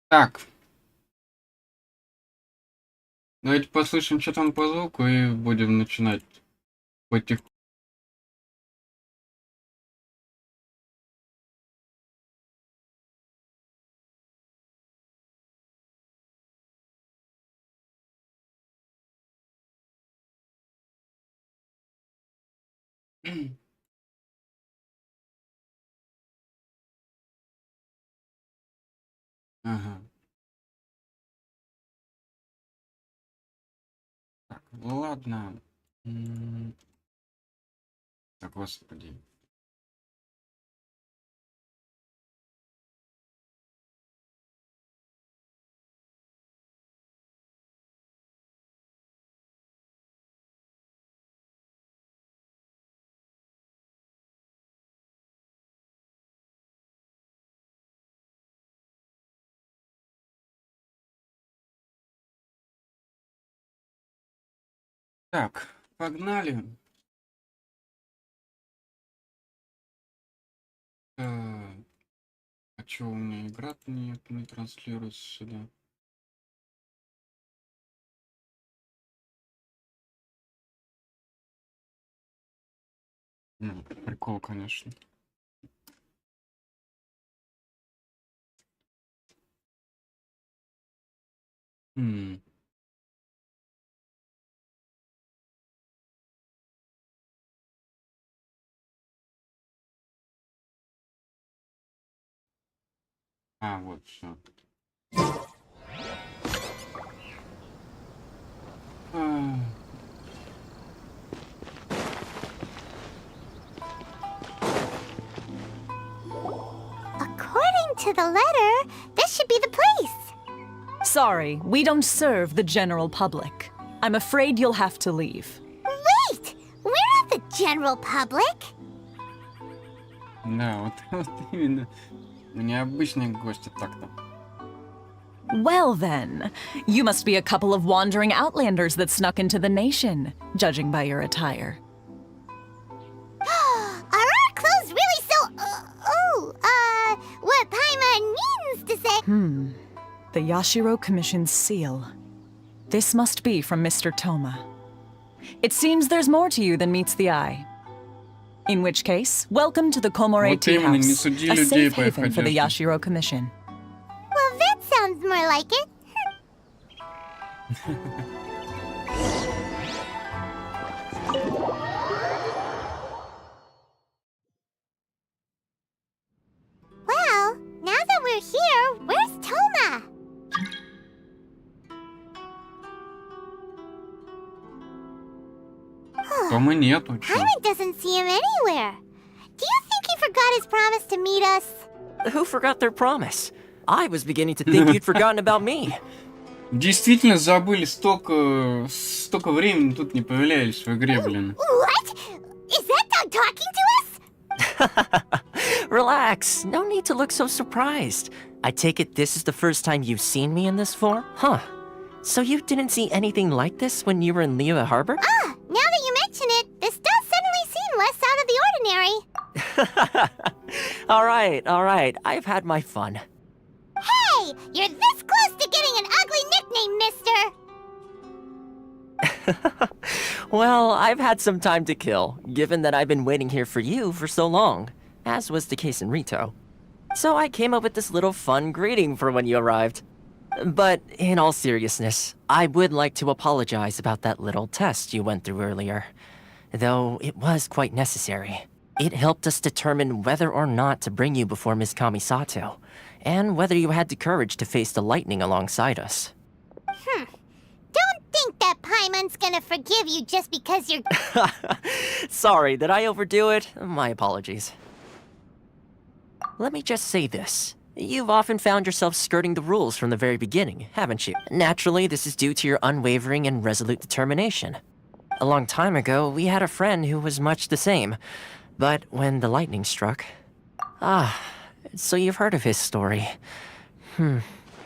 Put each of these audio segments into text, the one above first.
Так. Давайте послушаем, что там по звуку, и будем начинать потихоньку. Ага. Так, ну ладно. Так, господи. Так, погнали. А чё у меня игра не транслируется сюда? Прикол, конечно. А, вот, все. According to the letter, this should be the place. Sorry, we don't serve the general public. I'm afraid you'll have to leave. Wait! We're not the general public. Да, вот именно. Необычные гости так-то. Well then, you must be a couple of wandering outlanders that snuck into the nation, judging by your attire. Are our clothes really so... what Paimon means to say... The Yashiro Commission's seal. This must be from Mr. Toma. It seems there's more to you than meets the eye. In which case, welcome to the Komore Tea House, a safe haven for the Yashiro Commission. Well, that sounds more like it. Well, now that we're here, where's Toma? Тома нету, чё? Paimon doesn't see him anywhere. Do you think he forgot his promise to meet us? Who forgot their promise? I was beginning to think you'd forgotten about me. Действительно забыли, столько времени тут не появлялись в игре, блин. What? Is that dog talking to us? Relax, no need to look so surprised. I take it this is the first time you've seen me in this form? Huh. So you didn't see anything like this when you were in Liyue Harbor? Ah, now that you mention it, this does suddenly seem less out of the ordinary. Alright, I've had my fun. Hey, you're this close to getting an ugly nickname, mister! Well, I've had some time to kill, given that I've been waiting here for you for so long, as was the case in Rito. So I came up with this little fun greeting for when you arrived. But in all seriousness, I would like to apologize about that little test you went through earlier, though it was quite necessary. It helped us determine whether or not to bring you before Miss Kamisato, and whether you had the courage to face the lightning alongside us. Don't think that Paimon's gonna forgive you just because you're... Sorry, did I overdo it? My apologies. Let me just say this. You've often found yourself skirting the rules from the very beginning, haven't you? Naturally, this is due to your unwavering and resolute determination. A long time ago, we had a friend who was much the same. But when the lightning struck... so you've heard of his story.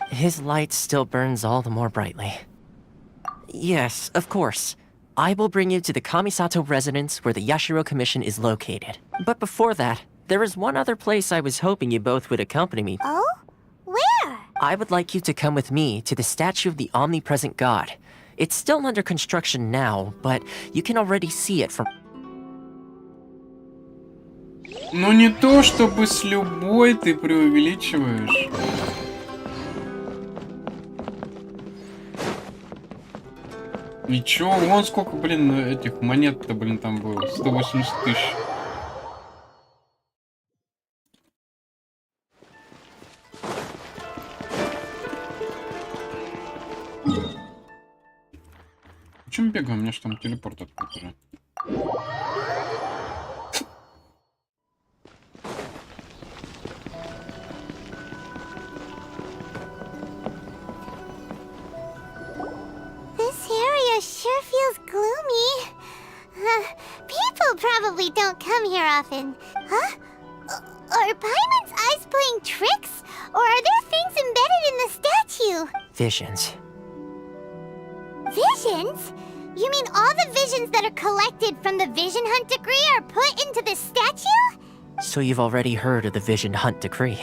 His light still burns all the more brightly. Yes, of course. I will bring you to the Kamisato residence where the Yashiro Commission is located. But before that, there is one other place I was hoping you both would accompany me. Oh? Where? I would like you to come with me to the statue of the omnipresent god. It's still under construction now, but you can already see it from... Ну не то, чтобы с любой ты преувеличиваешь. И чё? Вон сколько, блин, этих монет-то, блин, там было. 180 тысяч. Почему бегаем? У меня ж там телепорт открыт уже. This area sure feels gloomy. People probably don't come here often. Huh? Are Paimon's eyes playing tricks? Or are there things embedded in the statue? Visions. Visions? You mean all the visions that are collected from the Vision Hunt Decree are put into this statue? So you've already heard of the Vision Hunt Decree.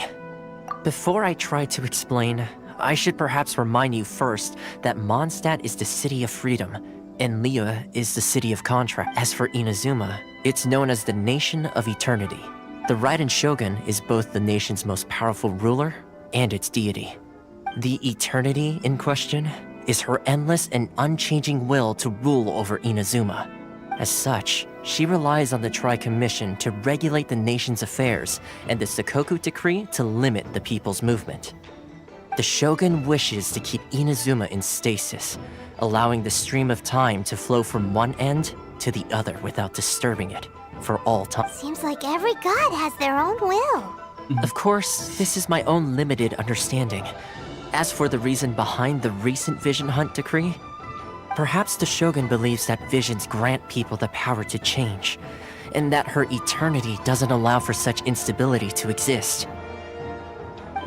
Before I try to explain, I should perhaps remind you first that Mondstadt is the city of freedom, and Liyue is the city of contract. As for Inazuma, it's known as the Nation of Eternity. The Raiden Shogun is both the nation's most powerful ruler and its deity. The Eternity in question is her endless and unchanging will to rule over Inazuma. As such, she relies on the Tri-Commission to regulate the nation's affairs and the Sakoku Decree to limit the people's movement. The Shogun wishes to keep Inazuma in stasis, allowing the stream of time to flow from one end to the other without disturbing it for all time. Seems like every god has their own will. Of course, this is my own limited understanding. As for the reason behind the recent Vision Hunt Decree, perhaps the Shogun believes that visions grant people the power to change, and that her eternity doesn't allow for such instability to exist.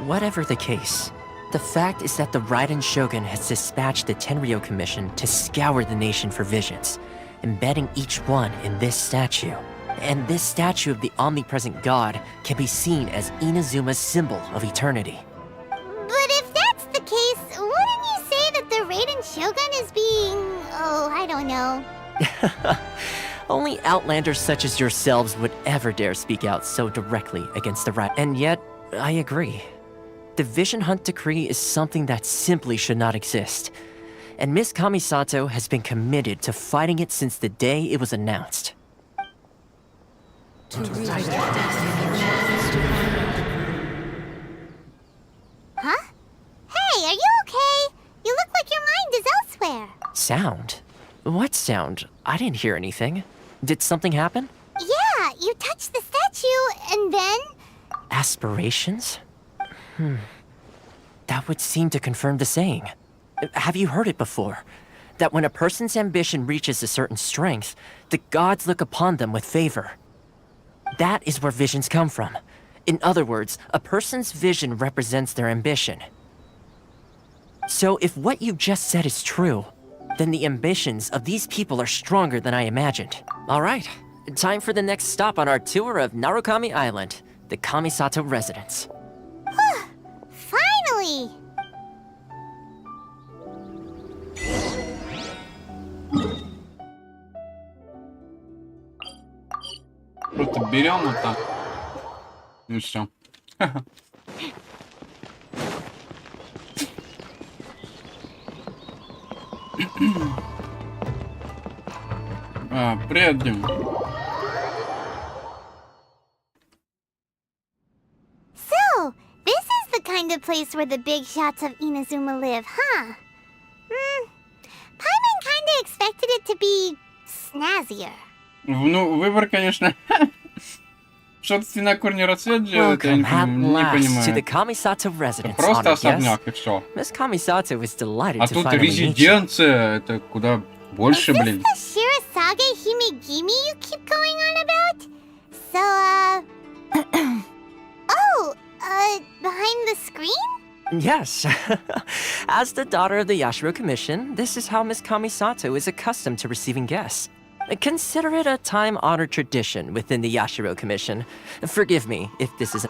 Whatever the case, the fact is that the Raiden Shogun has dispatched the Tenryou Commission to scour the nation for visions, embedding each one in this statue. And this statue of the omnipresent god can be seen as Inazuma's symbol of eternity. But if that's the case, wouldn't you say that the Raiden Shogun is being... oh, I don't know. Only outlanders such as yourselves would ever dare speak out so directly against the Raiden. And yet, I agree. The Vision Hunt Decree is something that simply should not exist. And Miss Kamisato has been committed to fighting it since the day it was announced. Huh? Hey, are you okay? You look like your mind is elsewhere. Sound? What sound? I didn't hear anything. Did something happen? Yeah, you touched the statue, and then... Aspirations? That would seem to confirm the saying. Have you heard it before? That when a person's ambition reaches a certain strength, the gods look upon them with favor. That is where visions come from. In other words, a person's vision represents their ambition. So if what you just said is true, then the ambitions of these people are stronger than I imagined. All right, time for the next stop on our tour of Narukami Island, the Kamisato residence. Finally! Просто берем вот так. И все. Привет, Дим. So, this is the kind of place where the big shots of Inazuma live, huh? Paimon kinda expected it to be snazzier. Ну, выбор, конечно. Что-то свинокурни рассвет делает, я Welcome не at last to the понимаю. Kamisato residence, Просто honored guest. особняк и все. Miss Kamisato is delighted А to тут finally meet you. резиденция, это куда больше, Is блин. this the Shirasage Himegimi you keep going on about? So, behind the screen? Yes. As the daughter of the Yashiro Commission, this is how Miss Kamisato is accustomed to receiving guests. Consider it a time-honored tradition within the Yashiro Commission. Forgive me if this is...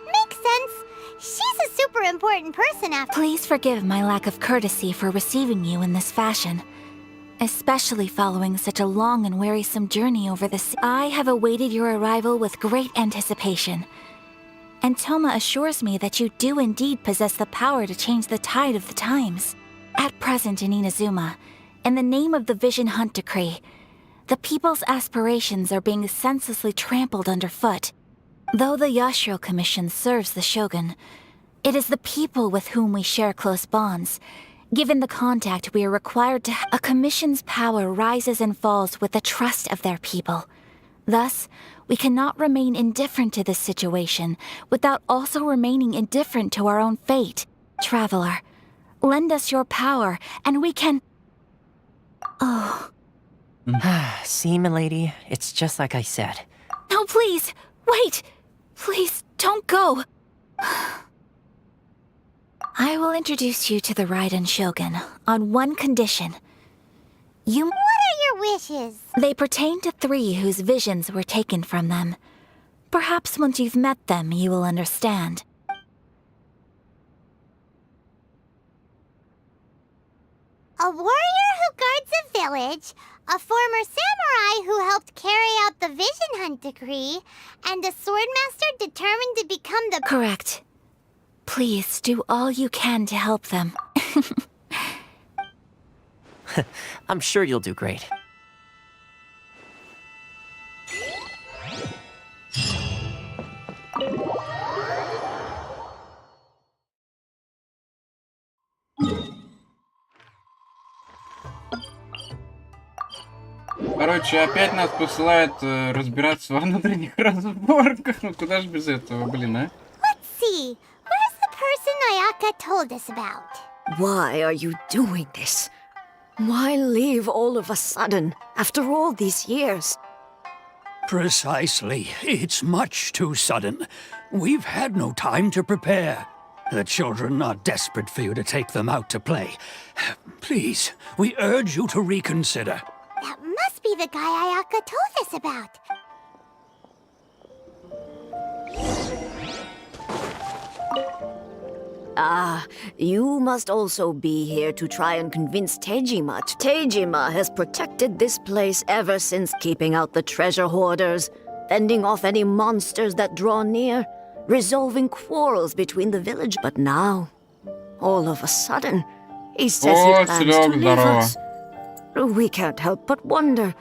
Makes sense. She's a super important person after. Please forgive my lack of courtesy for receiving you in this fashion, especially following such a long and wearisome journey over the sea. I have awaited your arrival with great anticipation, and Toma assures me that you do indeed possess the power to change the tide of the times. At present in Inazuma, in the name of the Vision Hunt Decree, the people's aspirations are being senselessly trampled underfoot. Though the Yashiro Commission serves the Shogun, it is the people with whom we share close bonds. Given the contact we are required to a commission's power rises and falls with the trust of their people. Thus, we cannot remain indifferent to this situation without also remaining indifferent to our own fate. Traveler, lend us your power, and we can... Oh... See, milady, it's just like I said. No, please! Wait! Please, don't go! I will introduce you to the Raiden Shogun on one condition. You... What are your wishes? They pertain to 3 whose visions were taken from them. Perhaps once you've met them, you will understand. A warrior who guards a village, a former samurai who helped carry out the Vision Hunt Decree, and a swordmaster determined to become the... Correct. Please do all you can to help them. I'm sure you'll do great. Короче, опять нас посылают разбираться во внутренних разборках. Ну куда же без этого, блин, а? Let's see. Where's the person Ayaka told us about? Why are you doing this? Why leave all of a sudden, after all these years? Precisely. It's much too sudden. We've had no time to prepare. The children are desperate for you to take them out to play. Please, we urge you to reconsider. That must be the guy Ayaka told us about. Ah, you must also be here to try and convince Tejima. Tejima has protected this place ever since, keeping out the treasure hoarders, fending off any monsters that draw near, resolving quarrels between the village. But now, all of a sudden, he says he plans to leave us. We can't help but wonder.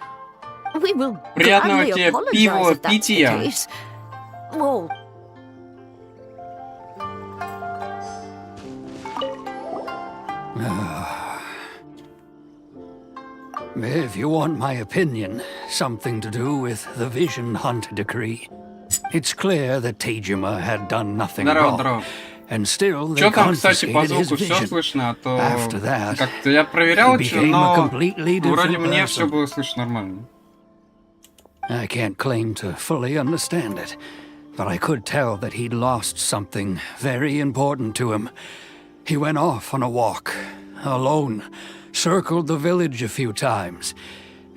We will Приятного gladly тебе apologize if that's the пива-пития. case. Well, If you want my opinion, something to do with the Vision Hunt decree. It's clear that Tejima had done nothing Здорово, wrong, здорово. and still they Чё там, кстати, по confiscated his звуку все vision. слышно, а то After that, как-то я проверял, he чё, became a но completely вроде different мне все person. было слышно нормально. I can't claim to fully understand it, but I could tell that he'd lost something very important to him. He went off on a walk, alone, circled the village a few times,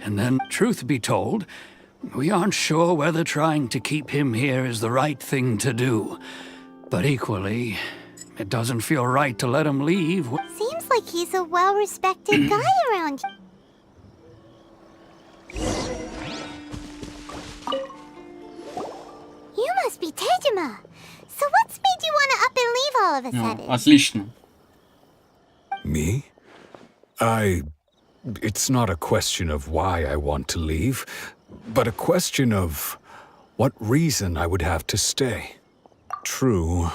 and then, truth be told, we aren't sure whether trying to keep him here is the right thing to do. But equally, it doesn't feel right to let him leave. Seems like he's a well-respected guy around here. You must be Tejima. So what's made you want to up and leave all of a Ну, sudden? отлично. Me? It's not a question of why I want to leave, but a question of what reason I would have to stay. True,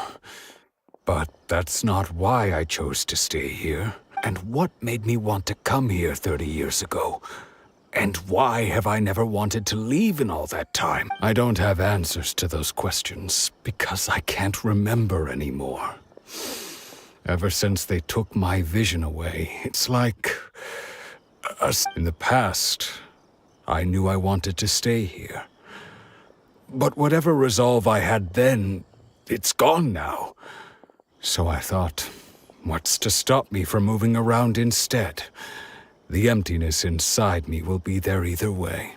but that's not why I chose to stay here. And what made me want to come here 30 years ago? And why have I never wanted to leave in all that time? I don't have answers to those questions because I can't remember anymore. Ever since they took my vision away, it's like... In the past, I knew I wanted to stay here. But whatever resolve I had then, it's gone now. So I thought, what's to stop me from moving around instead? The emptiness inside me will be there either way.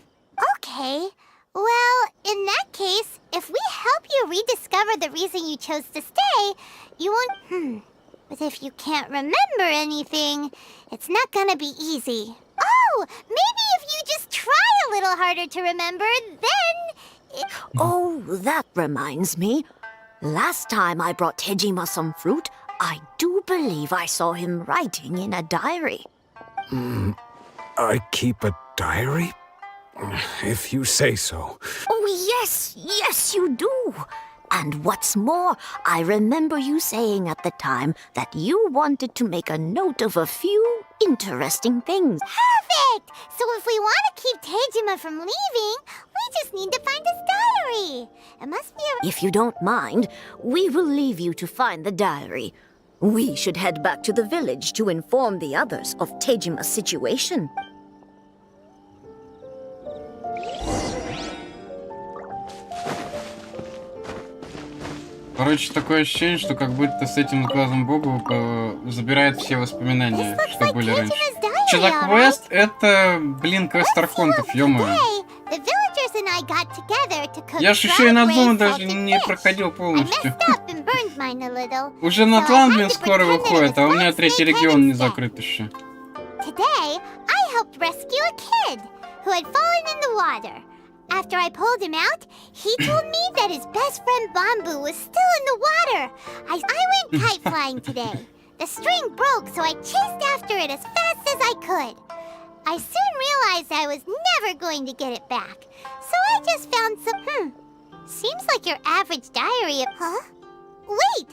Okay. Well, in that case, if we help you rediscover the reason you chose to stay, you won't... But if you can't remember anything, it's not gonna be easy. Oh, maybe if you just try a little harder to remember, then... Oh, that reminds me. Last time I brought Tejima some fruit, I do believe I saw him writing in a diary. I keep a diary? If you say so. Oh, yes, you do. And what's more, I remember you saying at the time that you wanted to make a note of a few interesting things. Perfect! So if we want to keep Tejima from leaving, we just need to find his diary. It must be a... If you don't mind, we will leave you to find the diary. We should head back to the village to inform the others of Tejima's situation. Короче, такое ощущение, что как будто с этим глазом Богу забирает все воспоминания, что были раньше. Что за квест? Это, блин, квест Архонтов, ё-моё. Я ж еще Инадзумы даже не проходил полностью. Уже Натлан, блин, скоро выходит, а у меня 3-й регион не закрыт еще. After I pulled him out, he told me that his best friend Bamboo was still in the water. I went kite flying today. The string broke, so I chased after it as fast as I could. I soon realized I was never going to get it back, so I just found some... Seems like your average diary of... Huh? Wait!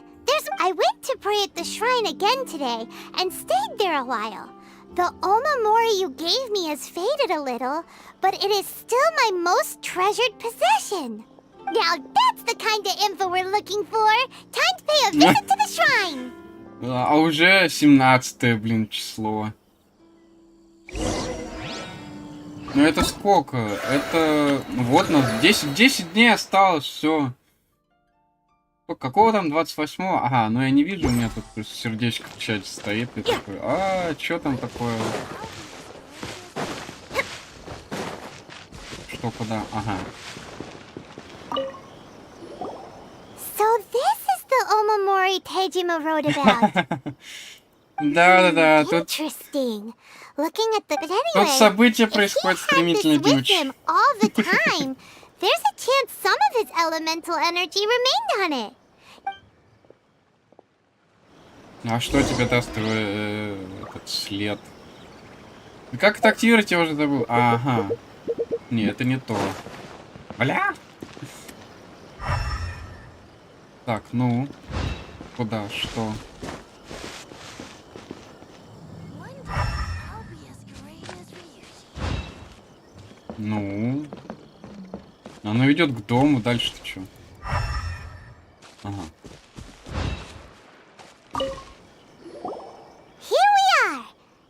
I went to pray at the shrine again today, and stayed there a while. The Omamori you gave me has faded a little, but it is still my most treasured possession. Now that's the kind of info we're looking for. Time to pay a visit to the shrine. А уже 17-е, блин, число. Ну это сколько? Это... Вот, нас 10 дней осталось, все. Какого там 28-го? Ага, ну я не вижу, у меня тут просто сердечко в чате стоит. И такой, что там такое? Что, куда? Ага. So this is the Omamori Tejima wrote about. Да, тут... Interesting. Looking at the... But Тут anyway, события происходят стремительно, Димыч. all the time, there's a chance some of his elemental energy remained on it. А что тебе даст этот след? И как это активировать, я уже забыл. Ага. Не, это не то. Бля! Так, ну. Куда? Что? Ну. Оно ведет к дому, дальше-то что? Ага. Here we are!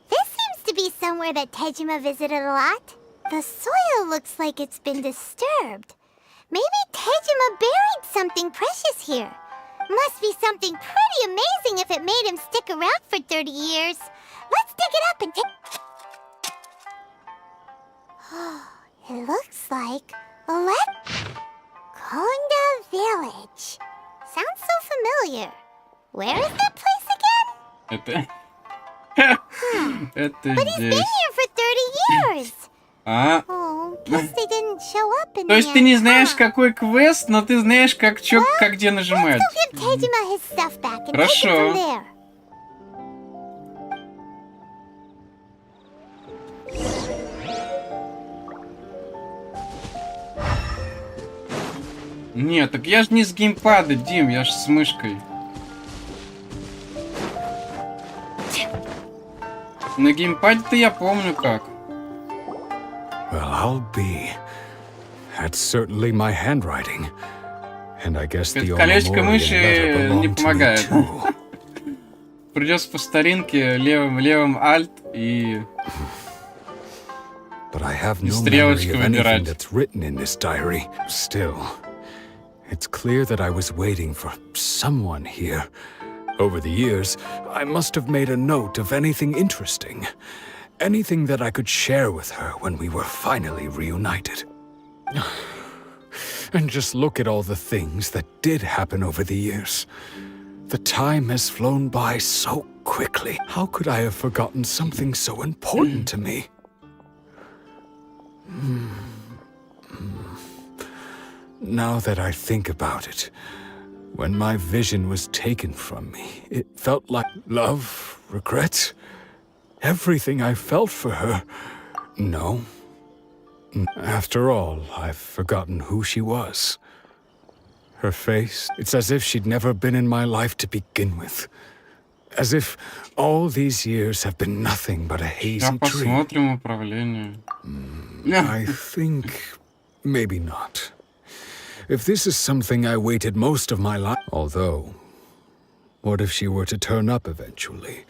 This seems to be somewhere that Tejima visited a lot. The soil looks like it's been disturbed. Maybe Tejima buried something precious here. Must be something pretty amazing if it made him stick around for 30 years. Let's dig it up and take... It looks like Konda Village. Sounds so familiar. Where is that place again? Это But he's been здесь. here for 30 years. А? Oh, guess they didn't show up in То есть ты here, не знаешь, huh? какой квест, но ты знаешь, как чё, как где нажимать. Let's go give Tejima his stuff back and take it Хорошо. from there. Нет, так я ж не с геймпада, Дим, я ж с мышкой. На геймпаде-то я помню как. Well, I'll be. That's certainly my handwriting. And I guess the Это колечко Omamori мыши letter не belonged to me помогает. too. Придется по старинке левым альт и... But I have no Стрелочку memory of anything выбирать. that's written in this diary. Still, it's clear that I was waiting for someone here. Over the years, I must have made a note of anything interesting. Anything that I could share with her when we were finally reunited. And just look at all the things that did happen over the years. The time has flown by so quickly. How could I have forgotten something so important to me? Now that I think about it, when my vision was taken from me, it felt like love, regret, everything I felt for her. No. After all, I've forgotten who she was. Her face, it's as if she'd never been in my life to begin with. As if all these years have been nothing but a hazy Сейчас dream. посмотрим управление. I think maybe not. If this is something I waited most of my life, although, what if she were to turn up eventually,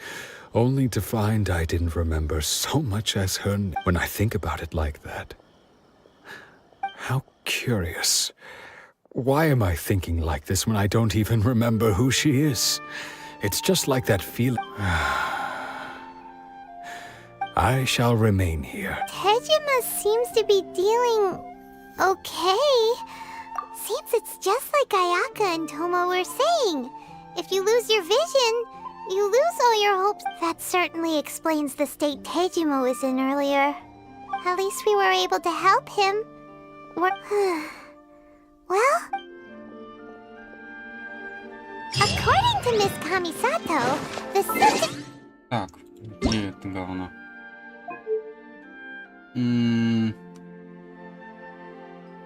only to find I didn't remember so much as her when I think about it like that? How curious. Why am I thinking like this when I don't even remember who she is? It's just like that feeling. I shall remain here. Tejima seems to be dealing okay. Seems it's just like Ayaka and Toma were saying. If you lose your vision, you lose all your hopes. That certainly explains the state Tejima was in earlier. At least we were able to help him. Well, according to Miss Kamisato, the subject... Так, где это говно?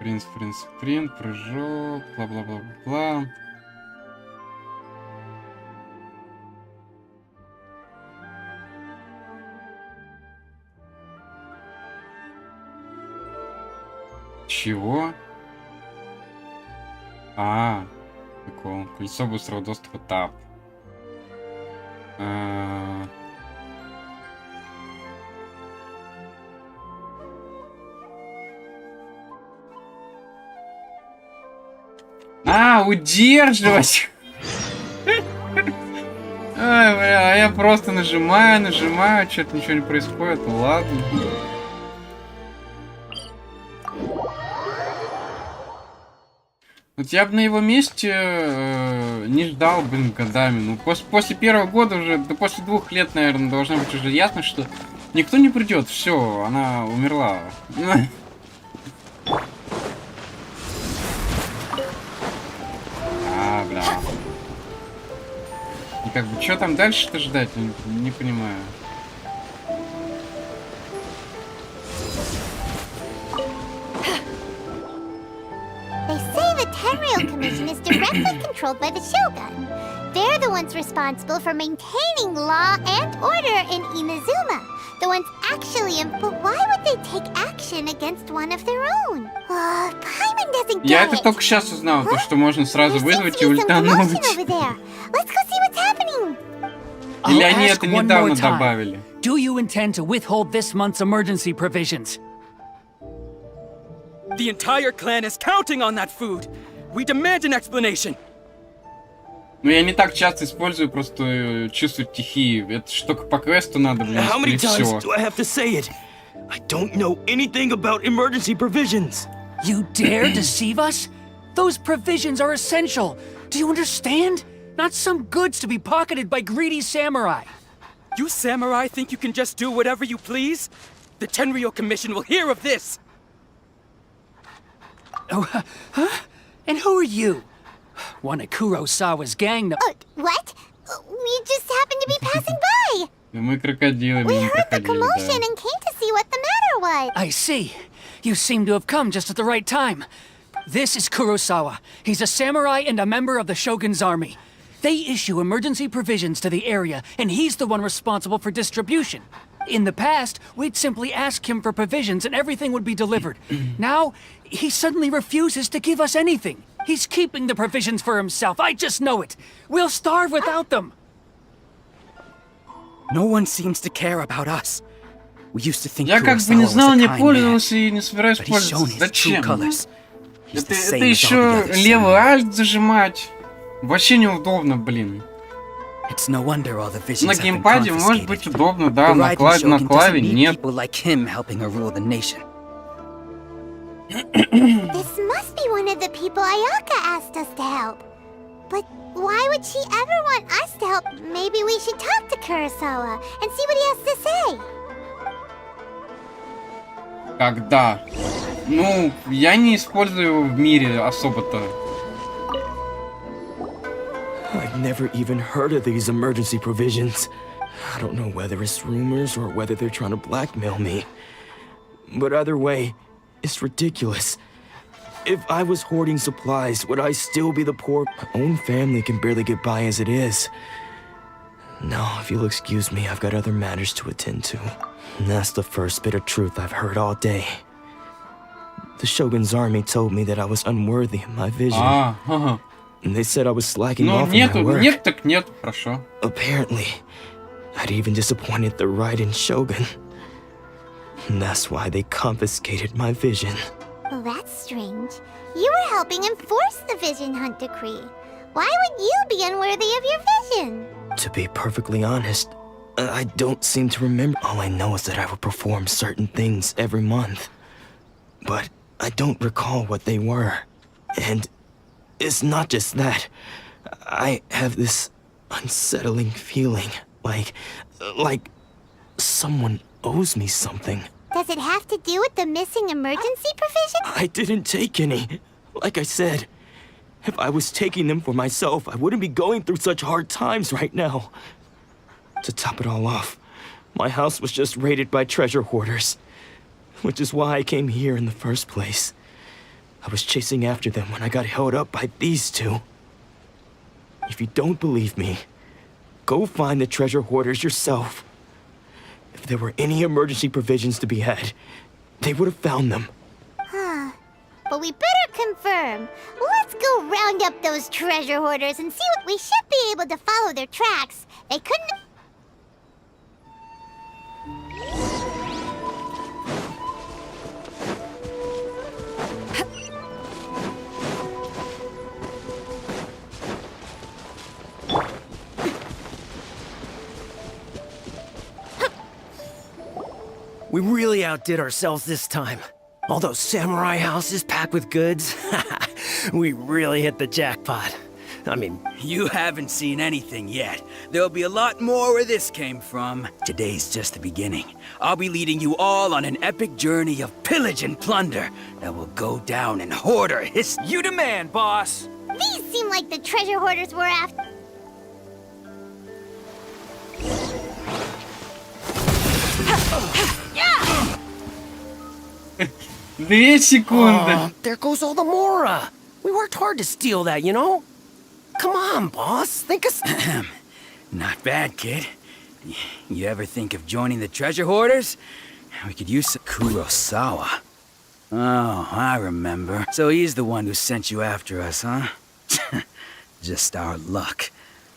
Принц, прыжок, бла-бла-бла-бла. Чего? А, прикол. Колесо быстрого доступа тап. Удерживать! Ай, бля, я просто нажимаю, что-то ничего не происходит, ну ладно. Вот я бы на его месте не ждал, блин, годами. Ну, после первого года уже, да после 2 лет, наверное, должно быть уже ясно, что никто не придет. Все, она умерла. Бля. И как бы, что там дальше-то ждать? Не понимаю. They say the Tenryou Commission is directly controlled by the Shogun. They're the ones responsible for maintaining law and order in Inazuma. The ones actually, but why would they take action against one of their own? Paimon doesn't Я get это it. только сейчас узнал, то, что можно сразу There seems вызвать to и be some commotion ультануть. over there. Let's go see what's happening. Или I'll они ask это one недавно more time. добавили? Do you intend to withhold this month's emergency provisions? The entire clan is counting on that food. We demand an explanation. Ну, я не так часто использую просто чувство стихии. Это ж только по квесту надо, блин, How many и times всё. do I have to say it? I don't know anything about emergency provisions. You dare deceive us? Those provisions are essential. Do you understand? Not some goods to be pocketed by greedy samurai. You samurai think you can just do whatever you please? The Tenryou Commission will hear of this. Oh, huh? And who are you? One of Kurosawa's gang. What? We just happened to be passing by. Мы крокодилы, We мы не heard the крокодилы, commotion да. and came to see what the matter was. I see. You seem to have come just at the right time. This is Kurosawa. He's a samurai and a member of the Shogun's army. They issue emergency provisions to the area, and he's the one responsible for distribution. In the past, we'd simply ask him for provisions and everything would be delivered. Now, he suddenly refuses to give us anything. He's keeping the provisions for himself. I just know it. We'll starve without them. No one seems to care about us. We used to think Я как бы Kurosawa не was знал, a не kind man, пользовался и не собираюсь but he's shown пользоваться. his true Зачем? colors. He's the Это same as all the еще others. левый альт зажимать. Вообще неудобно, блин. It's no wonder all the visions На have been геймпаде может confiscated. быть удобно, да, The на Raiden клаве Shogun doesn't need нет. people like him helping her rule the nation. This must be one of the people Ayaka asked us to help. But why would she ever want us to help? Maybe we should talk to Kurosawa and see what he has to say. Когда? Ну, я не использую его в мире особо-то. I've never even heard of these emergency provisions. I don't know whether it's rumors or whether they're trying to blackmail me. But either way, it's ridiculous. If I was hoarding supplies, would I still be the poor? My own family can barely get by as it is. Now, if you'll excuse me, I've got other matters to attend to. And that's the first bit of truth I've heard all day. The Shogun's army told me that I was unworthy of my vision. Ага. And they said I was slacking Ну, off in my нету, work. нет так нет, хорошо. Apparently, I'd even disappointed the Raiden Shogun. And that's why they confiscated my vision. Well, that's strange. You were helping enforce the Vision Hunt Decree. Why would you be unworthy of your vision? To be perfectly honest, I don't seem to remember. All I know is that I would perform certain things every month. But I don't recall what they were. And it's not just that. I have this unsettling feeling, like someone owes me something. Does it have to do with the missing emergency provision? I didn't take any. Like I said, if I was taking them for myself, I wouldn't be going through such hard times right now. To top it all off, my house was just raided by treasure hoarders, which is why I came here in the first place. I was chasing after them when I got held up by these two. If you don't believe me, go find the treasure hoarders yourself. If there were any emergency provisions to be had, they would have found them. Huh. But we better confirm. Let's go round up those treasure hoarders and see what we should be able to follow their tracks. They couldn't. We really outdid ourselves this time. All those samurai houses packed with goods. We really hit the jackpot. I mean, You haven't seen anything yet. There'll be a lot more where this came from. Today's just the beginning. I'll be leading you all on an epic journey of pillage and plunder that will go down in hoarder history. You demand, boss. These seem like the treasure hoarders we're after. Две секунды. there goes all the Mora. We worked hard to steal that, you know? Come on, boss. Think of... Not bad, kid. You ever think of joining the treasure hoarders? We could use some Kurosawa. Oh, I remember. So he's the one who sent you after us, huh? Just our luck.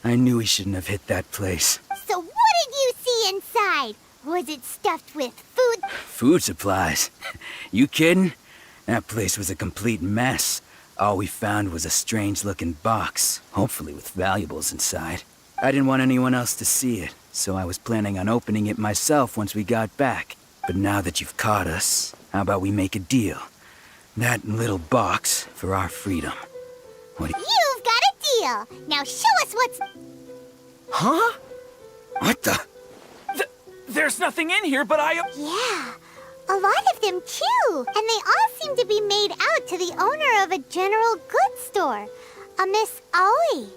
I knew we shouldn't have hit that place. So what did you see inside? Was it stuffed with food? Food supplies? You kidding? That place was a complete mess. All we found was a strange-looking box, hopefully with valuables inside. I didn't want anyone else to see it, so I was planning on opening it myself once we got back. But now that you've caught us, how about we make a deal? That little box for our freedom. What do you... You've got a deal. Now show us what's... Huh? What the... There's nothing in here, but Yeah, a lot of them too. And they all seem to be made out to the owner of a general goods store, a Miss Aoi.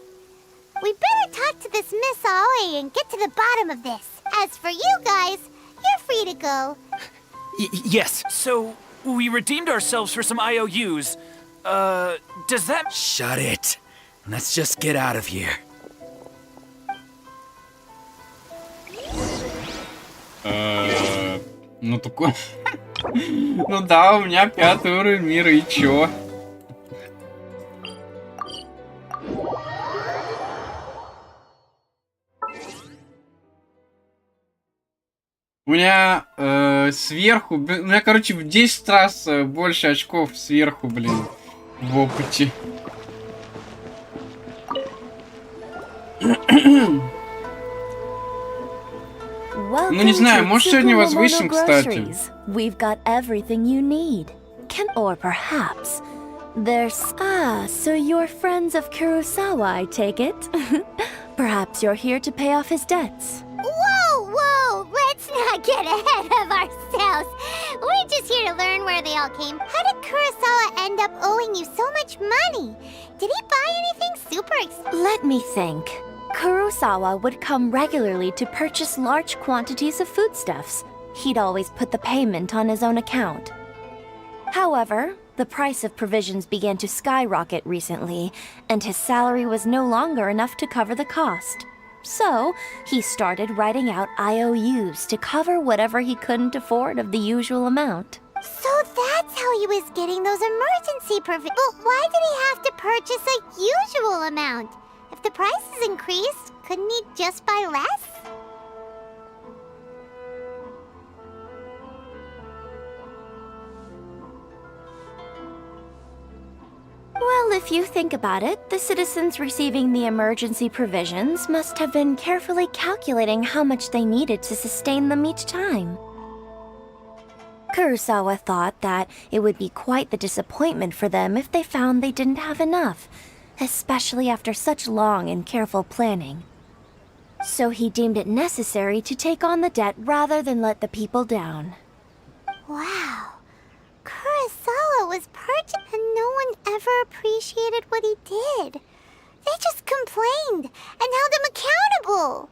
We better talk to this Miss Aoi and get to the bottom of this. As for you guys, you're free to go. Yes, so we redeemed ourselves for some IOUs. Does that... Shut it. Let's just get out of here. Ну такой... Ну да, у меня 5-й уровень мира, и чё? У меня сверху... У меня, короче, в 10 раз больше очков сверху, блин, в опыте. Ну не знаю, может сегодня возвысим, кстати. We've got everything you need. Or perhaps there's... so you're friends of Kurosawa, I take it? Perhaps you're here to pay off his debts. Whoa! Let's not get ahead of ourselves. We're just here to learn where they all came. How did Kurosawa end up owing you so much money? Did he buy anything super expensive? Let me think. Kurosawa would come regularly to purchase large quantities of foodstuffs. He'd always put the payment on his own account. However, the price of provisions began to skyrocket recently, and his salary was no longer enough to cover the cost. So, he started writing out IOUs to cover whatever he couldn't afford of the usual amount. So that's how he was getting those emergency provisions. But why did he have to purchase a usual amount? If the prices increased, couldn't he just buy less? Well, if you think about it, the citizens receiving the emergency provisions must have been carefully calculating how much they needed to sustain them each time. Kurosawa thought that it would be quite the disappointment for them if they found they didn't have enough, especially after such long and careful planning. So he deemed it necessary to take on the debt rather than let the people down. Wow. Kurosawa was purchased and no one ever appreciated what he did. They just complained and held him accountable.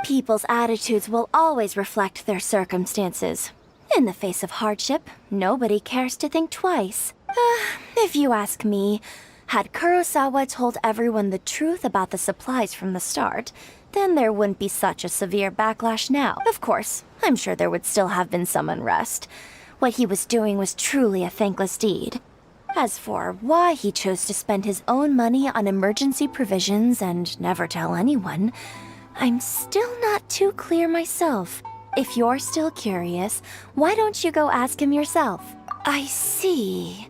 People's attitudes will always reflect their circumstances. In the face of hardship, nobody cares to think twice. If you ask me, had Kurosawa told everyone the truth about the supplies from the start, then there wouldn't be such a severe backlash now. Of course, I'm sure there would still have been some unrest. What he was doing was truly a thankless deed. As for why he chose to spend his own money on emergency provisions and never tell anyone, I'm still not too clear myself. If you're still curious, why don't you go ask him yourself? I see.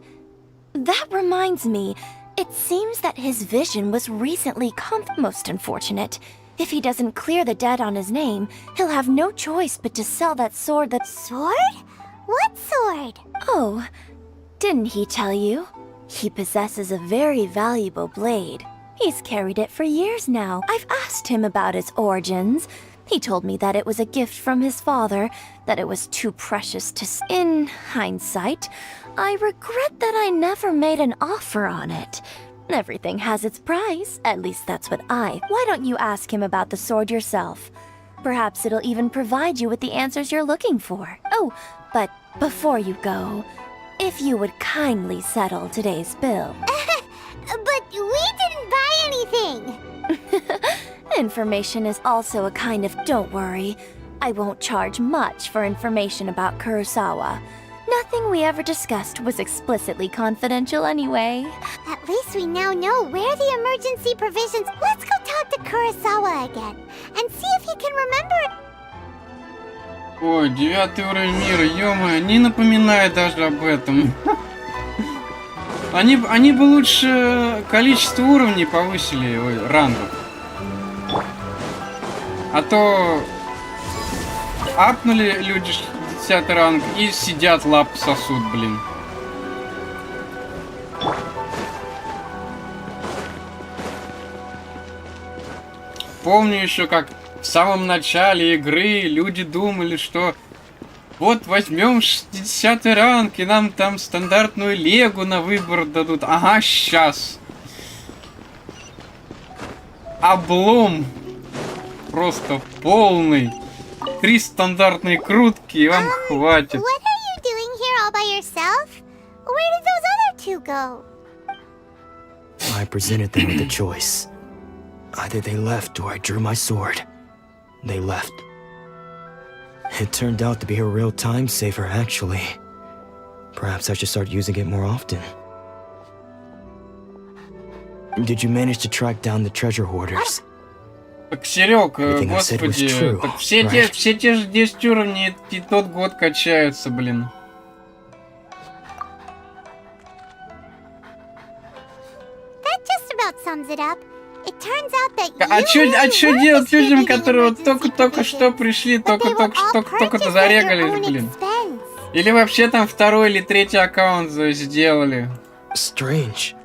That reminds me, it seems that his vision was recently most unfortunate. If he doesn't clear the debt on his name, he'll have no choice but to sell that sword that... Sword? What sword? Oh, didn't he tell you? He possesses a very valuable blade. He's carried it for years now. I've asked him about its origins. He told me that it was a gift from his father, that it was too precious to... In hindsight, I regret that I never made an offer on it. Everything has its price, at least that's what I... Why don't you ask him about the sword yourself? Perhaps it'll even provide you with the answers you're looking for. Oh, but before you go, if you would kindly settle today's bill. But we didn't buy anything. thing. Information is also a kind of don't worry. I won't charge much for information about Kurosawa. Nothing we ever discussed was explicitly confidential anyway. At least we now know where the emergency provisions. Let's go talk to Kurosawa again and see if he can remember it. Ой, 9 уровень мира, ё-моё, не напоминай даже об этом. Они бы лучше количество уровней повысили, ой, рангов. А то апнули люди 10 ранг и сидят, лапы сосут, блин. Помню еще, как в самом начале игры люди думали, что вот возьмем 60 ранг и нам там стандартную легу на выбор дадут. Ага, сейчас. Облом. Просто полный. 3 стандартные крутки, и вам хватит. What are you doing here all by yourself? Where did those other two go? I presented them with a choice. Either they left or I drew my sword. They left. It turned out to be a real time saver, actually. Perhaps I should start using it more often. Did you manage to track down the treasure hoarders? Так, Серег, господи, так все те же 10 уровней и тот год качаются, блин. That just about sums it up. It turns out that А чё делать людям, которые вот только что пришли, только зарегались, блин? Или вообще там 2-й или 3-й аккаунт сделали? Strange.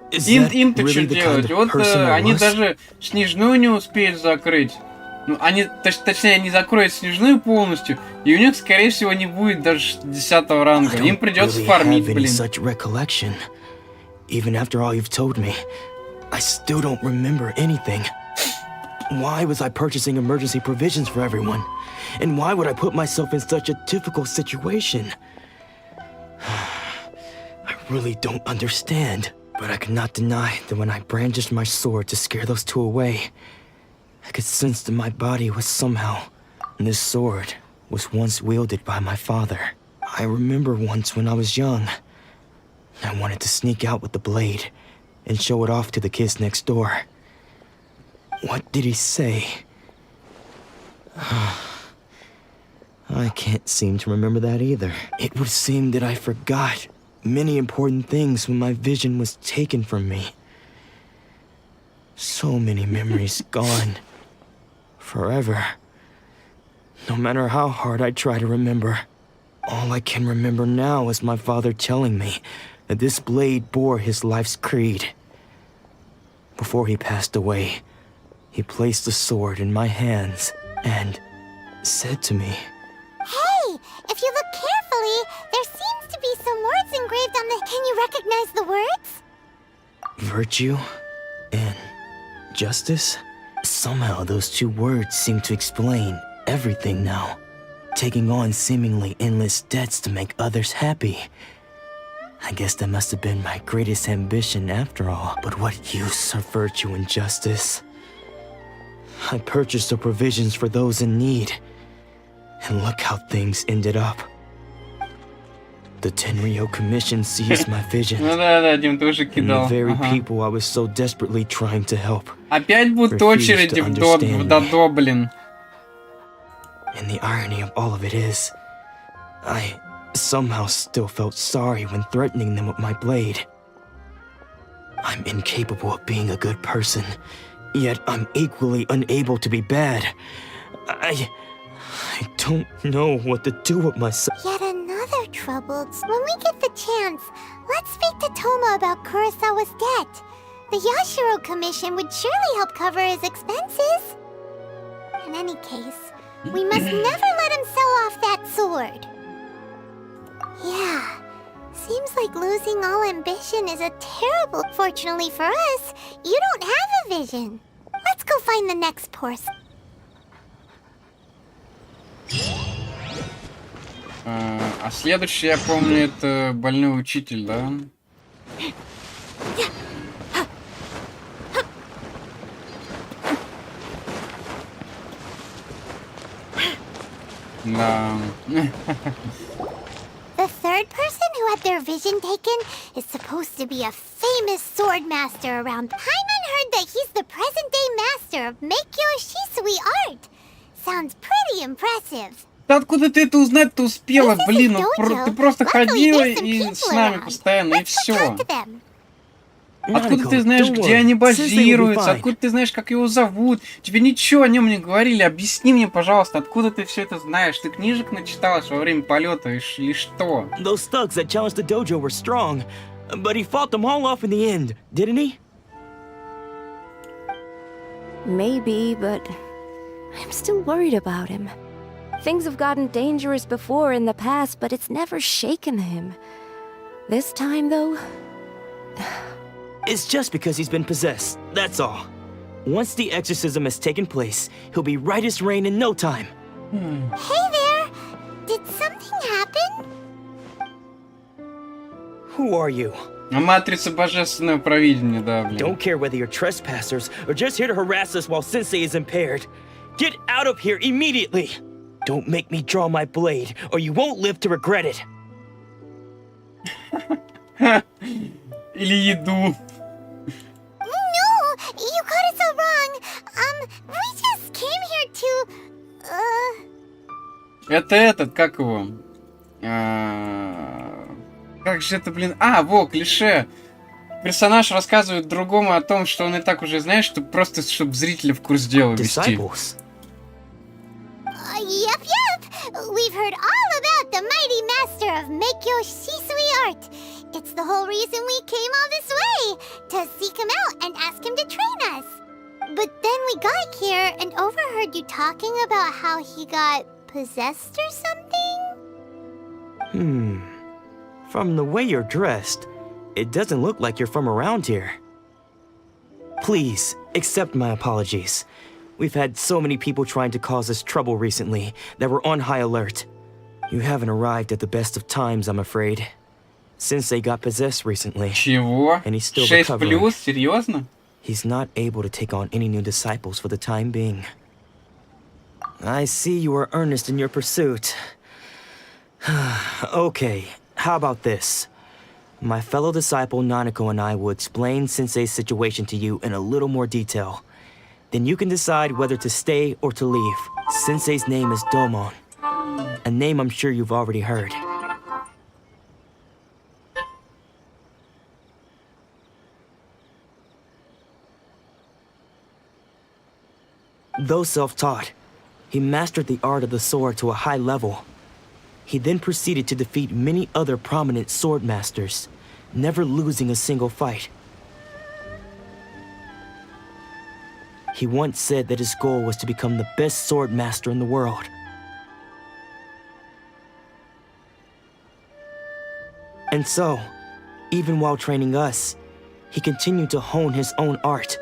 Им-то что делать? Вот они даже снежную не успеют закрыть. Ну, точнее, они закроют снежную полностью, и у них, скорее всего, не будет даже 10-го ранга. Им придется фармить, блин. Even after all you've told me, I still don't remember anything. Why was I purchasing emergency provisions for everyone? And why would I put myself in such a difficult situation? I really don't understand. But I cannot deny that when I brandished my sword to scare those two away, I could sense that my body was somehow... This sword was once wielded by my father. I remember once when I was young, I wanted to sneak out with the blade and show it off to the kids next door. What did he say? I can't seem to remember that either. It would seem that I forgot many important things when my vision was taken from me. So many memories gone. Forever. No matter how hard I try to remember, all I can remember now is my father telling me that this blade bore his life's creed. Before he passed away, he placed the sword in my hands and said to me, Hey, if you look carefully, there seems to be some words engraved on the... Can you recognize the words? Virtue and justice? Somehow those two words seem to explain everything now. Taking on seemingly endless debts to make others happy. I guess that must have been my greatest ambition after all. But what use are virtue and justice? I purchased the provisions for those in need. And look how things ended up. The Tenryo Commission seized my vision. Ну да, Дим, ты уже And кидал. the very people I was so desperately trying to help. Опять будут очереди в Додо, блин. And the irony of all of it is, I somehow still felt sorry when threatening them with my blade. I'm incapable of being a good person, yet I'm equally unable to be bad. I don't know what to do with myself. Yet another troubled... When we get the chance, let's speak to Toma about Kurosawa's debt. The Yashiro Commission would surely help cover his expenses. In any case, we must never let him sell off that sword. Yeah, seems like losing all ambition is a terrible... Fortunately for us, you don't have a vision. Let's go find the next person. А следующий, я помню, это больной учитель, да? Да. The third person who had their vision taken is supposed to be a famous sword master around. Paimon heard that he's the present-day master of Meikyo Shisui art. Sounds pretty impressive. Да откуда ты это узнать-то успела? Блин, ну, ты просто ходила и с нами постоянно, и все. Откуда ты знаешь, где они базируются? Откуда ты знаешь, как его зовут? Тебе ничего о нем не говорили. Объясни мне, пожалуйста, откуда ты все это знаешь? Ты книжек начиталась во время полета или что? Those thugs that challenged the dojo were strong, but he fought them all off in the end, didn't he? Maybe, but I'm still worried about him. Things have gotten dangerous before in the past, but it's never shaken him. This time, though... It's just because he's been possessed, that's all. Once the exorcism has taken place, he'll be right as rain in no time. Hey there! Did something happen? Who are you? А матрица божественного провидения, да, блин. Don't care whether you're trespassers or just here to harass us while Sensei is impaired. Get out of here immediately! Don't make me draw my blade, or you won't live to regret it. Или еду. No! You got it so wrong! We just came here to... Это этот, как его? Как же это, блин? Во, клише. Персонаж рассказывает другому о том, что он и так уже знает, чтобы просто, чтобы зрителя в курс дела ввести. Yep. We've heard all about the mighty master of Meikyo Shisui art. It's the whole reason we came all this way, to seek him out and ask him to train us. But then we got here and overheard you talking about how he got possessed or something? From the way you're dressed, it doesn't look like you're from around here. Please, accept my apologies. We've had so many people trying to cause us trouble recently that we're on high alert. You haven't arrived at the best of times, I'm afraid. Sensei got possessed recently. Чего? And he's still 6+? recovering. Серьезно? He's not able to take on any new disciples for the time being. I see you are earnest in your pursuit. Okay, how about this? My fellow disciple Nanako and I will explain Sensei's situation to you in a little more detail. Then you can decide whether to stay or to leave. Sensei's name is Domon, a name I'm sure you've already heard. Though self-taught, he mastered the art of the sword to a high level. He then proceeded to defeat many other prominent sword masters, never losing a single fight. He once said that his goal was to become the best sword master in the world. And so, even while training us, he continued to hone his own art.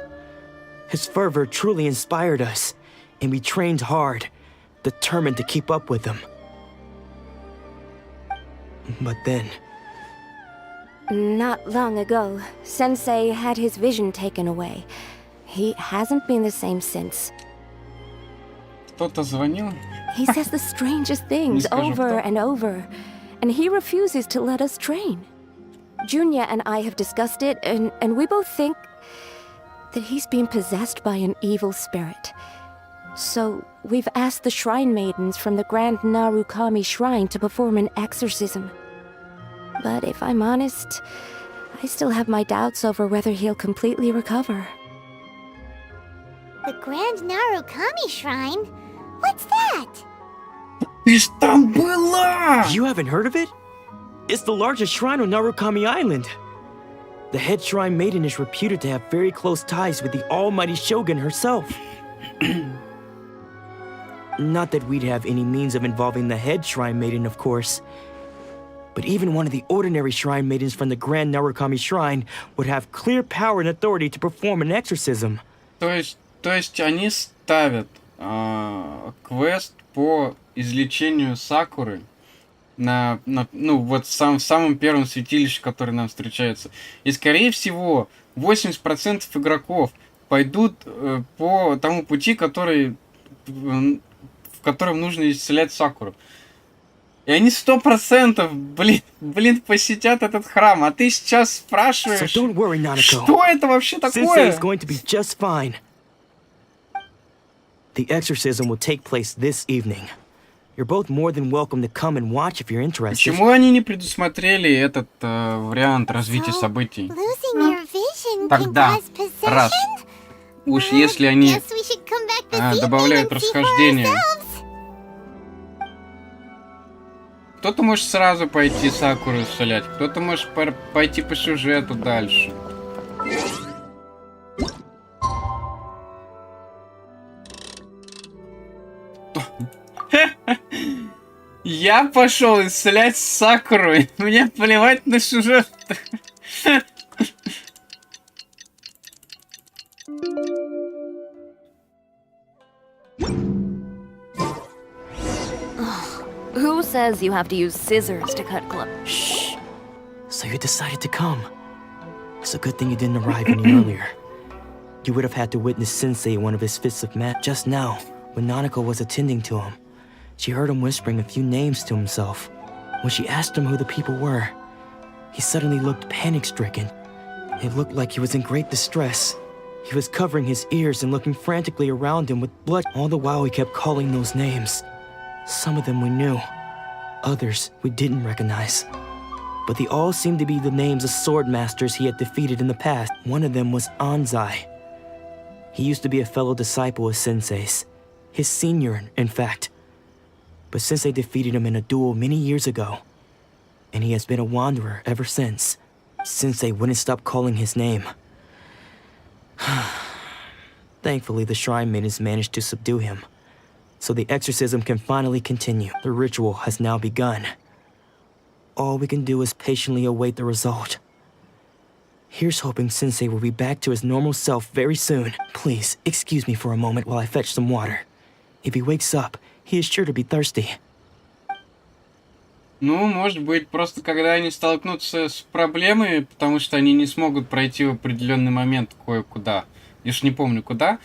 His fervor truly inspired us, and we trained hard, determined to keep up with him. But then... Not long ago, Sensei had his vision taken away. He hasn't been the same since. Кто-то звонил? He says the strangest things over and over, and he refuses to let us train. Junya and I have discussed it, and we both think that he's being possessed by an evil spirit. So we've asked the shrine maidens from the Grand Narukami Shrine to perform an exorcism. But if I'm honest, I still have my doubts over whether he'll completely recover. The Grand Narukami Shrine? What's that? Ты ж там была! You haven't heard of it? It's the largest shrine on Narukami Island. The head shrine maiden is reputed to have very close ties with the almighty Shogun herself. Not that we'd have any means of involving the head shrine maiden, of course. But even one of the ordinary shrine maidens from the Grand Narukami Shrine would have clear power and authority to perform an exorcism. То есть они ставят квест по излечению Сакуры на вот самом первом святилище, которое нам встречается. И скорее всего 80% игроков пойдут по тому пути, который котором нужно исцелять Сакуру. И они 100%, блин, посетят этот храм. А ты сейчас спрашиваешь, So don't worry, Nanako. что это вообще Sensei такое? is going to be just fine. The exorcism will take place this evening. You're both more than welcome to come and watch if you're interested. Почему они не предусмотрели этот вариант развития событий? Losing your vision can Тогда, cause раз. possession? Уж если они Guess we should come back this evening добавляют and see for расхождение. ourselves. Кто-то может сразу пойти Сакуру исцелять, кто-то может пойти по сюжету дальше. Я пошел исцелять Сакуру, и мне плевать на сюжет. Who says you have to use scissors to cut clothes? Shh. So you decided to come. It's a good thing you didn't arrive any earlier. You would have had to witness Sensei in one of his fits of madness. Just now, when Nanako was attending to him, she heard him whispering a few names to himself. When she asked him who the people were, he suddenly looked panic-stricken. It looked like he was in great distress. He was covering his ears and looking frantically around him with blood. All the while he kept calling those names. Some of them we knew, others we didn't recognize. But they all seemed to be the names of sword masters he had defeated in the past. One of them was Anzai. He used to be a fellow disciple of Sensei's. His senior, in fact. But Sensei defeated him in a duel many years ago. And he has been a wanderer ever since. Sensei wouldn't stop calling his name. Thankfully, the shrine maidens managed to subdue him. So the exorcism can finally continue. The ritual has now begun. All we can do is patiently await the result. Here's hoping Sensei will be back to his normal self very soon. Please, excuse me for a moment while I fetch some water. If he wakes up, he is sure to be thirsty. Ну, может быть, просто когда они столкнутся с проблемой, потому что они не смогут пройти в определенный момент кое-куда. Я ж не помню куда.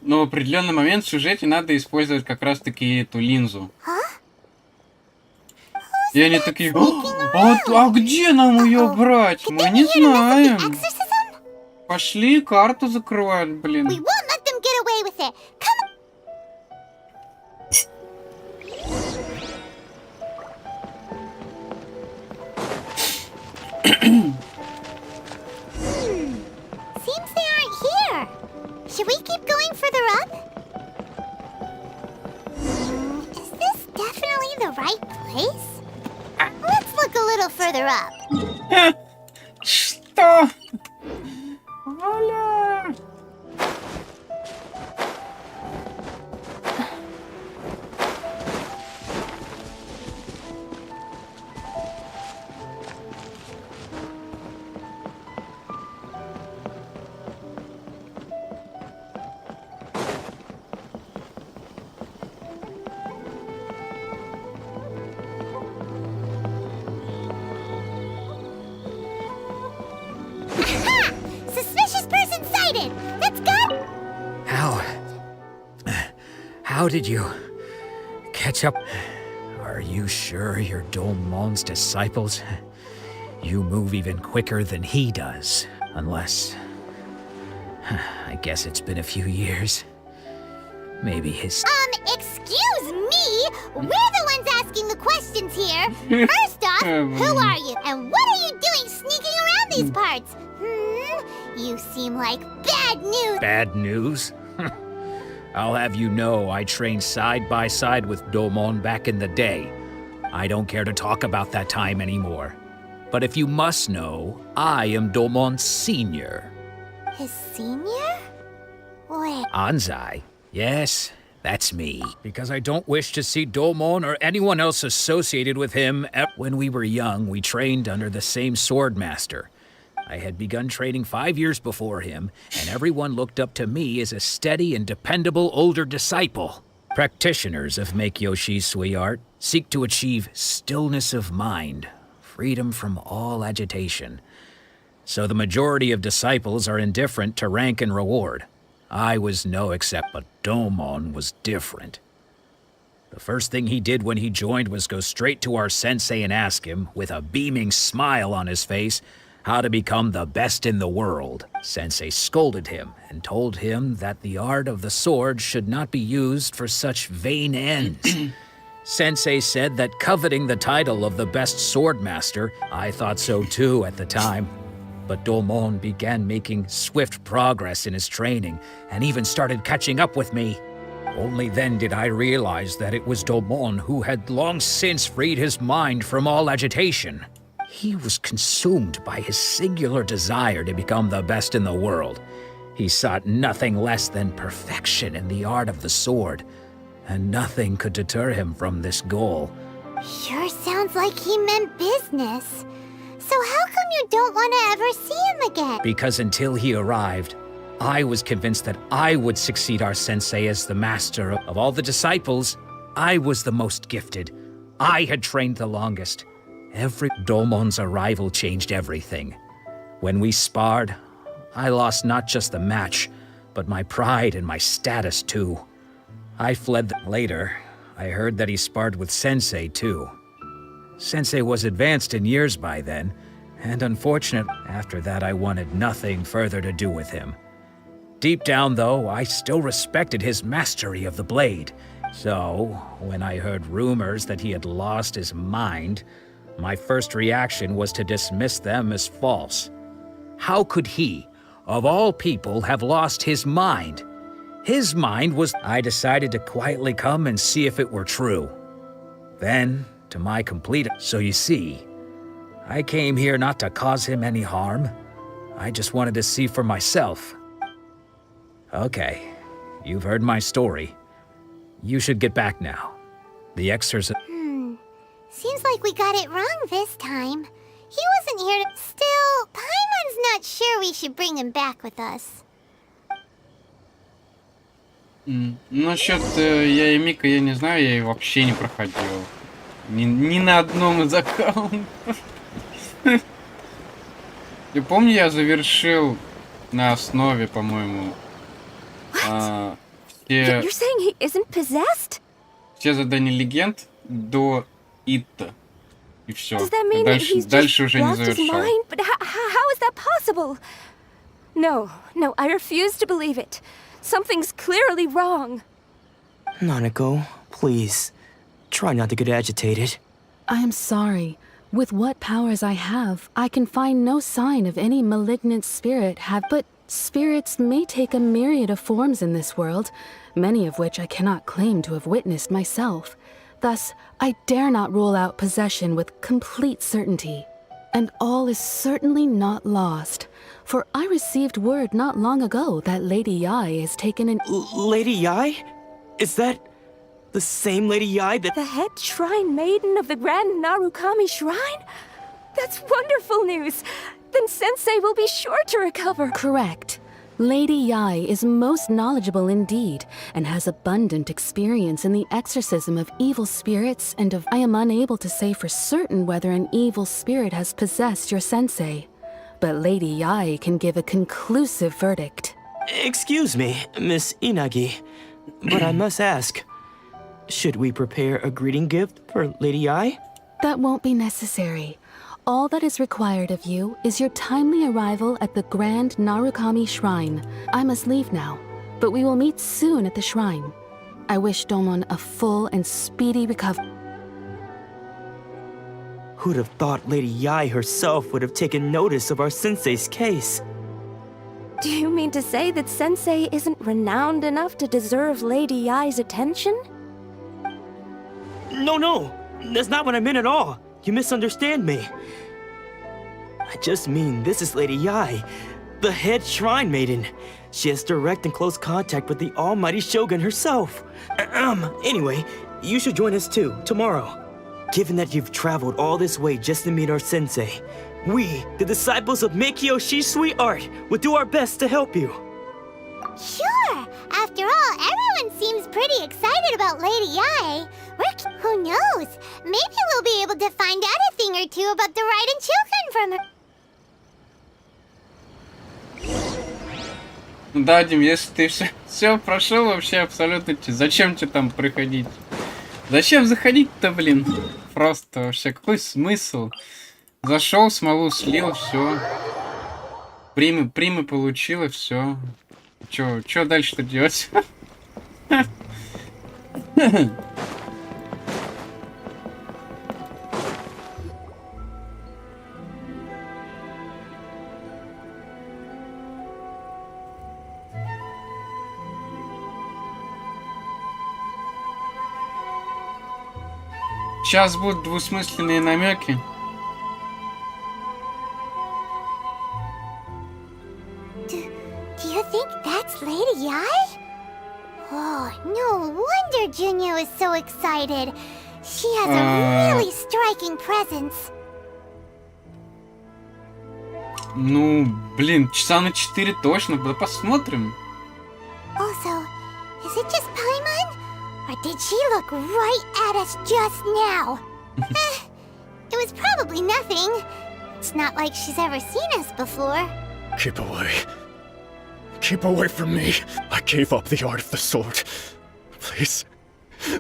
Но в определенный момент в сюжете надо использовать как раз-таки эту линзу. И они такие, а где нам ее брать? Мы не знаем. Пошли карту закрывать, блин. Seems they aren't here. Should we keep going further up? Is this definitely the right place? Let's look a little further up. Что? Валя! Suspicious person sighted! Let's go! How did you catch up? Are you sure you're Dolmon's disciples? You move even quicker than he does, unless... I guess it's been a few years. Maybe his... Excuse me? We're the ones asking the questions here. First off, who are you? And what are you doing sneaking around these parts? You seem like bad news. Bad news? I'll have you know I trained side by side with Domon back in the day. I don't care to talk about that time anymore. But if you must know, I am Domon's senior. His senior? Wait. Anzai? Yes, that's me. Because I don't wish to see Domon or anyone else associated with him. When we were young, we trained under the same sword master. I had begun training 5 years before him, and everyone looked up to me as a steady and dependable older disciple. Practitioners of Make-Yoshi Sui art seek to achieve stillness of mind, freedom from all agitation. So the majority of disciples are indifferent to rank and reward. I was no except, but Domon was different. The first thing he did when he joined was go straight to our sensei and ask him, with a beaming smile on his face, how to become the best in the world. Sensei scolded him and told him that the art of the sword should not be used for such vain ends. Sensei said that coveting the title of the best swordmaster, I thought so too at the time. But Domon began making swift progress in his training and even started catching up with me. Only then did I realize that it was Domon who had long since freed his mind from all agitation. He was consumed by his singular desire to become the best in the world. He sought nothing less than perfection in the art of the sword, and nothing could deter him from this goal. Sure sounds like he meant business. So how come you don't want to ever see him again? Because until he arrived, I was convinced that I would succeed our sensei as the master of all the disciples. I was the most gifted. I had trained the longest. Every Domon's arrival changed everything. When we sparred, I lost not just the match, but my pride and my status too. I fled later. I heard that he sparred with Sensei too. Sensei was advanced in years by then, and unfortunately, after that I wanted nothing further to do with him. Deep down though, I still respected his mastery of the blade. So, when I heard rumors that he had lost his mind, my first reaction was to dismiss them as false. How could he, of all people, have lost his mind? His mind was... I decided to quietly come and see if it were true. Then, to my complete... So you see, I came here not to cause him any harm. I just wanted to see for myself. Okay, you've heard my story. You should get back now. The exorcism... Seems like we got it wrong this time. He wasn't here to... Still, Paimon's not sure we should bring him back with us. Насчет я и Мика, я не знаю, я и вообще не проходил. Ни на одном из аккаунтов. Я помню, я завершил на основе, по-моему, все... You're saying he isn't possessed? Все задания легенд до Итта. И все. Does that mean Дальше уже не lost his завершал. mind? But how is that possible? No, I refuse to believe it. Something's clearly wrong. Nanako, please. Try not to get agitated. I am sorry. With what powers I have, I can find no sign of any malignant spirit but spirits may take a myriad of forms in this world, many of which I cannot claim to have witnessed myself. Thus, I dare not rule out possession with complete certainty. And all is certainly not lost, for I received word not long ago that Lady Yai has taken an... Lady Yai? Is that the same Lady Yai that... The head shrine maiden of the Grand Narukami Shrine? That's wonderful news! Then Sensei will be sure to recover. Correct. Lady Yai is most knowledgeable indeed, and has abundant experience in the exorcism of evil spirits and of... I am unable to say for certain whether an evil spirit has possessed your sensei, but Lady Yai can give a conclusive verdict. Excuse me, Miss Inagi, but I must ask, should we prepare a greeting gift for Lady Yai? That won't be necessary. All that is required of you is your timely arrival at the Grand Narukami Shrine. I must leave now, but we will meet soon at the shrine. I wish Domon a full and speedy recovery. Who'd have thought Lady Yai herself would have taken notice of our sensei's case? Do you mean to say that Sensei isn't renowned enough to deserve Lady Yai's attention? No, that's not what I meant at all. You misunderstand me. I just mean this is Lady Yai, the head shrine maiden. She has direct and close contact with the almighty Shogun herself. Anyway, you should join us too, tomorrow. Given that you've traveled all this way just to meet our sensei, we, the disciples of Meikyo Shisui Art, will do our best to help you. Sure! After all, everyone seems pretty excited about Lady Yai. Who knows? Maybe we'll be able to find out a thing or two about the Raiden children from her. Да, Дим, если ты все прошел вообще абсолютно, зачем тебе там приходить? Зачем заходить-то, блин? Просто вообще какой смысл? Зашел, смолу слил, все. Примы получил и все. Чё дальше-то делать? Сейчас будут двусмысленные намеки. Do you think that's Lady Ai? Oh, no wonder Junior was so excited. She has a really striking presence. Ну, блин, часа на 4 точно, да посмотрим. Also, is it just Paimon? Or did she look right at us just now? It was probably nothing. It's not like she's ever seen us before. Keep away. Keep away from me. I gave up the art of the sword. Please,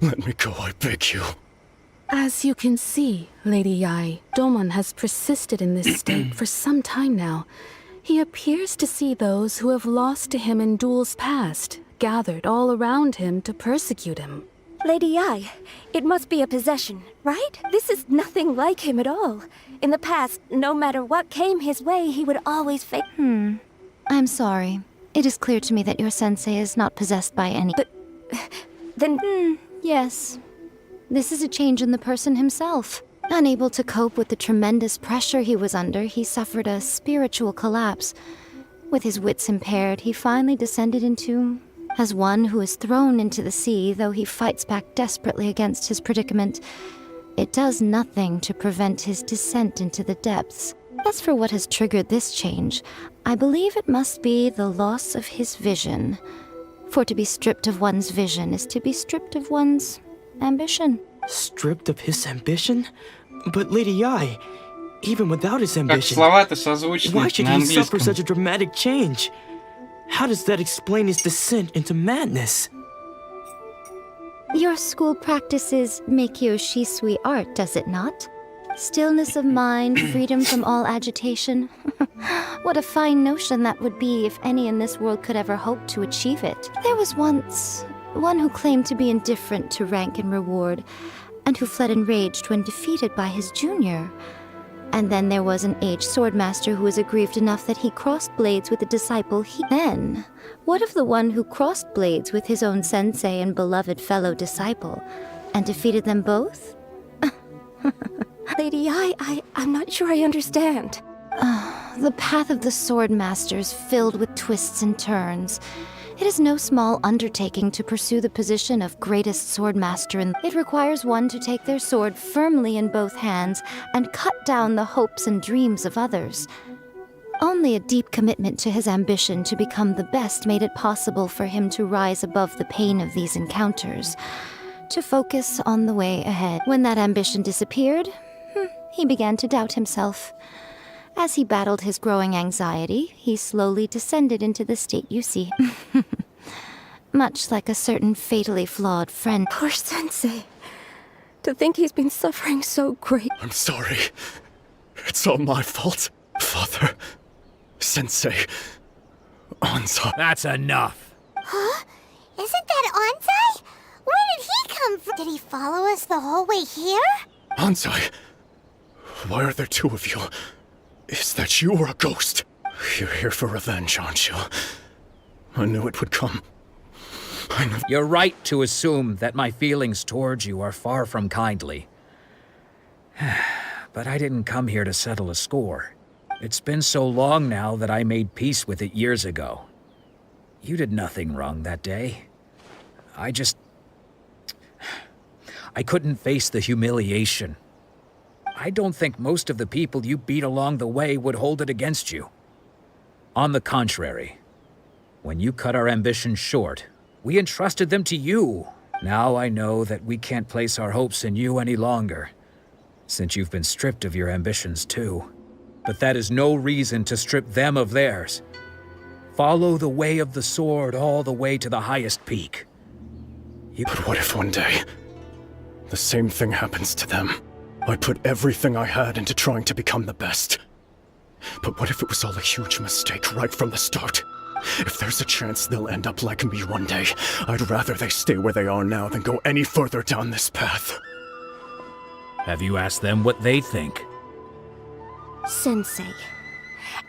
let me go, I beg you. As you can see, Lady Yai, Domon has persisted in this state for some time now. He appears to see those who have lost to him in duels past, gathered all around him to persecute him. Lady Yai, it must be a possession, right? This is nothing like him at all. In the past, no matter what came his way, he would always face. I'm sorry. It is clear to me that your sensei is not possessed by any. But then. Yes. This is a change in the person himself. Unable to cope with the tremendous pressure he was under, he suffered a spiritual collapse. With his wits impaired, he finally descended into. As one who is thrown into the sea, though he fights back desperately against his predicament, it does nothing to prevent his descent into the depths. As for what has triggered this change, I believe it must be the loss of his vision. For to be stripped of one's vision is to be stripped of one's ambition. Stripped of his ambition? But Lady Yai, even without his Как ambition, слова-то созвучны why should на he suffer английском? such a dramatic change? How does that explain his descent into madness? Your school practices Meikyo Shisui art, does it not? Stillness of mind, freedom from all agitation. What a fine notion that would be if any in this world could ever hope to achieve it. There was once one who claimed to be indifferent to rank and reward, and who fled enraged when defeated by his junior. And then there was an aged swordmaster who was aggrieved enough that he crossed blades with a disciple Then, what of the one who crossed blades with his own sensei and beloved fellow disciple, and defeated them both? Lady Yai, I'm not sure I understand. The path of the swordmaster is filled with twists and turns. It is no small undertaking to pursue the position of greatest swordmaster in. It requires one to take their sword firmly in both hands and cut down the hopes and dreams of others. Only a deep commitment to his ambition to become the best made it possible for him to rise above the pain of these encounters, to focus on the way ahead. When that ambition disappeared, he began to doubt himself. As he battled his growing anxiety, he slowly descended into the state you see. Much like a certain fatally flawed friend. Poor sensei. To think he's been suffering so great. I'm sorry. It's all my fault. Father, Sensei, Anza. That's enough. Huh? Isn't that Ansai? Where did he come from? Did he follow us the whole way here? Ansai, why are there two of you? Is that you or a ghost? You're here for revenge, aren't you? I knew it would come. I knew. You're right to assume that my feelings towards you are far from kindly. But I didn't come here to settle a score. It's been so long now that I made peace with it years ago. You did nothing wrong that day. I couldn't face the humiliation. I don't think most of the people you beat along the way would hold it against you. On the contrary, when you cut our ambitions short, we entrusted them to you. Now I know that we can't place our hopes in you any longer, since you've been stripped of your ambitions too. But that is no reason to strip them of theirs. Follow the way of the sword all the way to the highest peak. But what if one day the same thing happens to them. I put everything I had into trying to become the best. But what if it was all a huge mistake right from the start? If there's a chance they'll end up like me one day, I'd rather they stay where they are now than go any further down this path. Have you asked them what they think? Sensei,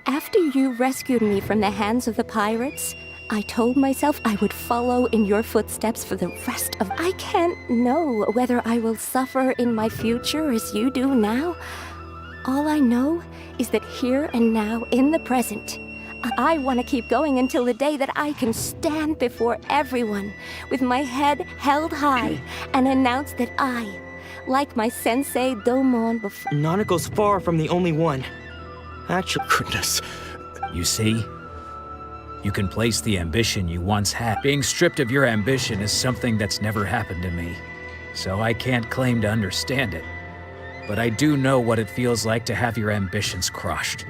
after you rescued me from the hands of the pirates, I told myself I would follow in your footsteps for the rest of... I can't know whether I will suffer in my future as you do now. All I know is that here and now, in the present, I want to keep going until the day that I can stand before everyone with my head held high and announce that I, like my sensei Domon before... Nanako's far from the only one. Actually... Goodness. You see? You can place the ambition you once had. Being stripped of your ambition is something that's never happened to me, so I can't claim to understand it. But I do know what it feels like to have your ambitions crushed.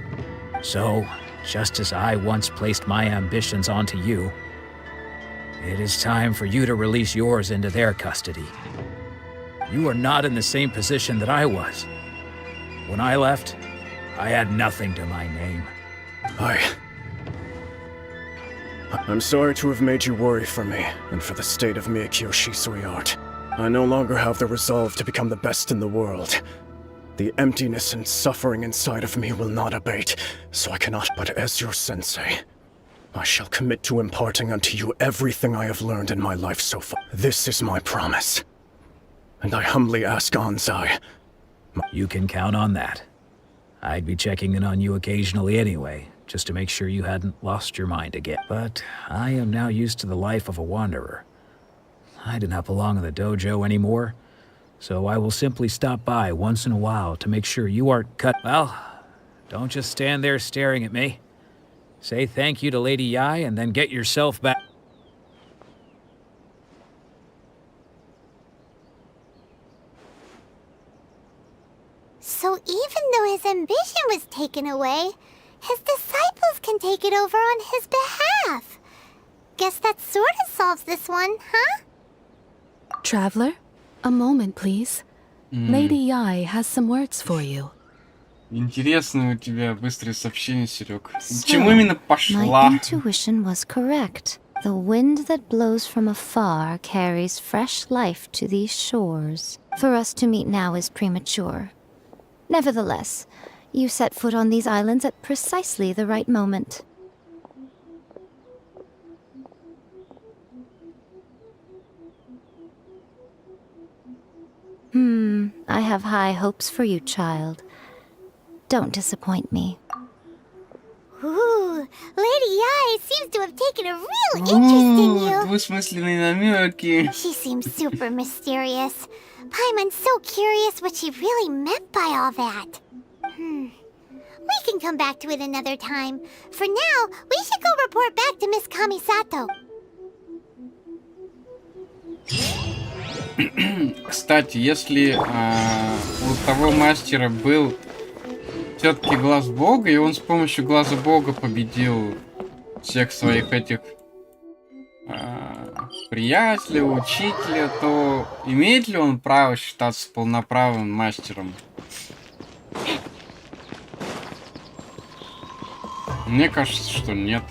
So, just as I once placed my ambitions onto you, it is time for you to release yours into their custody. You are not in the same position that I was. When I left, I had nothing to my name. I'm sorry to have made you worry for me, and for the state of Miyakyo Shisui art. I no longer have the resolve to become the best in the world. The emptiness and suffering inside of me will not abate, so I cannot. But as your sensei, I shall commit to imparting unto you everything I have learned in my life so far. This is my promise. And I humbly ask Anzai. You can count on that. I'd be checking in on you occasionally anyway, just to make sure you hadn't lost your mind again. But I am now used to the life of a wanderer. I do not belong in the dojo anymore, so I will simply stop by once in a while to make sure you aren't cut. Well, don't just stand there staring at me. Say thank you to Lady Yai and then get yourself back. So even though his ambition was taken away, his disciples can take it over on his behalf. Guess that sort of solves this one, huh? Traveler, a moment, please. Lady Yai has some words for you. Интересное у тебя быстрое сообщение, Серег. Чему именно пошла? My intuition was correct. The wind that blows from afar carries fresh life to these shores. For us to meet now is premature. Nevertheless, you set foot on these islands at precisely the right moment. I have high hopes for you, child. Don't disappoint me. Ooh, Lady Yai seems to have taken a real interest in you. Двусмысленные намеки. She seems super mysterious. Paimon's so curious what she really meant by all that. We can come back to it another time. For now, we should go report back to Miss Kamisato. Кстати, если у того мастера был все-таки глаз бога, и он с помощью глаза бога победил всех своих этих приятелей, учителя, то имеет ли он право считаться полноправным мастером? Мне кажется, что нет.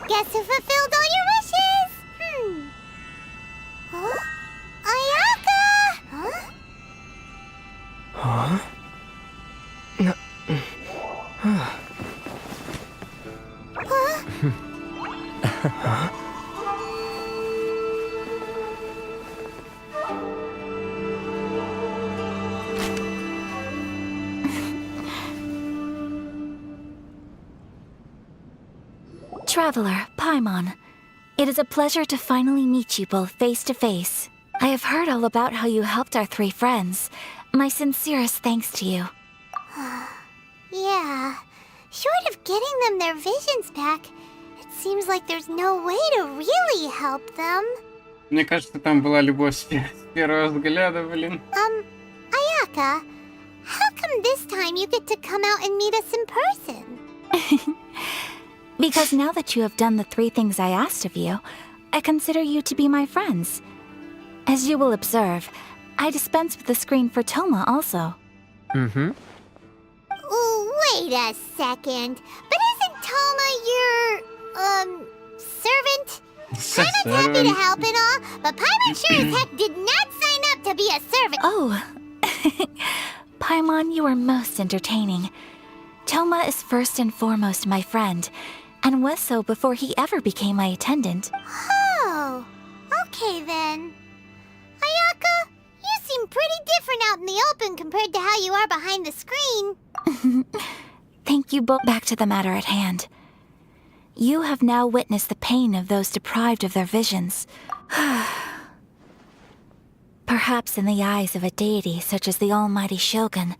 Guess who fulfilled all your wishes? Huh? Ayaka! Huh? Traveler, Paimon, it is a pleasure to finally meet you both face to face. I have heard all about how you helped our three friends. My sincerest thanks to you. Yeah, short of getting them their visions back, it seems like there's no way to really help them. Мне кажется, там была любовь с первого взгляда, блин. Ayaka, how come this time you get to come out and meet us in person? Because now that you have done the 3 things I asked of you, I consider you to be my friends. As you will observe, I dispense with the screen for Toma also. Wait a second. But isn't Toma your, servant? Paimon's happy to help and all, but Paimon sure as heck did not sign up to be a servant. Oh. Paimon, you are most entertaining. Toma is first and foremost my friend, and was so before he ever became my attendant. Oh, okay then. Ayaka, you seem pretty different out in the open compared to how you are behind the screen. Thank you both. Back to the matter at hand. You have now witnessed the pain of those deprived of their visions. Perhaps in the eyes of a deity such as the almighty Shogun,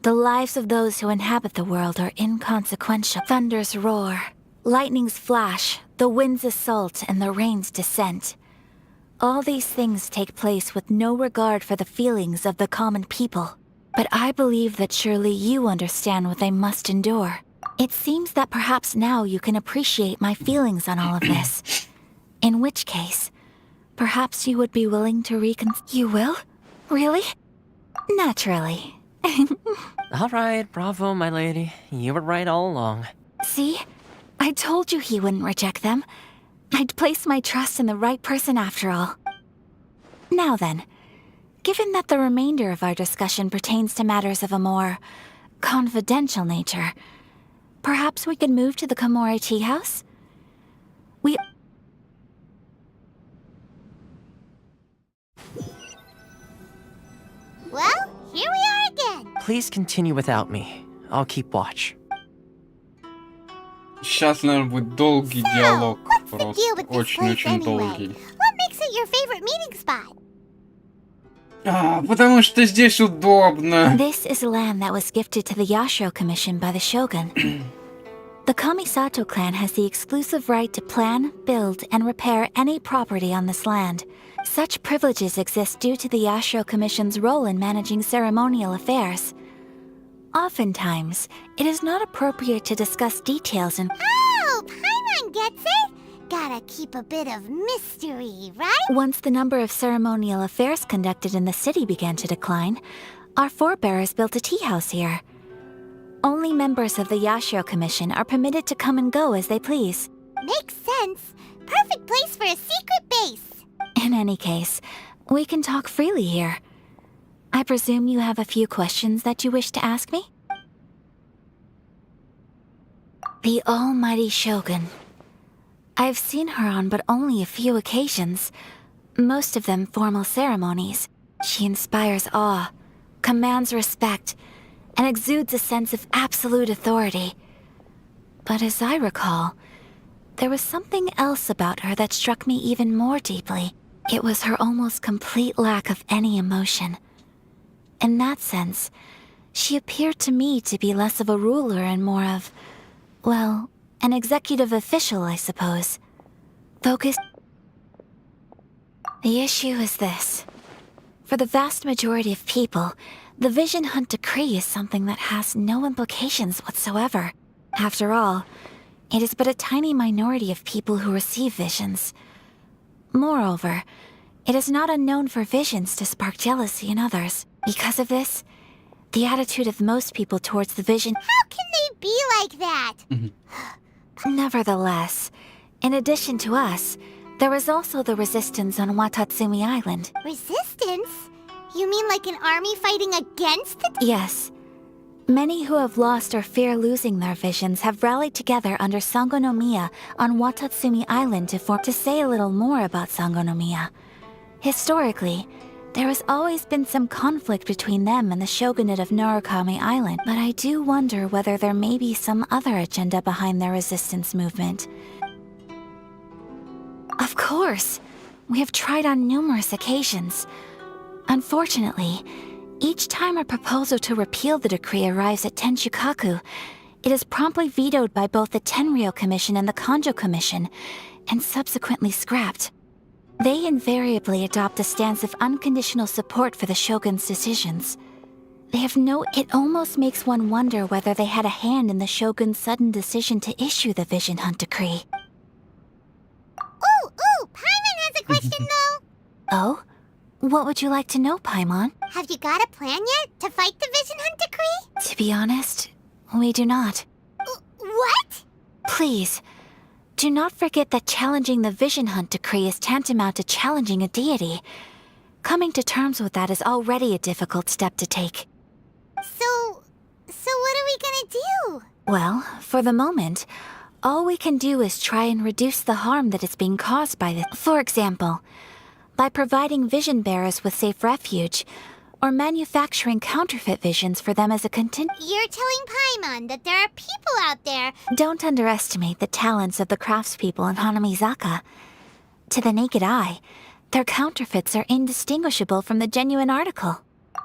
the lives of those who inhabit the world are inconsequential. Thunders roar, lightnings flash, the winds assault, and the rains descent. All these things take place with no regard for the feelings of the common people. But I believe that surely you understand what they must endure. It seems that perhaps now you can appreciate my feelings on all of this. In which case, perhaps you would be willing to You will? Really? Naturally. Alright, bravo, my lady. You were right all along. See? I told you he wouldn't reject them. I'd placed my trust in the right person after all. Now then, given that the remainder of our discussion pertains to matters of a more confidential nature, perhaps we could move to the Komore Tea House? Well, here we are again. Please continue without me. I'll keep watch. Сейчас, наверное, будет долгий диалог. What's the deal with this place anyway? What makes it your favorite meeting spot? Потому что здесь удобно. This is land that was gifted to the Yashiro Commission by the Shogun. The Kamisato clan has the exclusive right to plan, build, and repair any property on this land. Such privileges exist due to the Yashiro Commission's role in managing ceremonial affairs. Oftentimes, it is not appropriate to discuss details and— Oh, Paimon gets it! Gotta keep a bit of mystery, right? Once the number of ceremonial affairs conducted in the city began to decline, our forebears built a tea house here. Only members of the Yashiro Commission are permitted to come and go as they please. Makes sense. Perfect place for a secret base. In any case, we can talk freely here. I presume you have a few questions that you wish to ask me? The almighty Shogun. I've seen her on but only a few occasions, most of them formal ceremonies. She inspires awe, commands respect, and exudes a sense of absolute authority. But as I recall, there was something else about her that struck me even more deeply. It was her almost complete lack of any emotion. In that sense, she appeared to me to be less of a ruler and more of, well, an executive official, I suppose. Focused. The issue is this. For the vast majority of people, the Vision Hunt Decree is something that has no implications whatsoever. After all, it is but a tiny minority of people who receive visions. Moreover, it is not unknown for visions to spark jealousy in others. Because of this, the attitude of most people towards the vision— How can they be like that? Nevertheless, in addition to us, there is also the resistance on Watatsumi Island. Resistance? You mean like an army fighting against the— Yes. Many who have lost or fear losing their visions have rallied together under Sangonomiya on Watatsumi Island to say a little more about Sangonomiya. Historically, there has always been some conflict between them and the shogunate of Narukami Island, but I do wonder whether there may be some other agenda behind their resistance movement. Of course! We have tried on numerous occasions. Unfortunately, each time a proposal to repeal the decree arrives at Tenshukaku, it is promptly vetoed by both the Tenryou Commission and the Kanjo Commission, and subsequently scrapped. They invariably adopt a stance of unconditional support for the shogun's decisions. They have no... It almost makes one wonder whether they had a hand in the Shogun's sudden decision to issue the Vision Hunt decree. Ooh, Paimon has a question though. Oh? What would you like to know, Paimon? Have you got a plan yet to fight the Vision Hunt decree? To be honest, we do not. What? Please, do not forget that challenging the Vision Hunt decree is tantamount to challenging a deity. Coming to terms with that is already a difficult step to take. So what are we gonna do? Well, for the moment, all we can do is try and reduce the harm that is being caused by this. For example, by providing vision bearers with safe refuge, or manufacturing counterfeit visions for them as a You're telling Paimon that there are people out there. Don't underestimate the talents of the craftspeople in Hanamizaka. To the naked eye, their counterfeits are indistinguishable from the genuine article.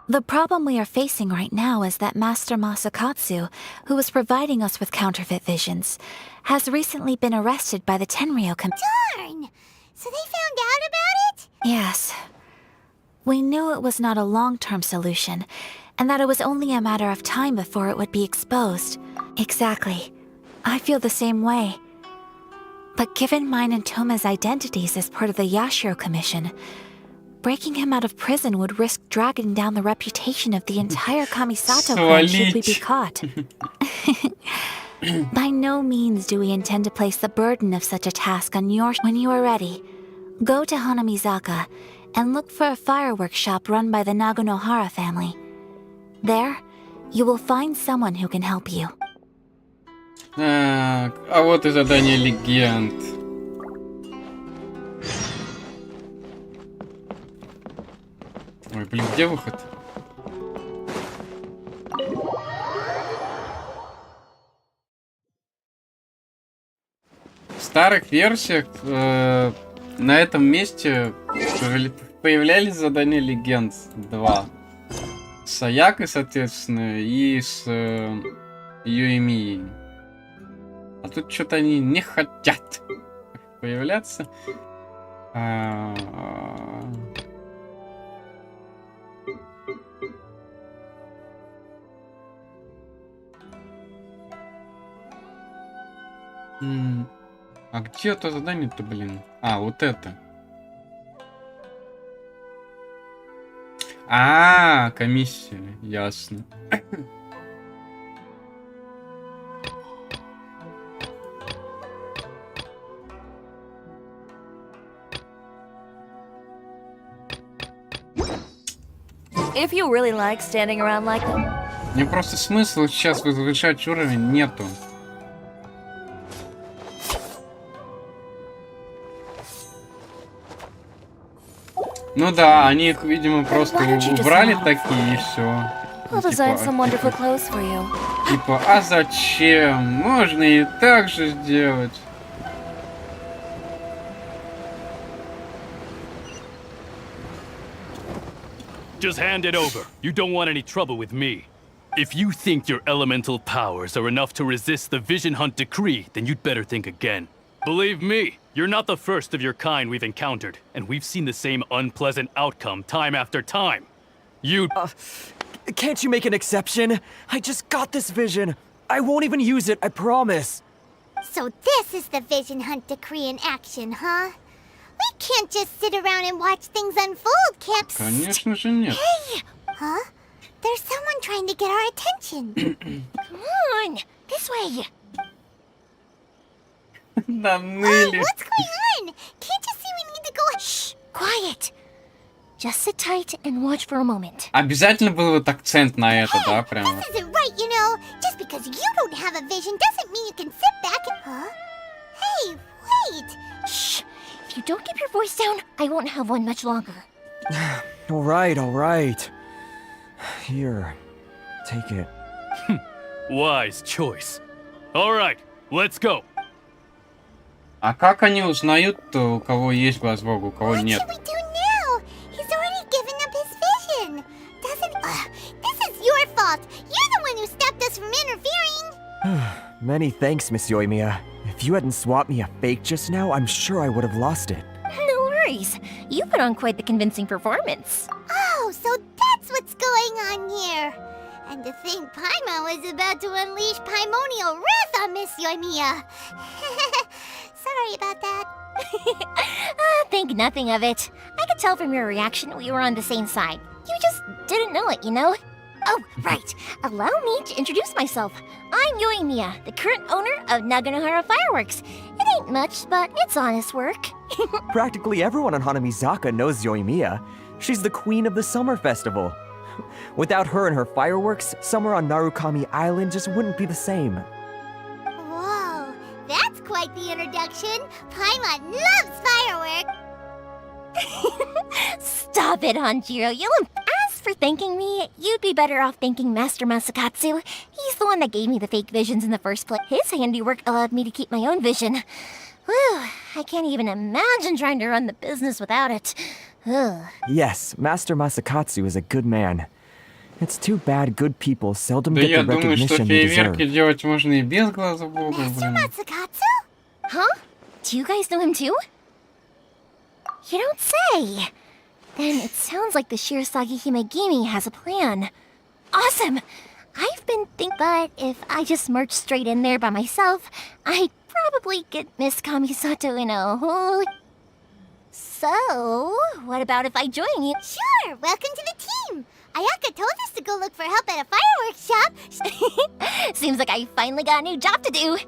The problem we are facing right now is that Master Masakatsu, who was providing us with counterfeit visions, has recently been arrested by the Tenryo Darn! So they found out about it? Yes. We knew it was not a long-term solution, and that it was only a matter of time before it would be exposed. Exactly. I feel the same way. But given mine and Toma's identities as part of the Yashiro Commission, breaking him out of prison would risk dragging down the reputation of the entire Kamisato clan should we be caught. By no means do we intend to place the burden of such a task on your... When you are ready, go to Hanamizaka and look for a fireworks shop run by the Nagonohara family. There, you will find someone who can help you. А вот и задание легенд. Ой, блин, где выход? В старых версиях на этом месте появлялись задания легенд 2. С Аякой, соответственно, и с Юэмией. А тут что-то они не хотят появляться. А где это задание-то, блин? А, вот это. Комиссия, ясно. If you really like standing around like that. Мне просто смысла сейчас возвышать уровень нету. Ну да, они их, видимо, просто убрали такие и все. Типа, а зачем? Можно и так же сделать. Just hand it over. You don't want any trouble with me. If you think your elemental powers are enough to resist the Vision Hunt decree, then you'd better think again. Believe me, you're not the first of your kind we've encountered, and we've seen the same unpleasant outcome time after time. Can't you make an exception? I just got this vision. I won't even use it, I promise. So this is the Vision Hunt decree in action, huh? We can't just sit around and watch things unfold, can't... Конечно же нет. Hey! Huh? There's someone trying to get our attention. Come on! This way! What's going on? Can't you see we need to go... Shh! Quiet! Just sit tight and watch for a moment. Обязательно был вот акцент на это, да, прям. This isn't right, you know. Just because you don't have a vision doesn't mean you can sit back and... Huh? Hey, wait! Shh! If you don't keep your voice down, I won't have one much longer. All right. Here, take it. Wise choice. All right, let's go. А как они узнают-то, у кого есть глаз Бога, у кого нет? What should we do now? He's already given up his vision. This is your fault. You're the one who stopped us from interfering. Many thanks, Miss Yoimiya. If you hadn't swapped me a fake just now, I'm sure I would have lost it. No worries. You put on quite the convincing performance. Oh, so that's what's going on here. And to think Paimon was about to unleash Paimonial wrath on Miss Yoimiya. Sorry about that. Think nothing of it. I could tell from your reaction we were on the same side. You just didn't know it, you know? Oh, right. Allow me to introduce myself. I'm Yoimiya, the current owner of Naganohara Fireworks. It ain't much, but it's honest work. Practically everyone on Hanamizaka knows Yoimiya. She's the queen of the summer festival. Without her and her fireworks, summer on Narukami Island just wouldn't be the same. Whoa, that's quite the introduction. Paimon loves fireworks. Stop it, Hanjiro. As for thanking me, you'd be better off thanking Master Masakatsu. He's the one that gave me the fake visions in the first place. His handiwork allowed me to keep my own vision. Whew, I can't even imagine trying to run the business without it. Ugh. Yes, Master Masakatsu is a good man. It's too bad good people seldom Да get я the думаю, что recognition they фейерверки deserve. делать можно и без глаза бога, блин. Matsukatsu? Huh? Do you guys know him too? You don't say. Then it sounds like the Shirasagi Himegimi has a plan. Awesome! I've been thinking, but if I just marched straight in there by myself, I'd probably get Miss Kamisato in a hole. So, what about if I join you? Sure, welcome to the team. Ayaka told us to go look for help at a fireworks shop. Seems like I finally got a new job to do.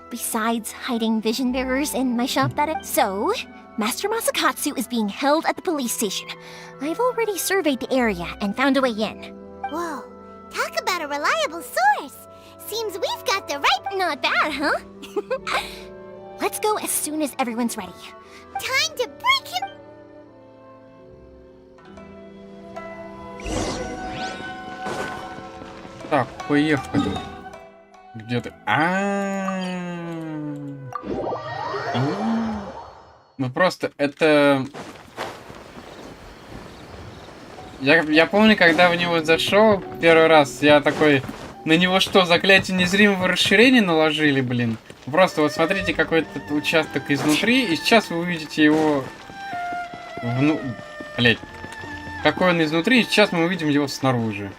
Besides hiding vision bearers in my shop, that is. So, Master Masakatsu is being held at the police station. I've already surveyed the area and found a way in. Whoa, talk about a reliable source. Seems we've got the right... Not bad, huh? Let's go as soon as everyone's ready. Time to break him... Так, поехали. Где ты? Ну просто это... Я помню, когда в него зашел первый раз, я такой... На него что, заклятие незримого расширения наложили, блин? Просто вот смотрите какой-то участок изнутри, и сейчас вы увидите его... Блять. Какой он изнутри, и сейчас мы увидим его снаружи.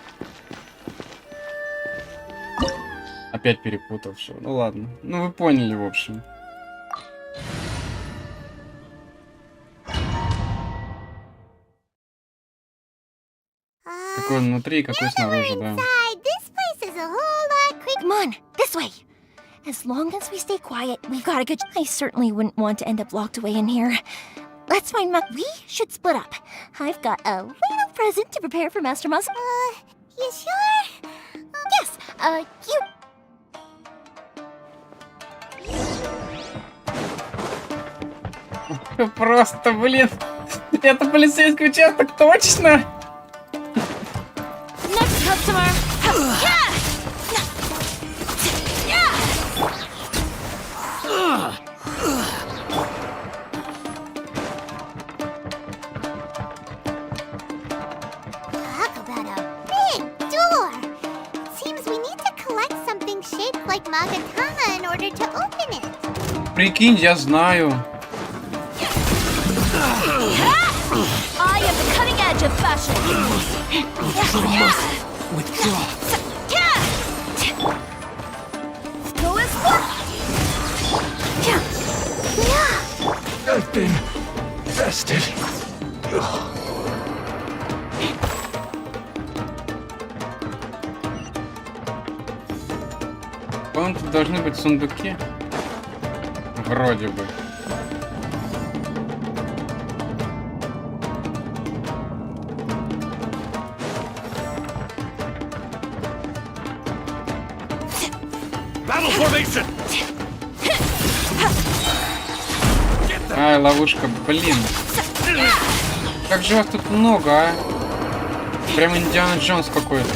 Опять перепутал все. Ну ладно. Ну вы поняли, в общем. Какой он внутри, какой снаружи, да. Come on, this way. As long as we stay quiet, we've got a good... I certainly wouldn't want to end up locked away in here. Let's find We should split up. I've got a little present to prepare for Master Mas... you sure? Yes, you... Просто, блин. Это полицейский участок, точно? Next customer. Talk about a big door. Seems we need to collect something shaped like Magatama in order to open it. Прикинь, я знаю. I am the cutting edge of fashion. Withdraw. Go as far. I've been bested. По-моему, тут должны быть сундуки. Вроде бы. Battle formation! Ай, ловушка, блин. Как же вас тут много, а? Прям Индиана Джонс какой-то.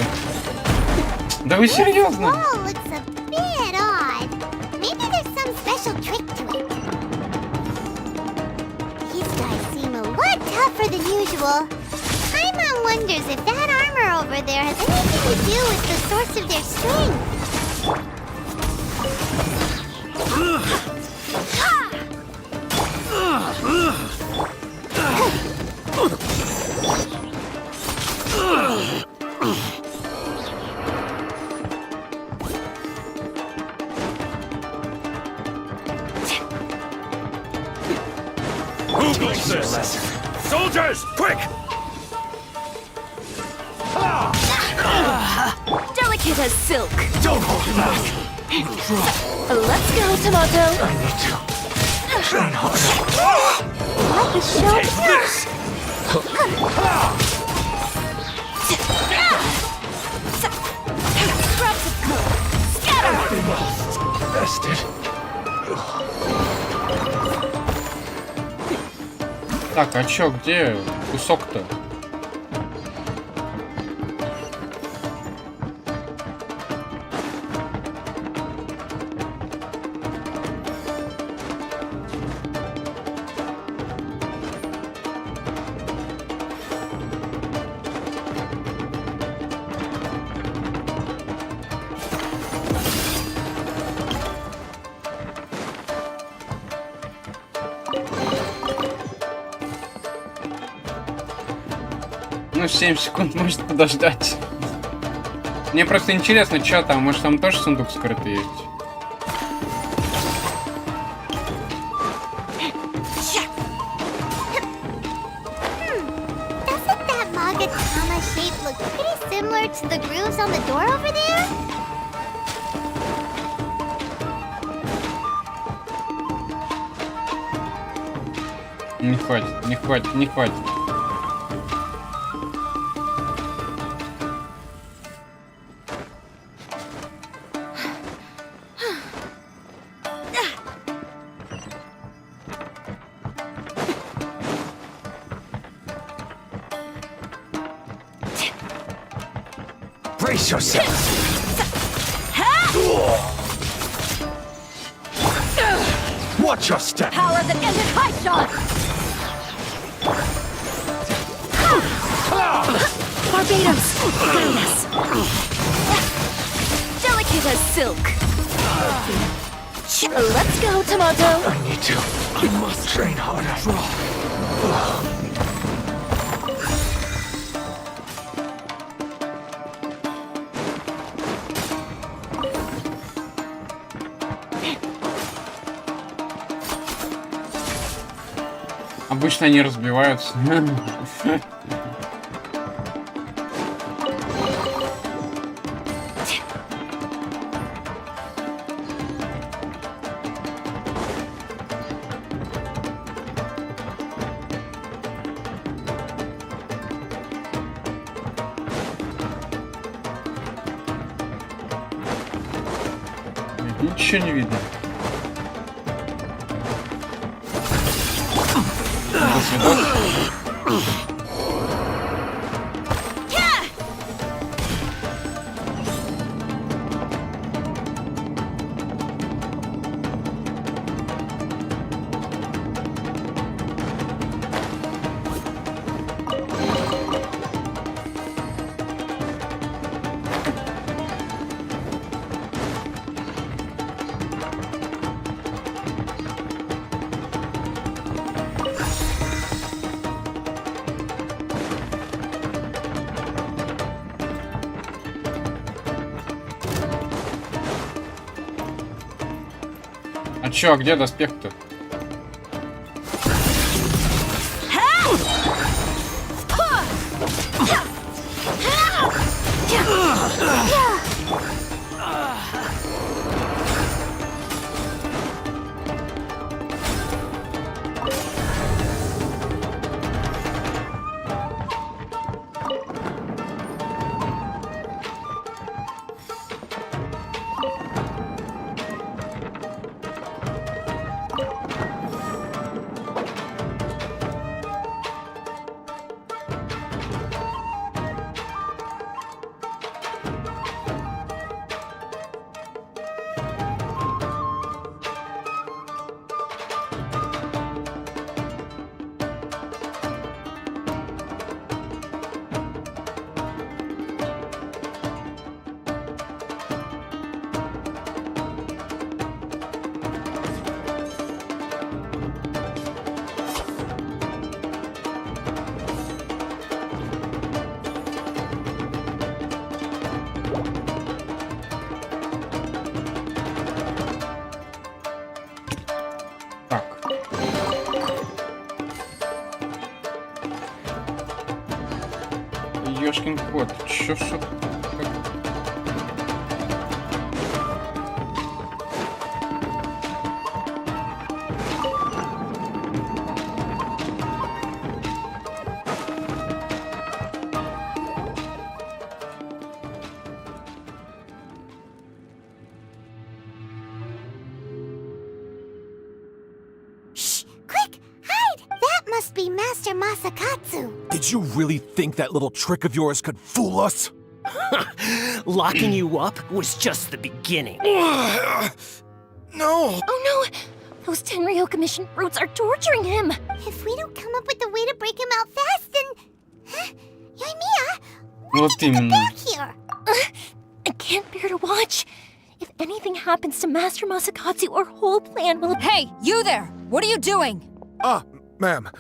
Да вы серьезно? Wall looks a bit odd. Maybe there's some special trick to it. These guys seem a lot tougher than usual. Paimon wonders if that armor over there has anything to do with the source of their strength. Soldiers, quick! Delicate as silk. Don't hold him back. Let's go, Tomato. I need to train harder. Like a show. Take this! Drops of color. Scatter. Bested. Так, а чё, где кусок-то? Ну, 7 секунд может подождать. Мне просто интересно, что там. Может, там тоже сундук скрытый есть? Doesn't that Magatama shape look pretty similar to the grooves on the door over there? Не хватит, не хватит, не хватит. Brace yourself. Watch your step. Power that ended high shot. Barbados. Guidance. Delicate as silk. Let's go, Tomato. I need to. I must train harder. Обычно они разбиваются. Ничего не видно. До свидания. А чё, а где доспех-то? ёшкин кот. Чё ж это? Must be Master Masakatsu. Did you really think that little trick of yours could fool us? Locking you up was just the beginning. No! Oh no! Those Tenryou Commission brutes are torturing him! If we don't come up with a way to break him out fast, then... Yoimiya, Вот именно. back here! I can't bear to watch. If anything happens to Master Masakatsu, our whole plan will... Hey, you there! What are you doing? Ma'am.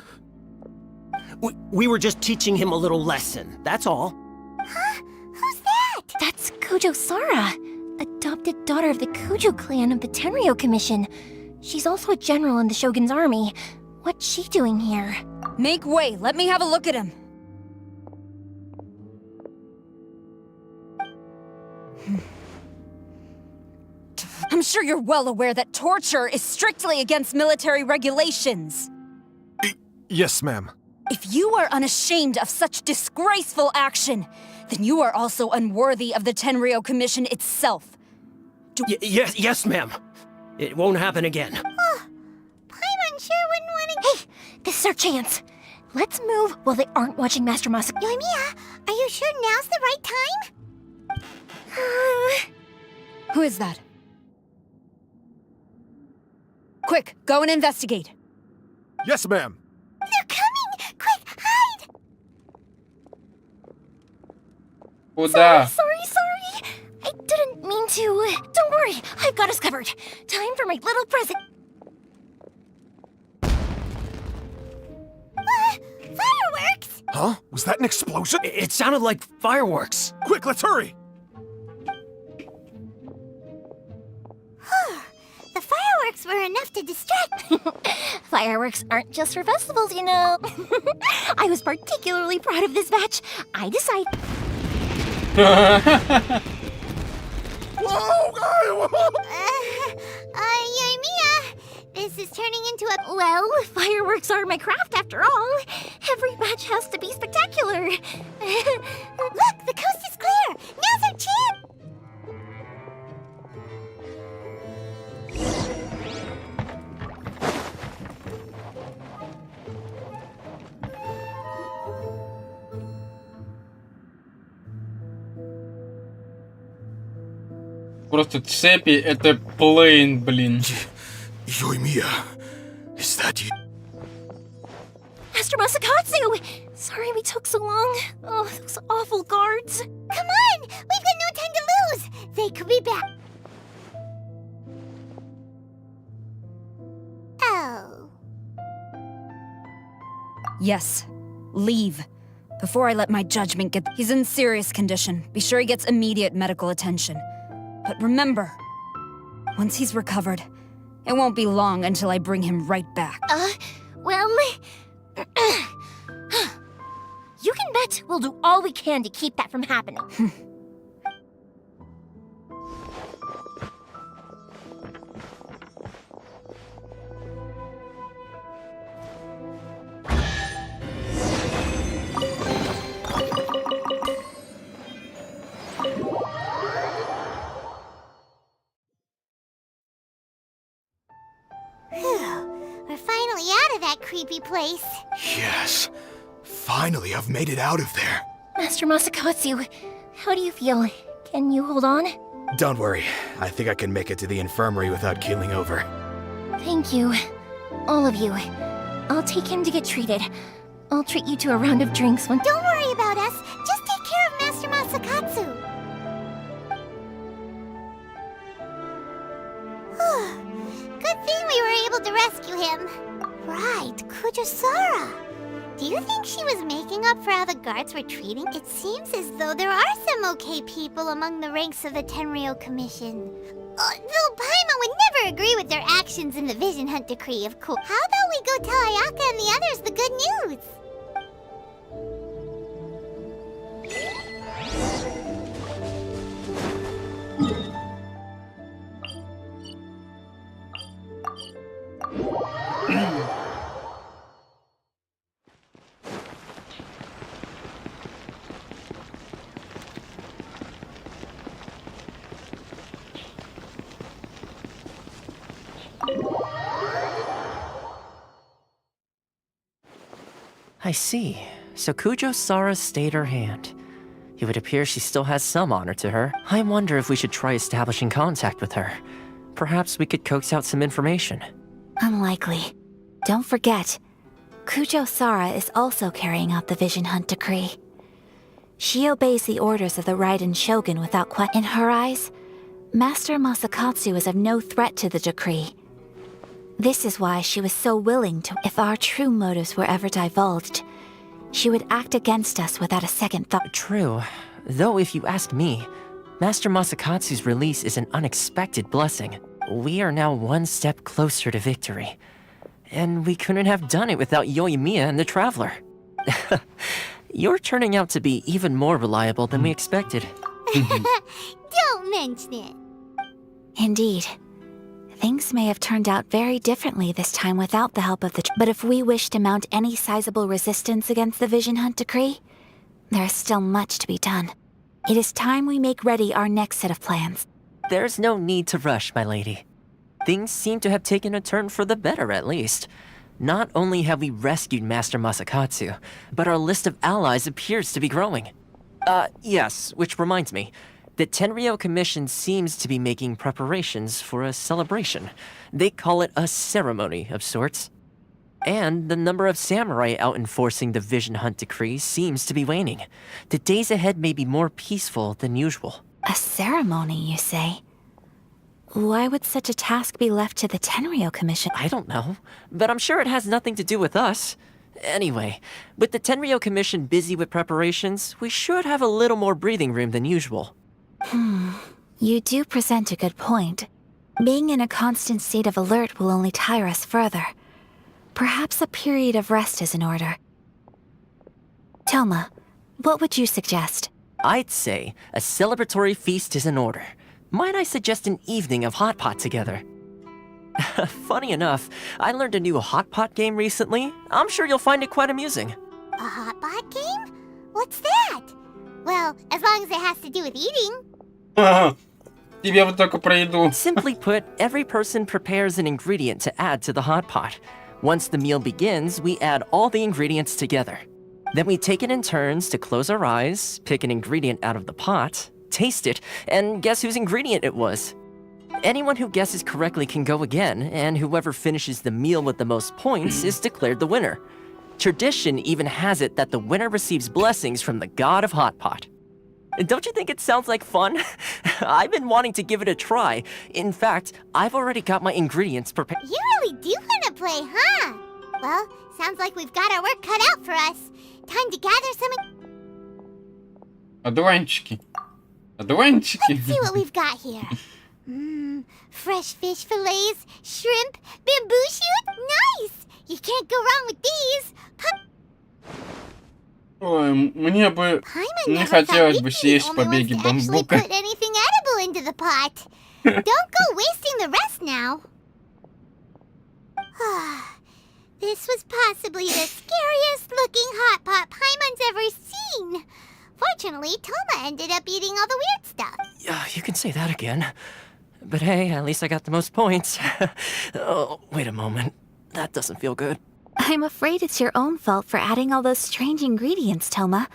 We were just teaching him a little lesson, that's all. Huh? Who's that? That's Kujo Sara, adopted daughter of the Kujo clan of the Tenryou Commission. She's also a general in the Shogun's army. What's she doing here? Make way, let me have a look at him. I'm sure you're well aware that torture is strictly against military regulations. Yes, ma'am. If you are unashamed of such disgraceful action, then you are also unworthy of the Tenryou Commission itself. Yes, ma'am. It won't happen again. Paimon sure wouldn't want to... Hey, this is our chance. Let's move while they aren't watching Master Masakatsu. Yoimiya, are you sure now's the right time? Who is that? Quick, go and investigate. Yes, ma'am. They're coming! Quick, hide! Куда? Sorry. I didn't mean to. Don't worry, I've got us covered. Time for my little present. Fireworks! Huh? Was that an explosion? It sounded like fireworks. Quick, let's hurry! The fireworks were enough to distract me. Fireworks aren't just for festivals, you know. I was particularly proud of this batch. I decided... Yoimiya, this is turning into a... Well, fireworks are my craft after all. Every batch has to be spectacular. Look, the coast is clear. Now's our chance. Просто цепи это плейн, блин. Yoimiya, is that you? Master Masakatsu! Sorry we took so long. Oh, those awful guards. Come on! We've got no time to lose! They could be back. Oh. Yes, leave. Before I let my judgment get... He's in serious condition. Be sure he gets immediate medical attention. But remember, once he's recovered, it won't be long until I bring him right back. Well... You can bet we'll do all we can to keep that from happening. We're finally out of that creepy place. Yes. Finally, I've made it out of there. Master Masakatsu, how do you feel? Can you hold on? Don't worry. I think I can make it to the infirmary without keeling over. Thank you. All of you. I'll take him to get treated. I'll treat you to a round of drinks when... Don't worry about us. Just take care of Master Masakatsu. Good thing we were able to rescue him. Right, Kujosara. Do you think she was making up for how the guards were treating? It seems as though there are some okay people among the ranks of the Tenryou Commission. Though Paimon would never agree with their actions in the Vision Hunt Decree, of course. How about we go tell Ayaka and the others the good news? I see. So Kujo Sara stayed her hand. It would appear she still has some honor to her. I wonder if we should try establishing contact with her. Perhaps we could coax out some information. Unlikely. Don't forget, Kujo Sara is also carrying out the Vision Hunt decree. She obeys the orders of the Raiden Shogun without question. In her eyes, Master Masakatsu is of no threat to the decree. This is why she was so willing to. If our true motives were ever divulged, she would act against us without a second thought. True. Though if you ask me, Master Masakatsu's release is an unexpected blessing. We are now one step closer to victory. And we couldn't have done it without Yoimiya and the Traveler. You're turning out to be even more reliable than we expected. Don't mention it. Indeed. Things may have turned out very differently this time without the help of the... But if we wish to mount any sizable resistance against the Vision Hunt decree, there is still much to be done. It is time we make ready our next set of plans. There's no need to rush, my lady. Things seem to have taken a turn for the better, at least. Not only have we rescued Master Masakatsu, but our list of allies appears to be growing. Yes, which reminds me. The Tenryou Commission seems to be making preparations for a celebration. They call it a ceremony of sorts. And the number of samurai out enforcing the Vision Hunt decree seems to be waning. The days ahead may be more peaceful than usual. A ceremony, you say? Why would such a task be left to the Tenryou Commission? I don't know, but I'm sure it has nothing to do with us. Anyway, with the Tenryou Commission busy with preparations, we should have a little more breathing room than usual. You do present a good point. Being in a constant state of alert will only tire us further. Perhaps a period of rest is in order. Toma, what would you suggest? I'd say a celebratory feast is in order. Might I suggest an evening of hot pot together? Funny enough, I learned a new hot pot game recently. I'm sure you'll find it quite amusing. A hot pot game? What's that? Well, as long as it has to do with eating. Тебе вот только про еду. Simply put, every person prepares an ingredient to add to the hot pot. Once the meal begins, we add all the ingredients together. Then we take it in turns to close our eyes, pick an ingredient out of the pot, taste it, and guess whose ingredient it was. Anyone who guesses correctly can go again, and whoever finishes the meal with the most points is declared the winner. Tradition even has it that the winner receives blessings from the god of hot pot. Don't you think it sounds like fun? I've been wanting to give it a try. In fact, I've already got my ingredients prepared. You really do want to play, huh? Well, sounds like we've got our work cut out for us. Time to gather some... Одуванчики. Одуванчики. Let's see what we've got here. Fresh fish fillets, shrimp, bamboo shoot. Nice! You can't go wrong with these. Ой, мне бы не хотелось бы съесть побеги бамбука. Put anything edible into the pot. Don't go wasting the rest now. This was possibly the scariest looking hot pot Paimon's ever seen. Fortunately, Toma ended up eating all the weird stuff. Yeah, you can say that again. But hey, at least I got the most points. Oh, wait a moment. That doesn't feel good. I'm afraid it's your own fault for adding all those strange ingredients, Toma.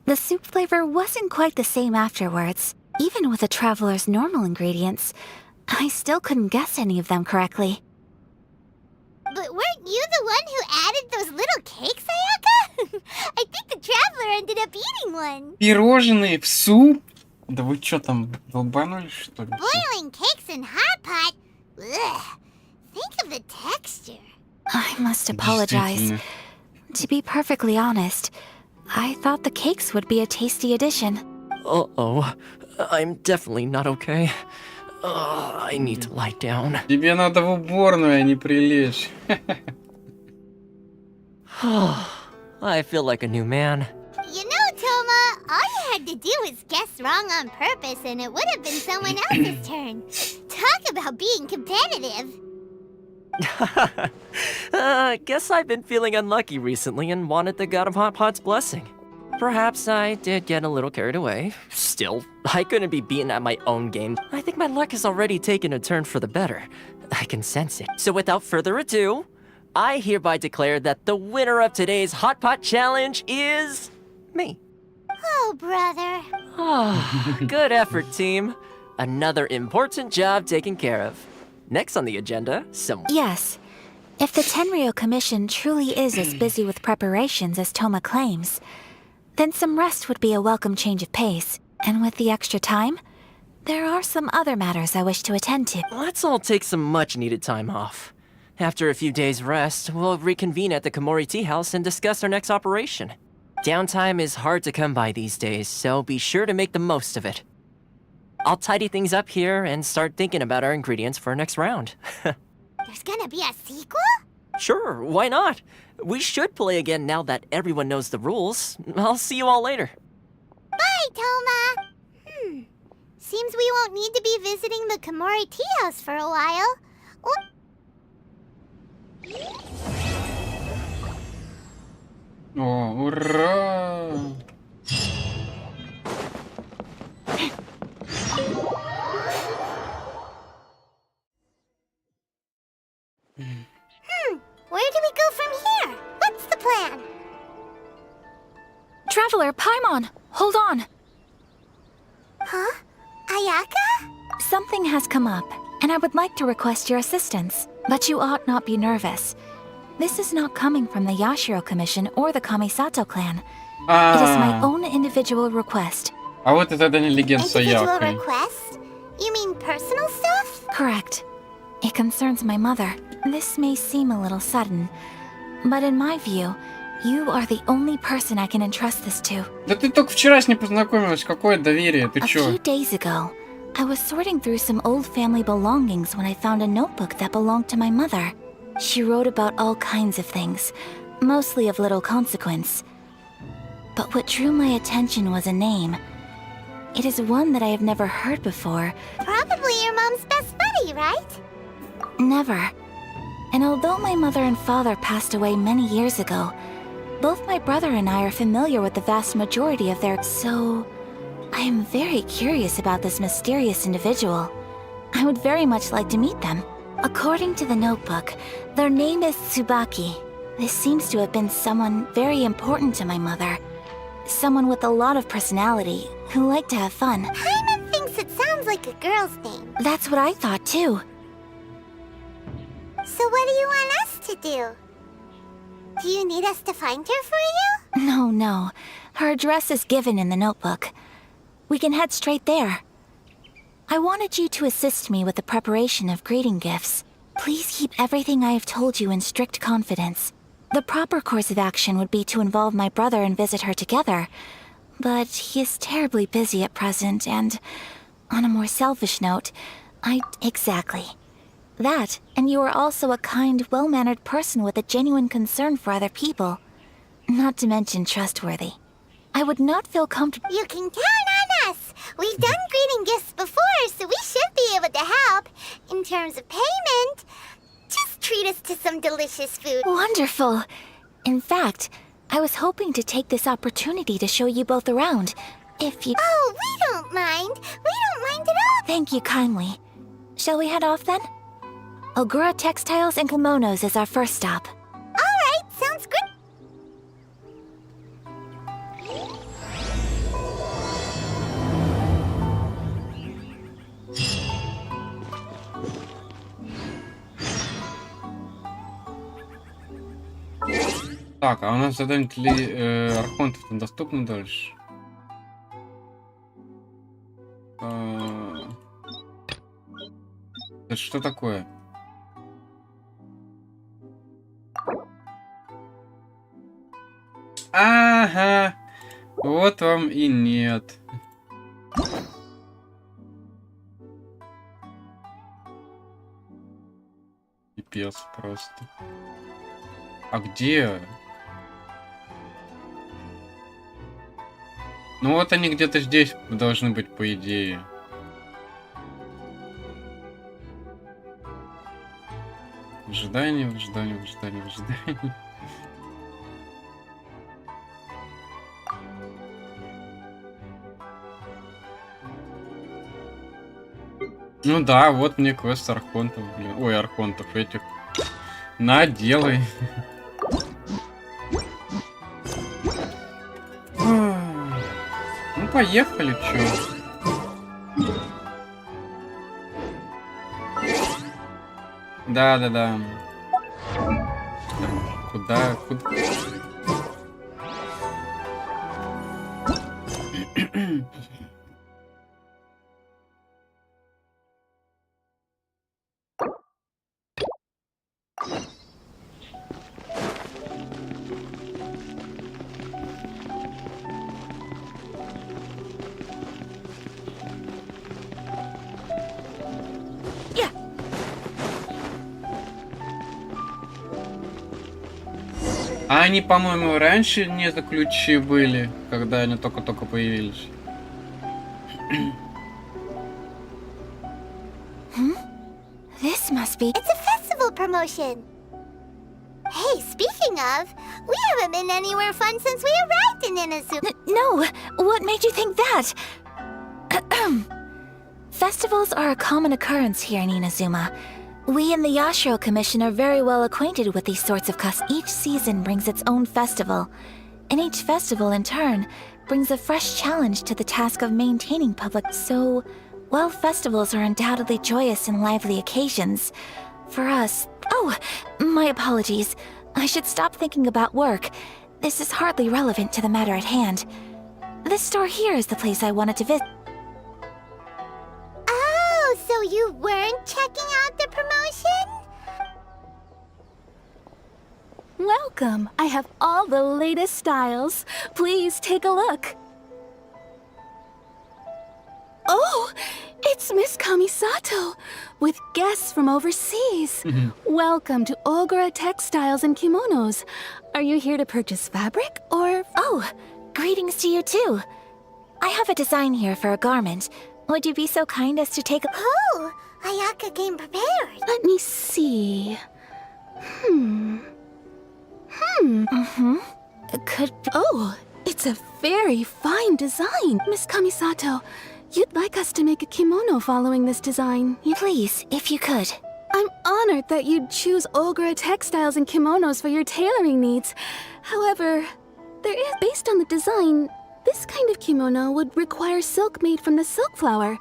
The soup flavor wasn't quite the same afterwards. Even with the Traveler's normal ingredients, I still couldn't guess any of them correctly. But weren't you the one who added those little cakes, Ayaka? I think the Traveler ended up eating one. Пирожные в суп? Да вы чё там, долбанулись, что ли? Boiling cakes in hot pot? Ugh. Think of the texture. I must apologize. To be perfectly honest, I thought the cakes would be a tasty addition. Uh-oh. I'm definitely not okay. I need to lie down. Тебе надо в уборную, а не прилечь. I feel like a new man. You know, Toma, all you had to do was guess wrong on purpose and it would have been someone else's turn. Talk about being competitive. Guess I've been feeling unlucky recently and wanted the god of hot pot's blessing. Perhaps I did get a little carried away. Still, I couldn't be beaten at my own game. I think my luck has already taken a turn for the better. I can sense it. So without further ado, I hereby declare that the winner of today's Hot Pot Challenge is me. Oh, brother. Good effort, team. Another important job taken care of. Next on the agenda, some... Yes. If the Tenryo Commission truly is as busy with preparations as Toma claims, then some rest would be a welcome change of pace. And with the extra time, there are some other matters I wish to attend to. Let's all take some much-needed time off. After a few days' rest, we'll reconvene at the Komori Tea House and discuss our next operation. Downtime is hard to come by these days, so be sure to make the most of it. I'll tidy things up here and start thinking about our ingredients for our next round. There's gonna be a sequel? Sure, why not? We should play again now that everyone knows the rules. I'll see you all later. Bye, Toma! Seems we won't need to be visiting the Komori Tea House for a while. О, ура! Where do we go from here? What's the plan? Traveler, Paimon, hold on. Huh? Ayaka? Something has come up, and I would like to request your assistance. But you ought not be nervous. This is not coming from the Yashiro Commission or the Kamisato clan. It is my own individual request. А вот это да не легенд с Individual Аякой. request? You mean personal stuff? Correct. It concerns my mother. This may seem a little sudden, but in my view, you are the only person I can entrust this to. Да ты только вчера с ней познакомилась, какое доверие, ты A чё? few days ago, I was sorting through some old family belongings when I found a notebook that belonged to my mother. She wrote about all kinds of things, mostly of little consequence. But what drew my attention was a name. It is one that I have never heard before. Probably your mom's best buddy, right? Never. And although my mother and father passed away many years ago, both my brother and I are familiar with the vast majority of their... So, I am very curious about this mysterious individual. I would very much like to meet them. According to the notebook, their name is Tsubaki. This seems to have been someone very important to my mother. Someone with a lot of personality, who liked to have fun. Paimon thinks it sounds like a girl's name. That's what I thought too. So what do you want us to do? Do you need us to find her for you? No. Her address is given in the notebook. We can head straight there. I wanted you to assist me with the preparation of greeting gifts. Please keep everything I have told you in strict confidence. The proper course of action would be to involve my brother and visit her together. But he is terribly busy at present, and on a more selfish note, Exactly. That, and you are also a kind, well-mannered person with a genuine concern for other people. Not to mention trustworthy. I would not feel comfortable... You can count on us! We've done greeting gifts before, so we should be able to help. In terms of payment, just treat us to some delicious food. Wonderful! In fact, I was hoping to take this opportunity to show you both around. If you... Oh, we don't mind! We don't mind at all! Thank you kindly. Shall we head off then? Ogura Textiles and Kimonos is our first stop. Alright, sounds good. Так, а у нас задание архонтов доступно дальше? Это что такое? Ага, вот вам и нет. Пипец просто. А где? Ну вот они где-то здесь должны быть, по идее. Ожидание, ожидание, ожидание, ожидание. Ну да, вот мне квест архонтов, блин. Ой, архонтов этих. На, делай. Ну, поехали, чё. Да. Куда? А они, по-моему, раньше не за ключи были, когда они только-только появились. This must be... It's a festival promotion. Hey, speaking of, we haven't been anywhere fun since we arrived in Inazuma. No, what made you think that? Festivals are a common occurrence here in Inazuma. We in the Yashiro Commission are very well acquainted with these sorts of customs. Each season brings its own festival, and each festival, in turn, brings a fresh challenge to the task of maintaining public. So, while festivals are undoubtedly joyous and lively occasions, for us... Oh, my apologies. I should stop thinking about work. This is hardly relevant to the matter at hand. This store here is the place I wanted to visit. Oh, so you weren't checking out the promotion? Welcome. I have all the latest styles. Please take a look. Oh, it's Miss Kamisato, with guests from overseas. Welcome to Ogura Textiles and Kimonos. Are you here to purchase fabric, or... Oh, greetings to you too. I have a design here for a garment. Would you be so kind as to take a... Oh, Ayaka came prepared. Let me see... Could be... Oh, it's a very fine design. Miss Kamisato, you'd like us to make a kimono following this design. Please, if you could. I'm honored that you'd choose Ogura Textiles and Kimonos for your tailoring needs. However, based on the design, this kind of kimono would require silk made from the silk flower.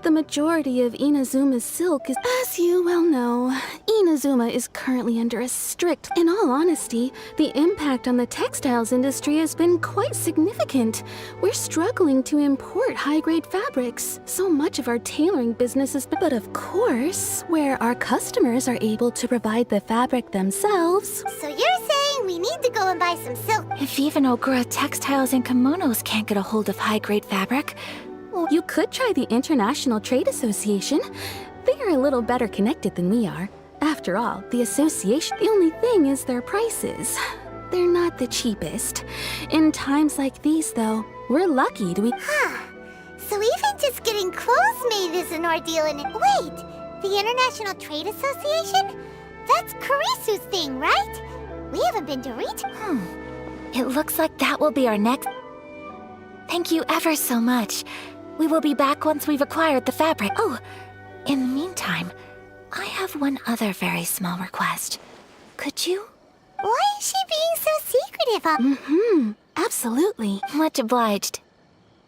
The majority of Inazuma's silk is... As you well know, Inazuma is currently under a strict... In all honesty, the impact on the textiles industry has been quite significant. We're struggling to import high-grade fabrics. So much of our tailoring business is... But of course, where our customers are able to provide the fabric themselves... So you're saying we need to go and buy some silk? If even Ogura Textiles and Kimonos can't get a hold of high-grade fabric... Well, you could try the International Trade Association. They are a little better connected than we are. After all, the association... The only thing is their prices. They're not the cheapest. In times like these, though, we're lucky to be... So even just getting clothes made is an ordeal and... Wait! The International Trade Association? That's Kurisu's thing, right? We haven't been to reach... It looks like that will be our next... Thank you ever so much. We will be back once we've acquired the fabric. Oh, in the meantime, I have one other very small request. Could you? Why is she being so secretive? Absolutely. Much obliged.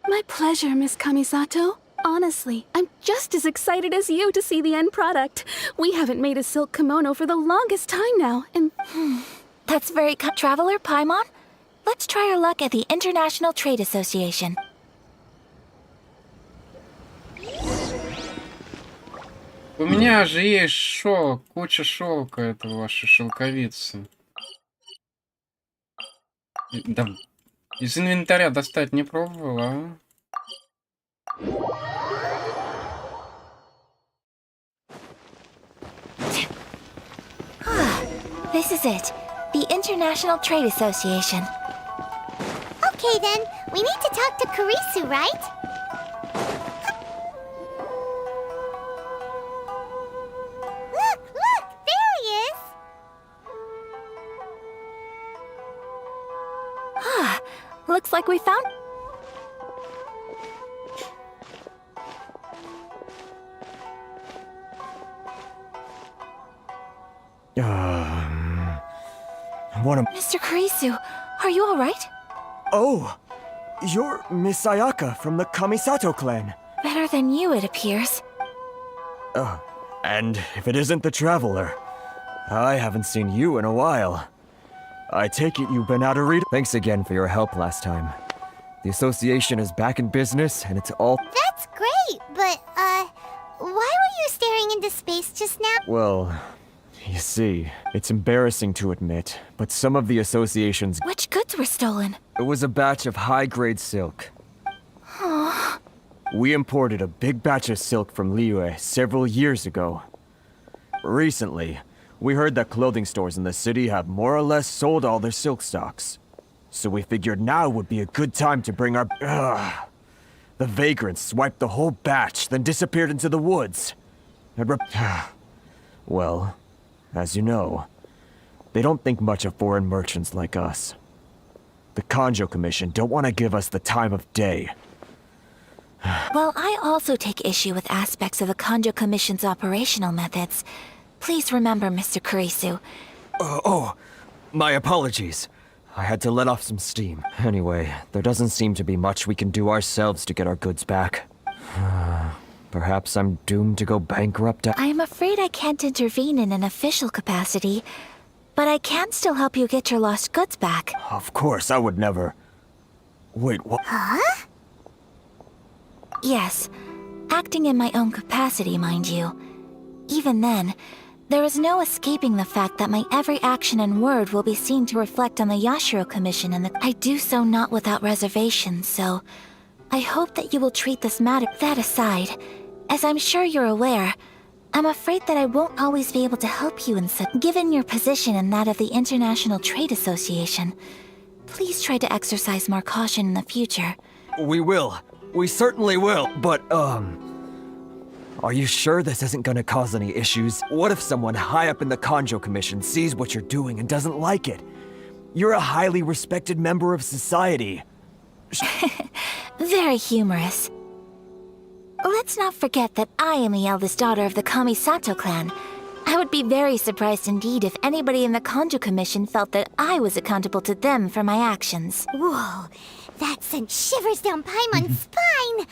My pleasure, Miss Kamisato. Honestly, I'm just as excited as you to see the end product. We haven't made a silk kimono for the longest time now, and... That's very... Traveler Paimon? Let's try our luck at the International Trade Association. У меня же есть шелк, куча шелка этого вашей шелковицы. Да, из инвентаря достать не пробовала, This is it. The International Trade Association. Okay then, we need to talk to Kurisu, right? Look! There he is! Looks like we found... one of... Mr. Kurisu, are you alright? Oh! You're Miss Sayaka from the Kamisato clan. Better than you, it appears. And if it isn't the Traveler, I haven't seen you in a while. I take it you've been out of read. Thanks again for your help last time. The association is back in business, and it's all... That's great, but, why were you staring into space just now? Well, you see, it's embarrassing to admit, but some of the association's... Which goods were stolen? It was a batch of high-grade silk. Aww. We imported a big batch of silk from Liyue several years ago. Recently, we heard that clothing stores in the city have more or less sold all their silk stocks. So we figured now would be a good time to bring our... The vagrants swiped the whole batch, then disappeared into the woods. Well, as you know, they don't think much of foreign merchants like us. The Kanjo Commission don't want to give us the time of day. Well, I also take issue with aspects of the Kanjo Commission's operational methods. Please remember, Mr. Kurisu. My apologies. I had to let off some steam. Anyway, there doesn't seem to be much we can do ourselves to get our goods back. Perhaps I'm doomed to go bankrupt. I am afraid I can't intervene in an official capacity, but I can still help you get your lost goods back. Of course, I would never... Wait, what? Huh? Yes, acting in my own capacity, mind you. Even then, there is no escaping the fact that my every action and word will be seen to reflect on the Yashiro Commission, and I do so not without reservation, so I hope that you will treat this matter. That aside, as I'm sure you're aware, I'm afraid that I won't always be able to help you in such. Given your position and that of the International Trade Association, please try to exercise more caution in the future. We will. We certainly will. But, are you sure this isn't gonna cause any issues? What if someone high up in the Kanjo Commission sees what you're doing and doesn't like it? You're a highly respected member of society. Very humorous. Let's not forget that I am the eldest daughter of the Kamisato clan. I would be very surprised indeed if anybody in the Kanjo Commission felt that I was accountable to them for my actions. Whoa, that sent shivers down Paimon's spine!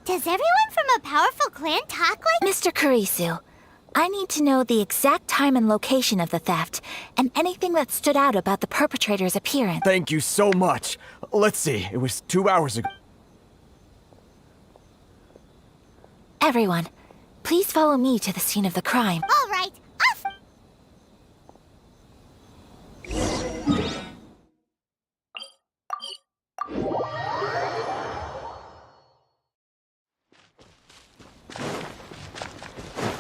Does everyone from a powerful clan talk like— Mr. Kurisu, I need to know the exact time and location of the theft, and anything that stood out about the perpetrator's appearance. Thank you so much. Let's see, it was 2 hours ago. Everyone, please follow me to the scene of the crime. All right, off!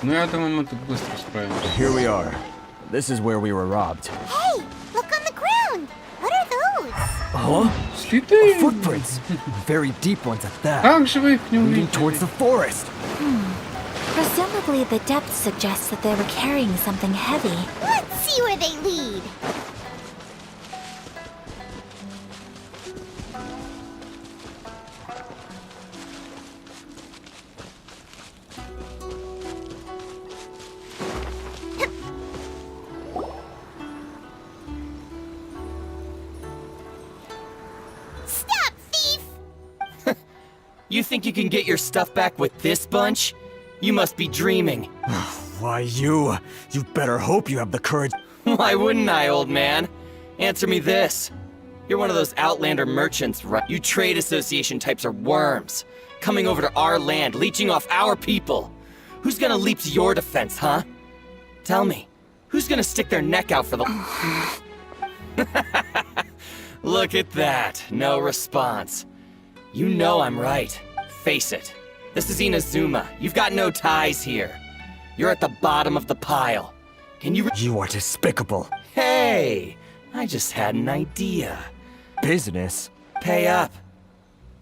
Ну, я думаю, мы тут быстро справимся. Here we are. This is where we were robbed. Hey, look on the ground! What are those? Huh? Следы! Footprints! Very deep ones at that. Как же вы их не Leading увидели? towards the forest. Presumably the depth suggests that they were carrying something heavy. Let's see where they lead. Stop, thief! You think you can get your stuff back with this bunch? You must be dreaming. Why, you better hope you have the courage. Why wouldn't I, old man? Answer me this. You're one of those Outlander merchants, right? You trade association types are worms. Coming over to our land, leeching off our people. Who's gonna leap to your defense, huh? Tell me, who's gonna stick their neck out for the... Look at that, no response. You know I'm right. Face it. This is Inazuma. You've got no ties here. You're at the bottom of the pile. Can you... You are despicable. Hey! I just had an idea. Business? Pay up.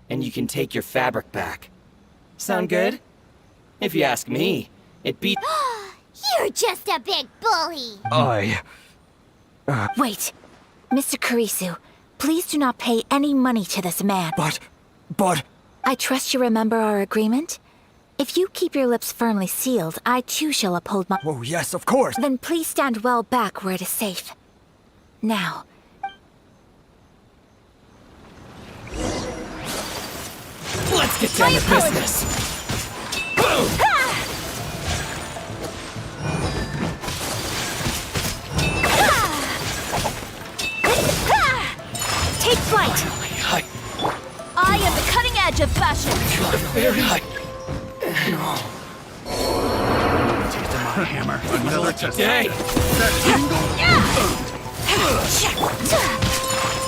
And you can take your fabric back. Sound good? If you ask me, it beat... You're just a big bully! Wait. Mr. Kurisu, please do not pay any money to this man. But... I trust you remember our agreement? If you keep your lips firmly sealed, I too shall uphold my... Oh, yes, of course! Then please stand well back where it is safe. Now, get down to business. Take flight! I am the cutting edge of fashion! Very high. Take my hammer. Another today.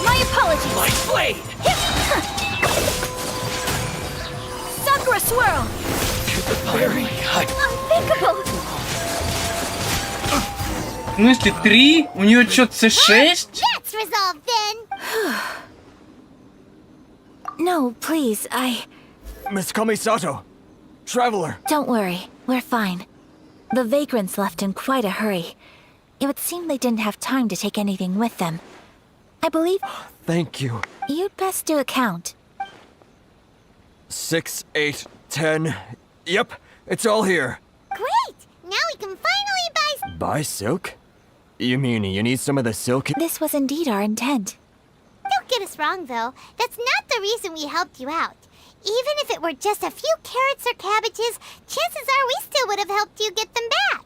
My apologies! My blade! Sakura swirl! Very high. Unthinkable! В смысле 3? У нее что, C6? That's resolved then. No, please, Miss Kamisato! Traveler! Don't worry, we're fine. The vagrants left in quite a hurry. It would seem they didn't have time to take anything with them. I believe... Thank you. You'd best do a count. 6, 8, 10. Yep, it's all here. Great! Now we can finally buy... Buy silk? You mean you need some of the silk? This was indeed our intent. Don't get us wrong, though. That's not the reason we helped you out. Even if it were just a few carrots or cabbages, chances are we still would have helped you get them back.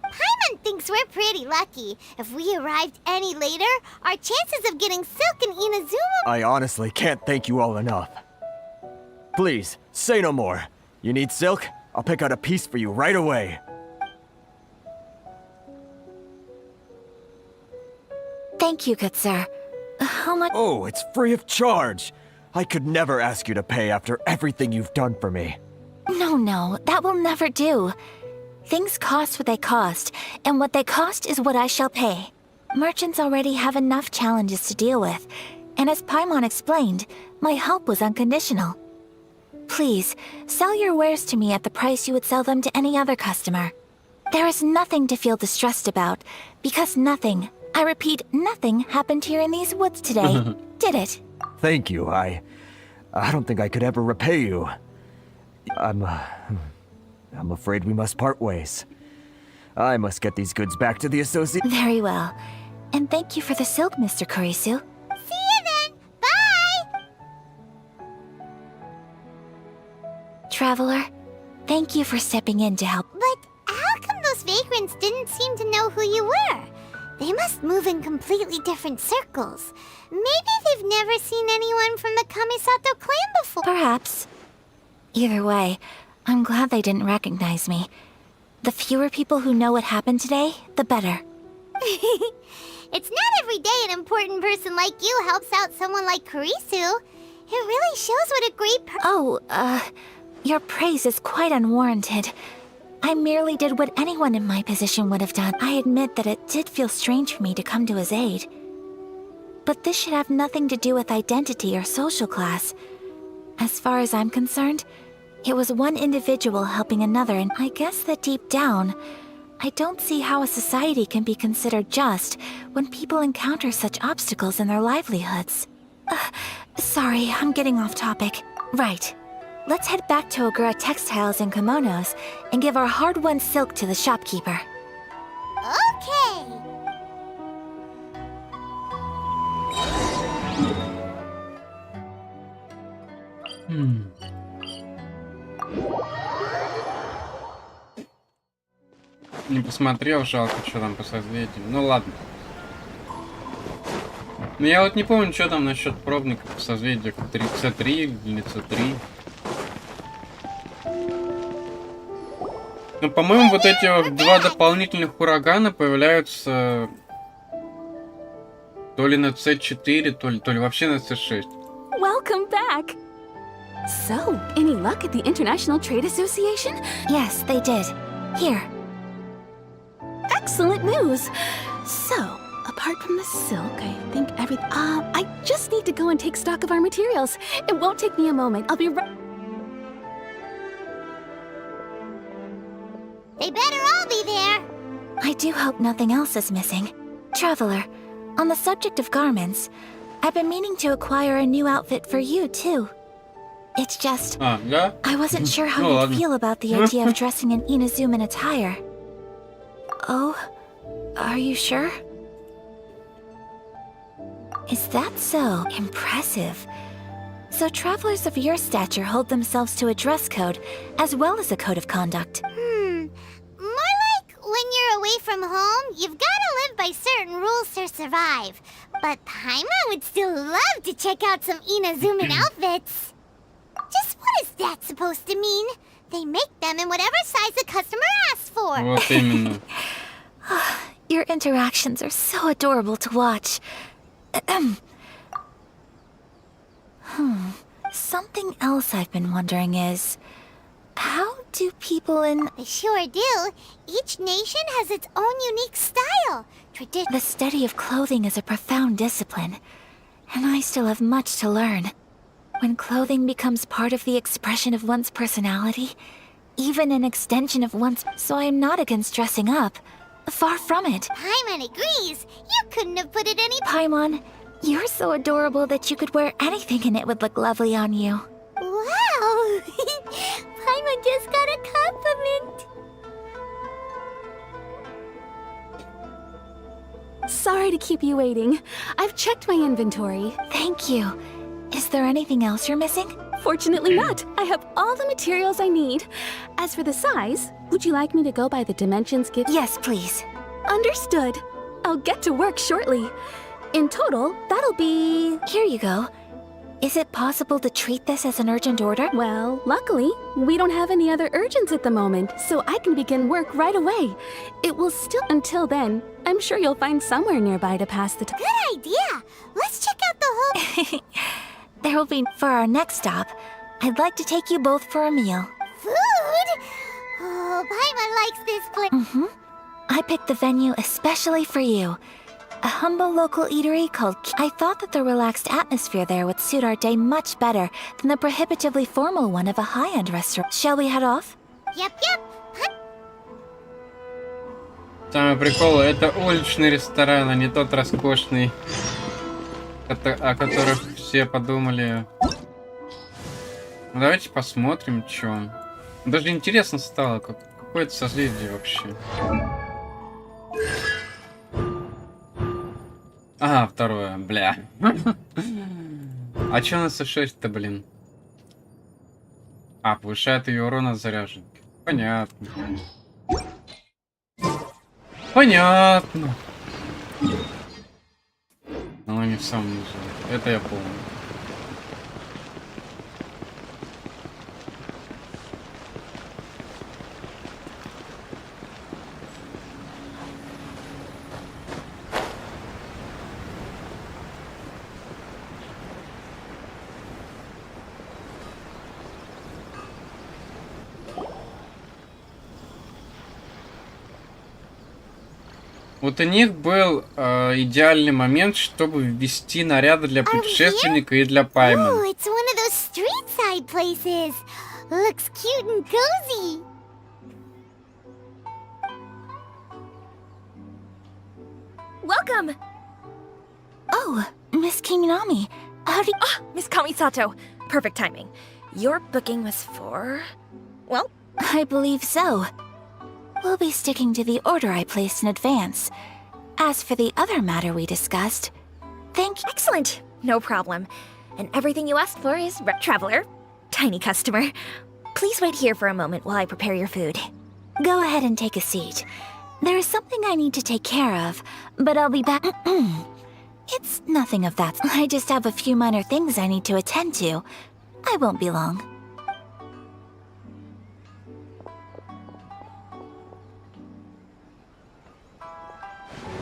Paimon thinks we're pretty lucky. If we arrived any later, our chances of getting silk in Inazuma... I honestly can't thank you all enough. Please, say no more. You need silk? I'll pick out a piece for you right away. Thank you, good sir. How much... Oh, it's free of charge. I could never ask you to pay after everything you've done for me. No, that will never do. Things cost what they cost, and what they cost is what I shall pay. Merchants already have enough challenges to deal with, and as Paimon explained, my help was unconditional. Please, sell your wares to me at the price you would sell them to any other customer. There is nothing to feel distressed about, because nothing, I repeat, nothing happened here in these woods today, did it? Thank you. I don't think I could ever repay you. I'm afraid we must part ways. I must get these goods back to the associate. Very well. And thank you for the silk, Mr. Kurisu. See you then! Bye! Traveler, thank you for stepping in to help. But how come those vagrants didn't seem to know who you were? They must move in completely different circles. Maybe they've never seen anyone from the Kamisato clan before. Perhaps. Either way, I'm glad they didn't recognize me. The fewer people who know what happened today, the better. It's not every day an important person like you helps out someone like Kurisu. It really shows what a great Your praise is quite unwarranted. I merely did what anyone in my position would have done. I admit that it did feel strange for me to come to his aid. But this should have nothing to do with identity or social class. As far as I'm concerned, it was one individual helping another, and I guess that deep down, I don't see how a society can be considered just when people encounter such obstacles in their livelihoods. Sorry, I'm getting off topic. Right. Let's head back to Ogura Textiles and Kimonos and give our hard-won silk to the shopkeeper. Okay! Не посмотрел, жалко, что там по созвездиям. Ну ладно. Ну я вот не помню, что там насчет пробников по созвездиях. C3 или C3. Ну, по-моему, вот эти вот два дополнительных урагана появляются то ли на C4, то ли вообще на C6. Welcome back! So, any luck at the International Trade Association? Yes, they did. Here. Excellent news! So, apart from the silk, I think I just need to go and take stock of our materials. It won't take me a moment. I'll be right... They better all be there! I do hope nothing else is missing. Traveler, on the subject of garments, I've been meaning to acquire a new outfit for you, too. It's just... yeah? I wasn't sure how Oh, you'd feel about the idea of dressing in Inazuman attire. Oh? Are you sure? Is that so? Impressive. So travelers of your stature hold themselves to a dress code, as well as a code of conduct. More like when you're away from home, you've gotta live by certain rules to survive. But Paimon would still love to check out some Inadzuman outfits. Just what is that supposed to mean? They make them in whatever size the customer asks for. Вот именно. Your interactions are so adorable to watch. Something else I've been wondering is, how do people in... They sure do. Each nation has its own unique style. The study of clothing is a profound discipline, and I still have much to learn. When clothing becomes part of the expression of one's personality, even an extension of one's... So I am not against dressing up. Far from it. Paimon agrees. You couldn't have put it any... Paimon, you're so adorable that you could wear anything and it would look lovely on you. Wow! Paimon just got a compliment. Sorry to keep you waiting. I've checked my inventory. Thank you. Is there anything else you're missing? Fortunately not. I have all the materials I need. As for the size, would you like me to go by the dimensions given? Yes, please. Understood. I'll get to work shortly. In total, that'll be... Here you go. Is it possible to treat this as an urgent order? Well, luckily, we don't have any other urgents at the moment, so I can begin work right away. It will still... Until then, I'm sure you'll find somewhere nearby to pass the time. Good idea. Let's check out the whole... There will be... For our next stop, I'd like to take you both for a meal. Food? Oh, Paimon likes this place. I picked the venue especially for you. A humble local eatery called... I thought that the relaxed atmosphere there would suit our day much better than the prohibitively formal one of a high-end restaurant. Shall we head off? Yep. Самый прикол, это уличный ресторан, а не тот роскошный, о которых все подумали. Ну, давайте посмотрим, что. Даже интересно стало, какое это созвездие вообще. Ага, второе, бля. А чё на С6-то, блин? А, повышает ее урон от заряженки. Понятно. Понятно. Оно не в самом низу. Это я помню. Вот у них был идеальный момент, чтобы ввести наряды для путешественника и для Paimon. Oh, it's one of those street-side places. Looks cute and cozy. Welcome! Oh, Miss Kiminami. How do you... Ah, Miss Kamisato. Perfect timing. Your booking was for... Well, I believe so. We'll be sticking to the order I placed in advance. As for the other matter we discussed, thank you. Excellent. No problem. And everything you asked for is traveler, tiny customer. Please wait here for a moment while I prepare your food. Go ahead and take a seat. There is something I need to take care of, but I'll be back. It's nothing of that. I just have a few minor things I need to attend to. I won't be long.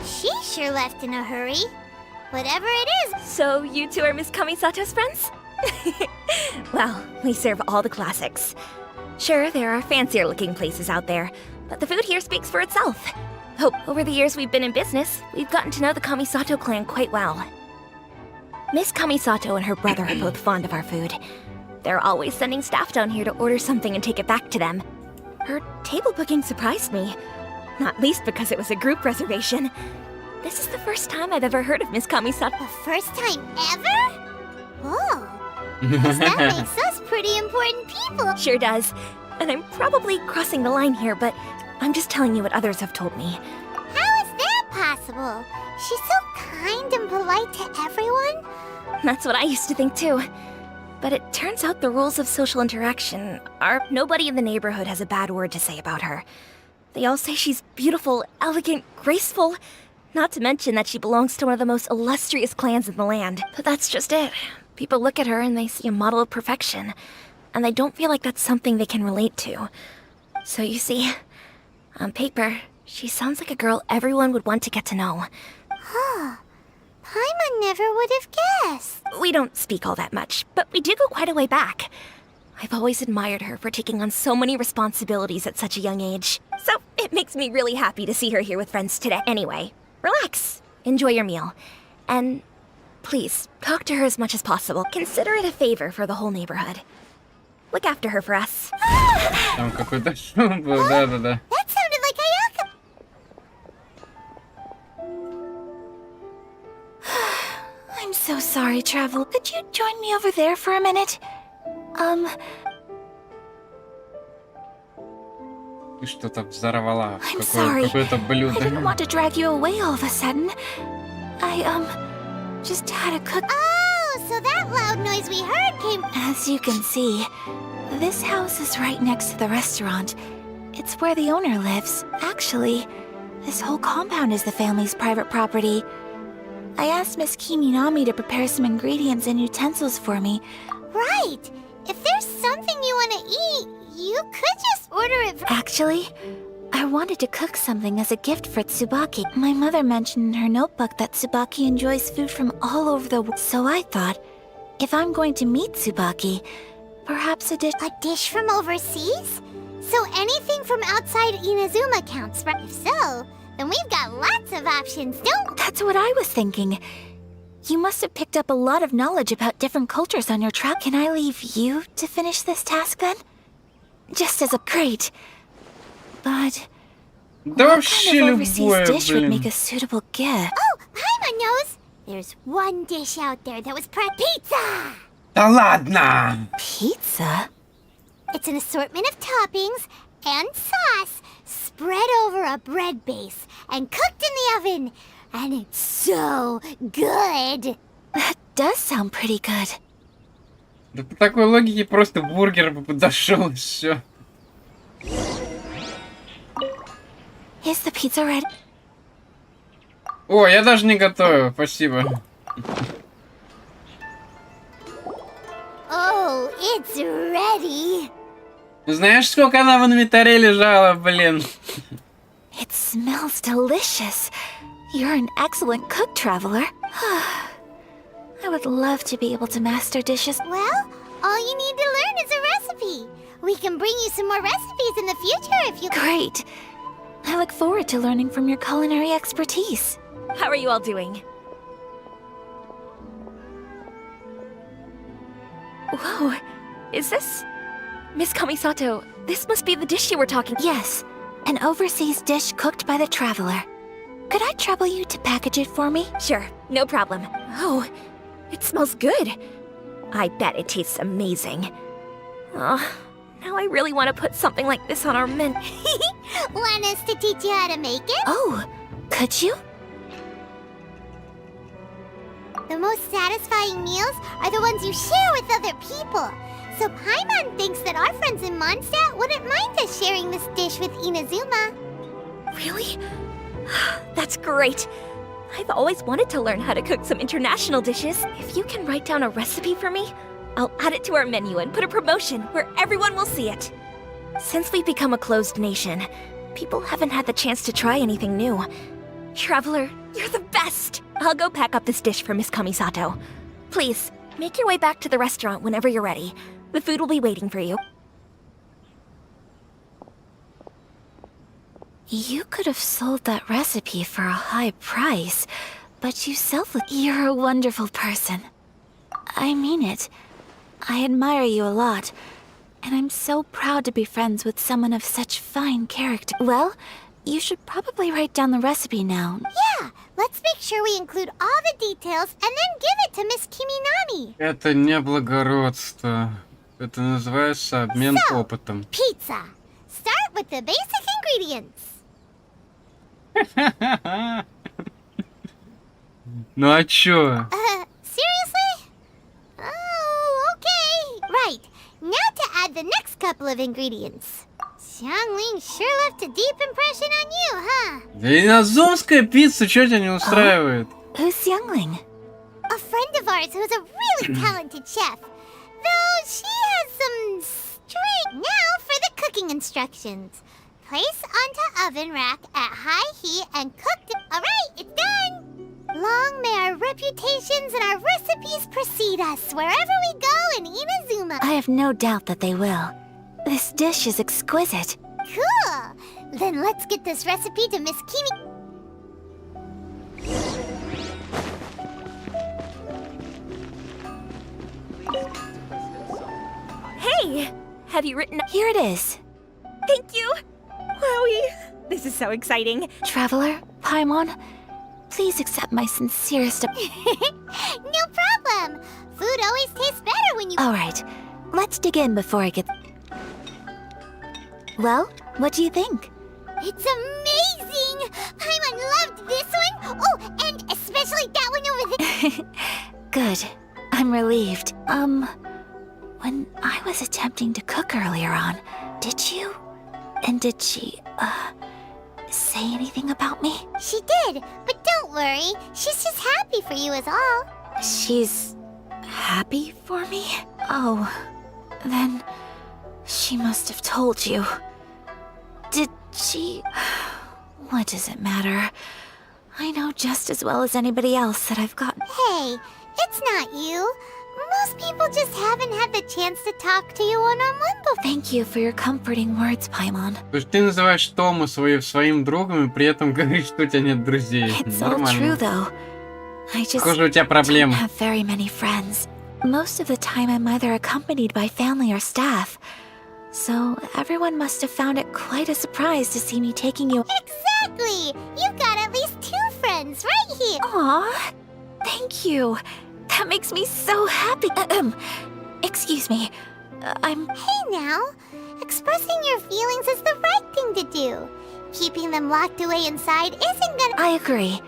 She sure left in a hurry. Whatever it is. So you two are Miss Kamisato's friends? Well, we serve all the classics. Sure, there are fancier looking places out there, but the food here speaks for itself. Over the years we've been in business, we've gotten to know the Kamisato clan quite well. Miss Kamisato and her brother are both fond of our food. They're always sending staff down here to order something and take it back to them. Her table booking surprised me, not least because it was a group reservation. This is the first time I've ever heard of Miss Kamisato. The first time ever? Oh. That makes us pretty important people. Sure does. And I'm probably crossing the line here, but I'm just telling you what others have told me. How is that possible? She's so kind and polite to everyone. That's what I used to think too. But it turns out the rules of social interaction are nobody in the neighborhood has a bad word to say about her. They all say she's beautiful, elegant, graceful, not to mention that she belongs to one of the most illustrious clans in the land. But that's just it. People look at her and they see a model of perfection, and they don't feel like that's something they can relate to. So you see, on paper, she sounds like a girl everyone would want to get to know. Huh. Paimon never would have guessed. We don't speak all that much, but we do go quite a way back. I've always admired her for taking on so many responsibilities at such a young age. So it makes me really happy to see her here with friends today. Anyway, relax, enjoy your meal, and please, talk to her as much as possible. Consider it a favor for the whole neighborhood. Look after her for us. Там какой-то шум был, да-да-да. That sounded like Ayaka. I'm so sorry, Travel. Could you join me over there for a minute? Ты что-то взорвала. I'm sorry. Какое-то блюдо. I didn't want to drag you away all of a sudden. I, just had a cook. Oh, so that loud noise we heard came... As you can see, this house is right next to the restaurant. It's where the owner lives. Actually, this whole compound is the family's private property. I asked Miss Kiminami to prepare some ingredients and utensils for me. Right. If there's something you want to eat, you could just order it for... Actually, I wanted to cook something as a gift for Tsubaki. My mother mentioned in her notebook that Tsubaki enjoys food from all over the world. So I thought, if I'm going to meet Tsubaki, perhaps a dish... A dish from overseas? So anything from outside Inazuma counts, right? If so, then we've got lots of options, don't... That's what I was thinking. You must have picked up a lot of knowledge about different cultures on your trip. Can I leave you to finish this task then? Just as a... Great. But... Да what вообще kind of overseas любое, dish would блин. make a suitable gift? Oh, Paimon knows! There's one dish out there that was pizza! Да ладно! Pizza? It's an assortment of toppings and sauce spread over a bread base and cooked in the oven. And it's so good! That does sound pretty good. Да по такой логике просто бургер бы подошел и все. Is the pizza ready? О, я даже не готовил, спасибо. Oh, it's ready! Знаешь, сколько она в инвентаре лежала, блин? It smells delicious. You're an excellent cook, Traveler. I would love to be able to master dishes. Well, all you need to learn is a recipe. We can bring you some more recipes in the future if you... Great. I look forward to learning from your culinary expertise. How are you all doing? Whoa, is this... Miss Kamisato, this must be the dish you were talking... Yes, an overseas dish cooked by the Traveler. Could I trouble you to package it for me? Sure, no problem. Oh, it smells good. I bet it tastes amazing. Oh, now I really want to put something like this on our menu. Want us to teach you how to make it? Oh, could you? The most satisfying meals are the ones you share with other people. So Paimon thinks that our friends in Mondstadt wouldn't mind us sharing this dish with Inazuma. Really? That's great. I've always wanted to learn how to cook some international dishes. If you can write down a recipe for me, I'll add it to our menu and put a promotion where everyone will see it. Since we've become a closed nation, people haven't had the chance to try anything new. Traveler, you're the best! I'll go pack up this dish for Miss Kamisato. Please, make your way back to the restaurant whenever you're ready. The food will be waiting for you. You could have sold that recipe for a high price, but you You're a wonderful person. I mean it. I admire you a lot, and I'm so proud to be friends with someone of such fine character. Well, you should probably write down the recipe now. Yeah, let's make sure we include all the details and then give it to Miss Kiminami. Это не благородство. Это называется обмен опытом. Pizza. Start with the basic ingredients. Ну а чё? Seriously? Oh, okay. add the next couple of ingredients. Xiangling sure left a deep impression on you, huh? Инадзумская пицца, что тебя не устраивает? Who's Xiangling? A friend of ours who's a really talented chef. Though she has some string. Now for the cooking instructions. Place onto oven rack at high heat and cook it. Alright, it's done! Long may our reputations and our recipes precede us wherever we go in Inazuma. I have no doubt that they will. This dish is exquisite. Cool! Then let's get this recipe to Miss Kimi. Hey! Have you written? Here it is. Thank you! Wowie! This is so exciting. Traveler, Paimon, please accept my sincerest... No problem! Food always tastes better when you... Alright, let's dig in before I get... Well, what do you think? It's amazing! Paimon loved this one! Oh, and especially that one over there! Good. I'm relieved. When I was attempting to cook earlier on, did you? And did she, say anything about me? She did, but don't worry. She's just happy for you is all. She's happy for me? Oh, then she must have told you. Did she? What does it matter? I know just as well as anybody else that I've got... Hey, it's not you. Most people just haven't had the chance to talk to you one-on-one before. Thank you for your comforting words, Paimon. То есть ты называешь Тому своим другом и при этом говоришь, что у тебя нет друзей. It's all true, though. I just Похоже, у тебя проблемы. don't have very many friends. Most of the time I'm either accompanied by family or staff. So everyone must have found it quite a surprise to see me taking you... Exactly! You've got at least 2 friends right here. Aw, thank you. That makes me so happy. Excuse me. I'm... Hey now, expressing your feelings is the right thing to do. Keeping them locked away inside isn't gonna... I agree.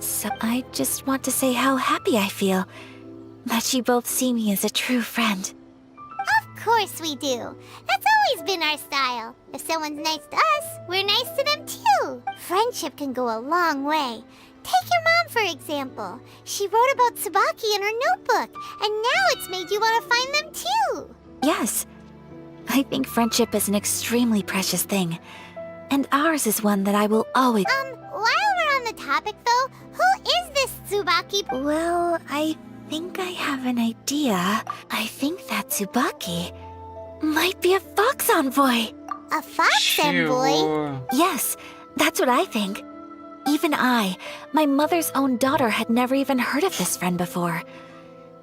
So I just want to say how happy I feel that you both see me as a true friend. Of course we do. That's always been our style. If someone's nice to us, we're nice to them too. Friendship can go a long way. Take your mom, for example. She wrote about Tsubaki in her notebook, and now it's made you want to find them too. Yes. I think friendship is an extremely precious thing. And ours is one that I will always... While we're on the topic though, who is this Tsubaki? Well, I think I have an idea. I think that Tsubaki might be a fox envoy. A fox envoy? Yes, that's what I think. Even I, my mother's own daughter, had never even heard of this friend before.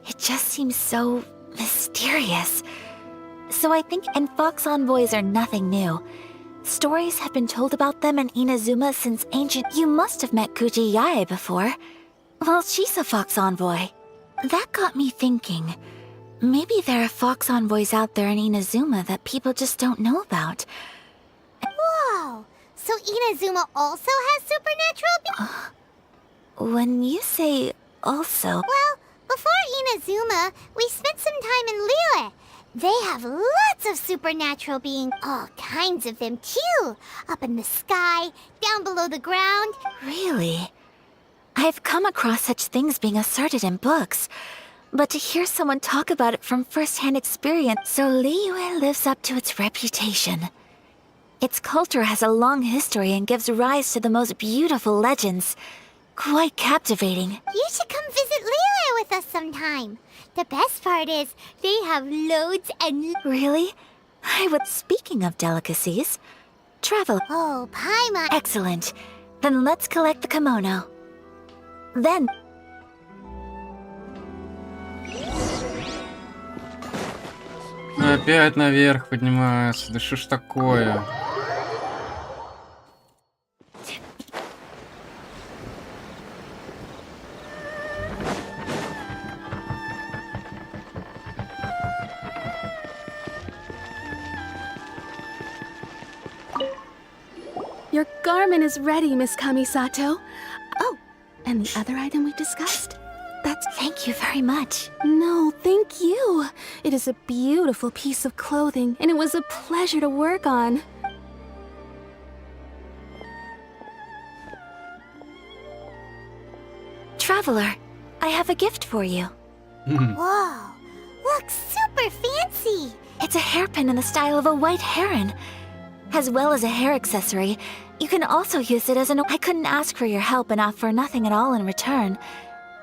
It just seems so mysterious. So I think, and fox envoys are nothing new. Stories have been told about them in Inazuma since ancient... You must have met Kuji Yae before. Well, she's a fox envoy. That got me thinking. Maybe there are fox envoys out there in Inazuma that people just don't know about. Whoa! So Inazuma also has supernatural When you say also... Well, before Inazuma, we spent some time in Liyue. They have lots of supernatural beings, all kinds of them too. Up in the sky, down below the ground. Really? I've come across such things being asserted in books. But to hear someone talk about it from first-hand experience... So Liyue lives up to its reputation. Its culture has a long history and gives rise to the most beautiful legends. Quite captivating. You should come visit Liyue with us sometime. The best part is, they have loads and... Really? I would... Speaking of delicacies... Travel... Oh, Paimon... Excellent. Then let's collect the kimono. Then... Опять наверх поднимается. Да что ж такое? Your garment is ready, Miss Kamisato. Oh, and the other item we discussed? Thank you very much. No, thank you. It is a beautiful piece of clothing, and it was a pleasure to work on. Traveler, I have a gift for you. Whoa, looks super fancy. It's a hairpin in the style of a white heron. As well as a hair accessory, you can also use it as an... I couldn't ask for your help and offer nothing at all in return.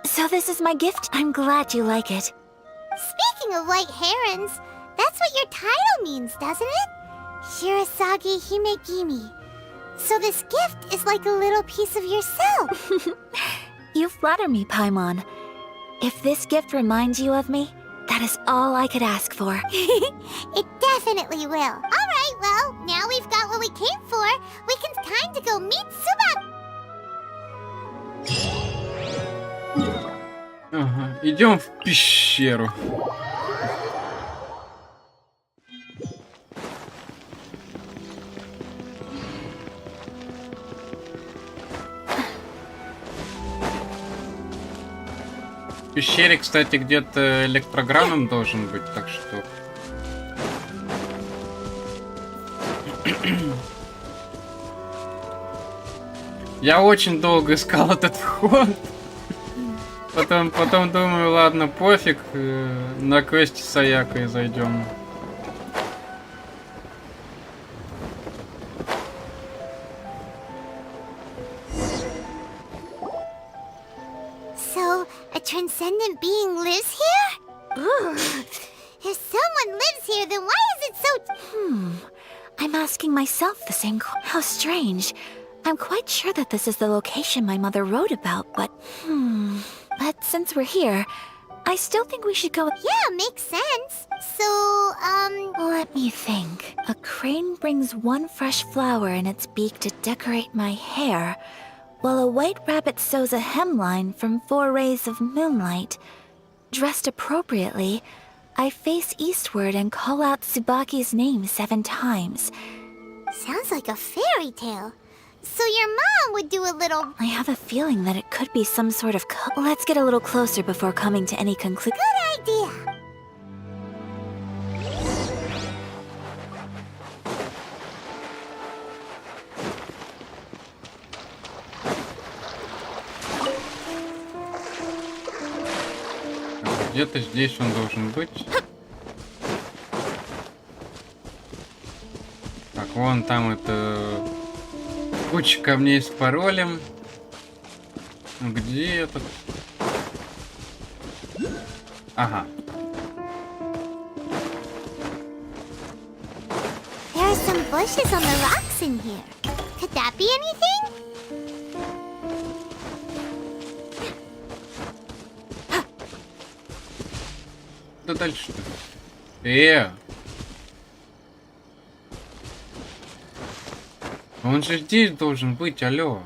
So this is my gift. I'm glad you like it. Speaking of white herons, that's what your title means, doesn't it? Shirasagi Himegimi. So this gift is like a little piece of yourself. You flatter me, Paimon. If this gift reminds you of me, that is all I could ask for. It definitely will. All right, well, now we've got what we came for. Time to go meet Tsubaki. Ага, идем в пещеру. В пещере, кстати, где-то электрограмм должен быть, так что... Я очень долго искал этот вход. Потом думаю, ладно, пофиг, на квесте с Аякой зайдем. So, a transcendent being lives here? Ooh. If someone lives here, then why is it so... I'm asking myself the same question. How strange. I'm quite sure that this is the location my mother wrote about, but... But since we're here, I still think we should go... Yeah, makes sense. So, Let me think. A crane brings one fresh flower in its beak to decorate my hair, while a white rabbit sews a hemline from 4 rays of moonlight. Dressed appropriately, I face eastward and call out Tsubaki's name 7 times. Sounds like a fairy tale. So your mom would do a little... I have a feeling that it could be some sort of Let's get a little closer before coming to any conclusion. Good idea. Где-то здесь он должен быть. Так, вон там это... Куча камней с паролем. Где этот? Ага. There are some bushes on the rocks in here. Could that be anything? Да дальше. Он же здесь должен быть, алло.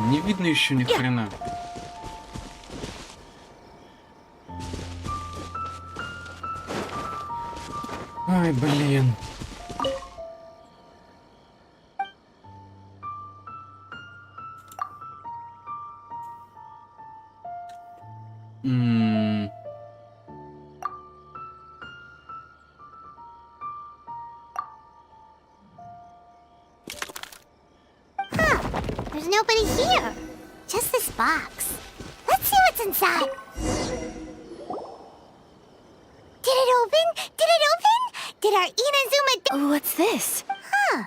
Не видно еще ни хрена. Ой, блин. There's nobody here. Just this box. Let's see what's inside. Did it open? Did it open? Did our Inazuma... What's this? Huh.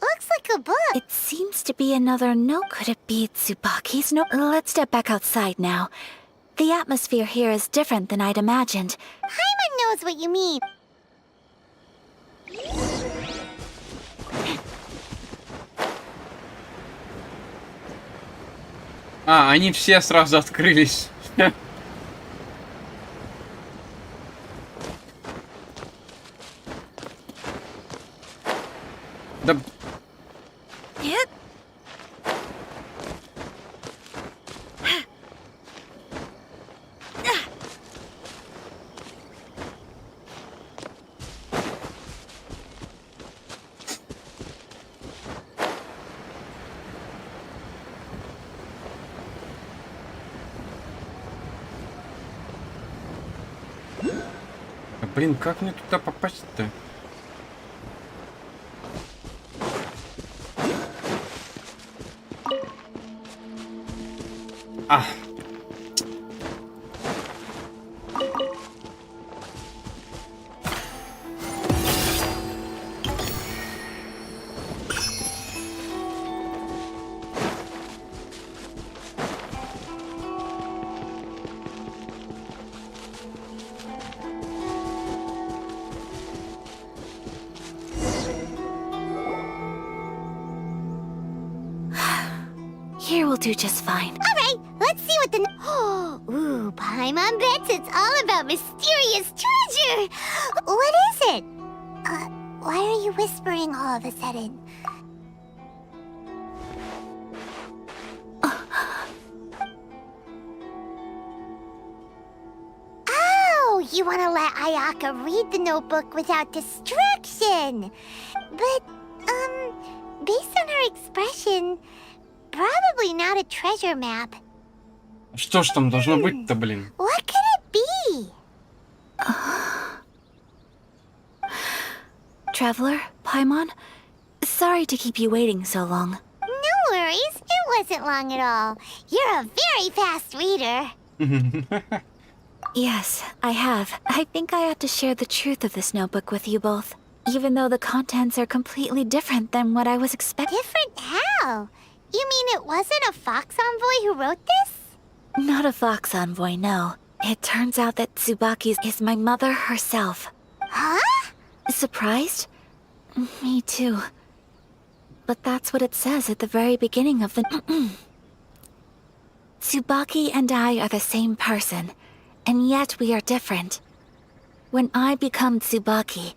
Looks like a book. It seems to be another note. Could it be Tsubaki's note? Let's step back outside now. The atmosphere here is different than I'd imagined. Paimon knows what you mean. А, они все сразу открылись. Да... Блин, как мне туда попасть-то? А. Here will do just fine. Alright, let's see what the... Ooh, Paimon bets it's all about mysterious treasure! What is it? Why are you whispering all of a sudden? Oh, you want to let Ayaka read the notebook without distraction! But, based on her expression... Probably not a treasure map. Что ж там должно быть-то, блин? What could it be? Traveler, Paimon, sorry to keep you waiting so long. No worries, it wasn't long at all. You're a very fast reader. Yes, I have. I think I ought to share the truth of this notebook with you both, even though the contents are completely different than what I was expecting. Different how? You mean it wasn't a Fox Envoy who wrote this? Not a Fox Envoy, no. It turns out that Tsubaki is my mother herself. Huh? Surprised? Me too. But that's what it says at the very beginning of the... Tsubaki and I are the same person, and yet we are different. When I become Tsubaki,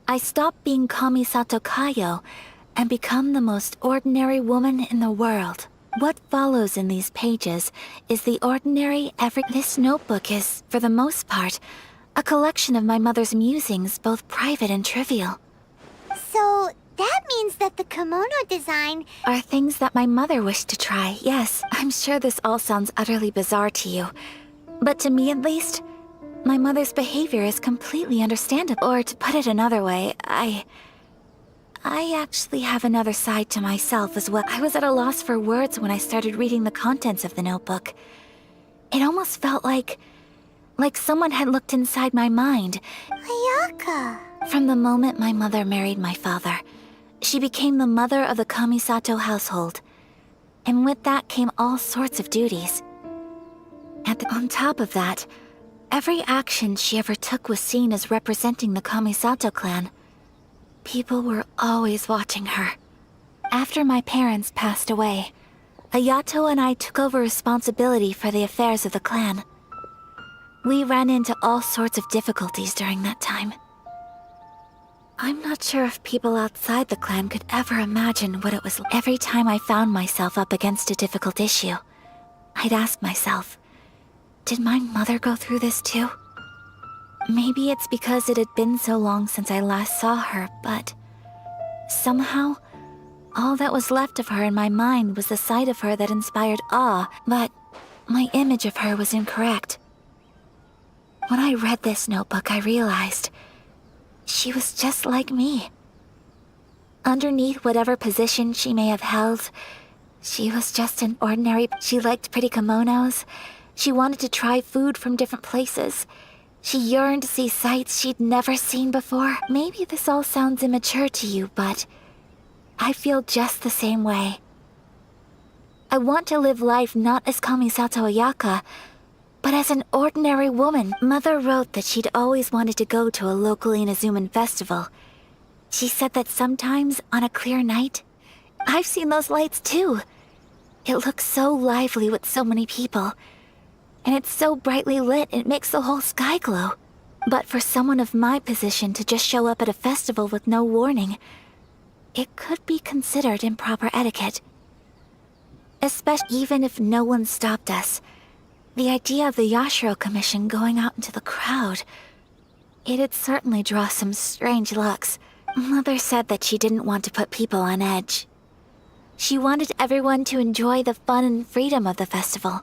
I stop being Kamisato Kayo and become the most ordinary woman in the world. What follows in these pages is the ordinary This notebook is, for the most part, a collection of my mother's musings, both private and trivial. So, that means that the kimono design... Are things that my mother wished to try, yes. I'm sure this all sounds utterly bizarre to you. But to me at least, my mother's behavior is completely understandable. Or to put it another way, I actually have another side to myself as well. I was at a loss for words when I started reading the contents of the notebook. It almost felt like someone had looked inside my mind. Ayaka! From the moment my mother married my father, she became the mother of the Kamisato household. And with that came all sorts of duties. On top of that, every action she ever took was seen as representing the Kamisato clan. People were always watching her. After my parents passed away, Ayato and I took over responsibility for the affairs of the clan. We ran into all sorts of difficulties during that time. I'm not sure if people outside the clan could ever imagine what it was like. Every time I found myself up against a difficult issue, I'd ask myself, did my mother go through this too? Maybe it's because it had been so long since I last saw her, but somehow, all that was left of her in my mind was the sight of her that inspired awe, but my image of her was incorrect. When I read this notebook, I realized she was just like me. Underneath whatever position she may have held, she was just an ordinary... She liked pretty kimonos. She wanted to try food from different places. She yearned to see sights she'd never seen before. Maybe this all sounds immature to you, but I feel just the same way. I want to live life not as Kamisato Ayaka, but as an ordinary woman. Mother wrote that she'd always wanted to go to a local Inazuman festival. She said that sometimes, on a clear night, I've seen those lights too. It looks so lively with so many people. And it's so brightly lit, it makes the whole sky glow. But for someone of my position to just show up at a festival with no warning, it could be considered improper etiquette. Especially even if no one stopped us. The idea of the Yashiro Commission going out into the crowd, it'd certainly draw some strange looks. Mother said that she didn't want to put people on edge. She wanted everyone to enjoy the fun and freedom of the festival.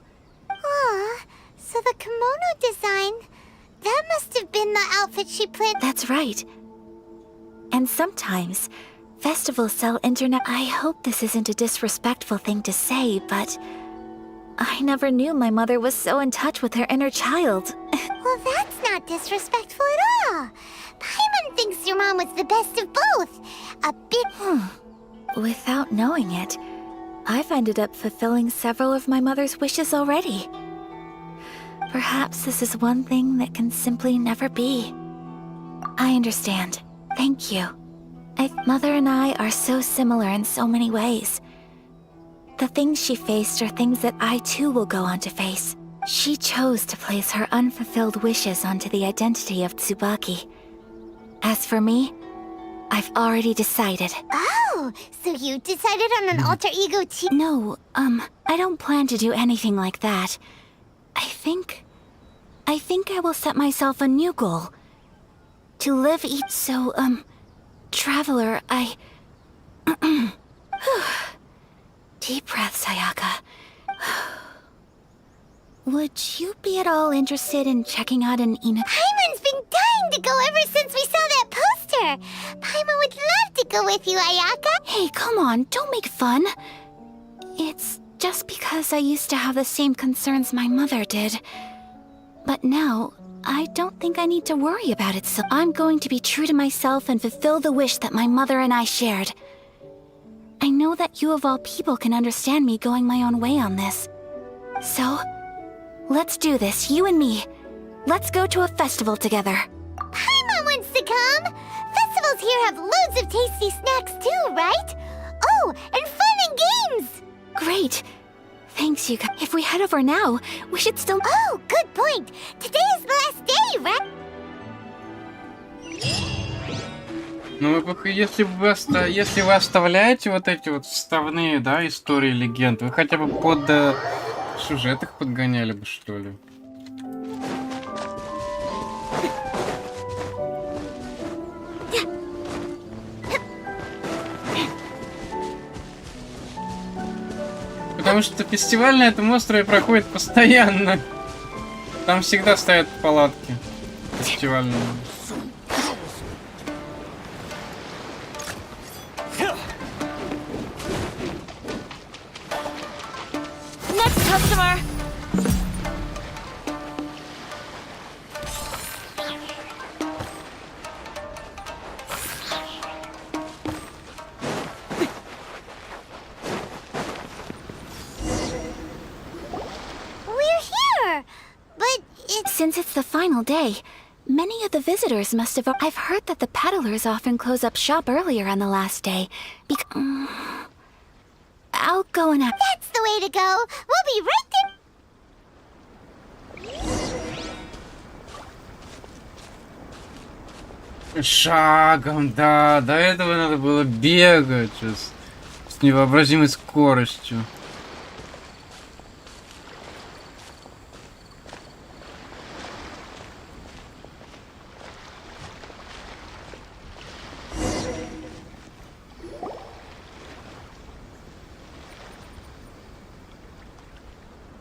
So the kimono design, that must have been in the outfit she planned. That's right. And sometimes, festivals sell internet. I hope this isn't a disrespectful thing to say, but I never knew my mother was so in touch with her inner child. Well, that's not disrespectful at all. Paimon thinks your mom was the best of both. A bit... Without knowing it, I've ended up fulfilling several of my mother's wishes already. Perhaps this is one thing that can simply never be. I understand. Thank you. Mother and I are so similar in so many ways. The things she faced are things that I too will go on to face. She chose to place her unfulfilled wishes onto the identity of Tsubaki. As for me, I've already decided. Oh, so you decided on an alter ego too? No, I don't plan to do anything like that. I think I will set myself a new goal. To live each so, Traveler, Deep breath, Sayaka. Would you be at all interested in checking out an Paimon's been dying to go ever since we saw that poster! Paimon would love to go with you, Ayaka! Hey, come on, don't make fun. It's just because I used to have the same concerns my mother did. But now, I don't think I need to worry about it, so I'm going to be true to myself and fulfill the wish that my mother and I shared. I know that you of all people can understand me going my own way on this. So, let's do this, you and me. Let's go to a festival together. Paimon wants to come! Festivals here have loads of tasty snacks too, right? Oh, and fun and games! Great. Thanks, you guys. If we head over now, we should still... Oh, good point! Today is the last day, right? Ну, если вы оставляете вот эти вот вставные, да, истории легенд, вы хотя бы под сюжет их подгоняли бы, что ли? Потому что фестиваль на этом острове проходит постоянно. Там всегда стоят палатки фестивальные. Next customer. Since it's the final day, many of the visitors must have... I've heard that the peddlers often close up shop earlier on the last day. I'll go and... That's the way to go! We'll be right there! Шагом, да. До этого надо было бегать с невообразимой скоростью.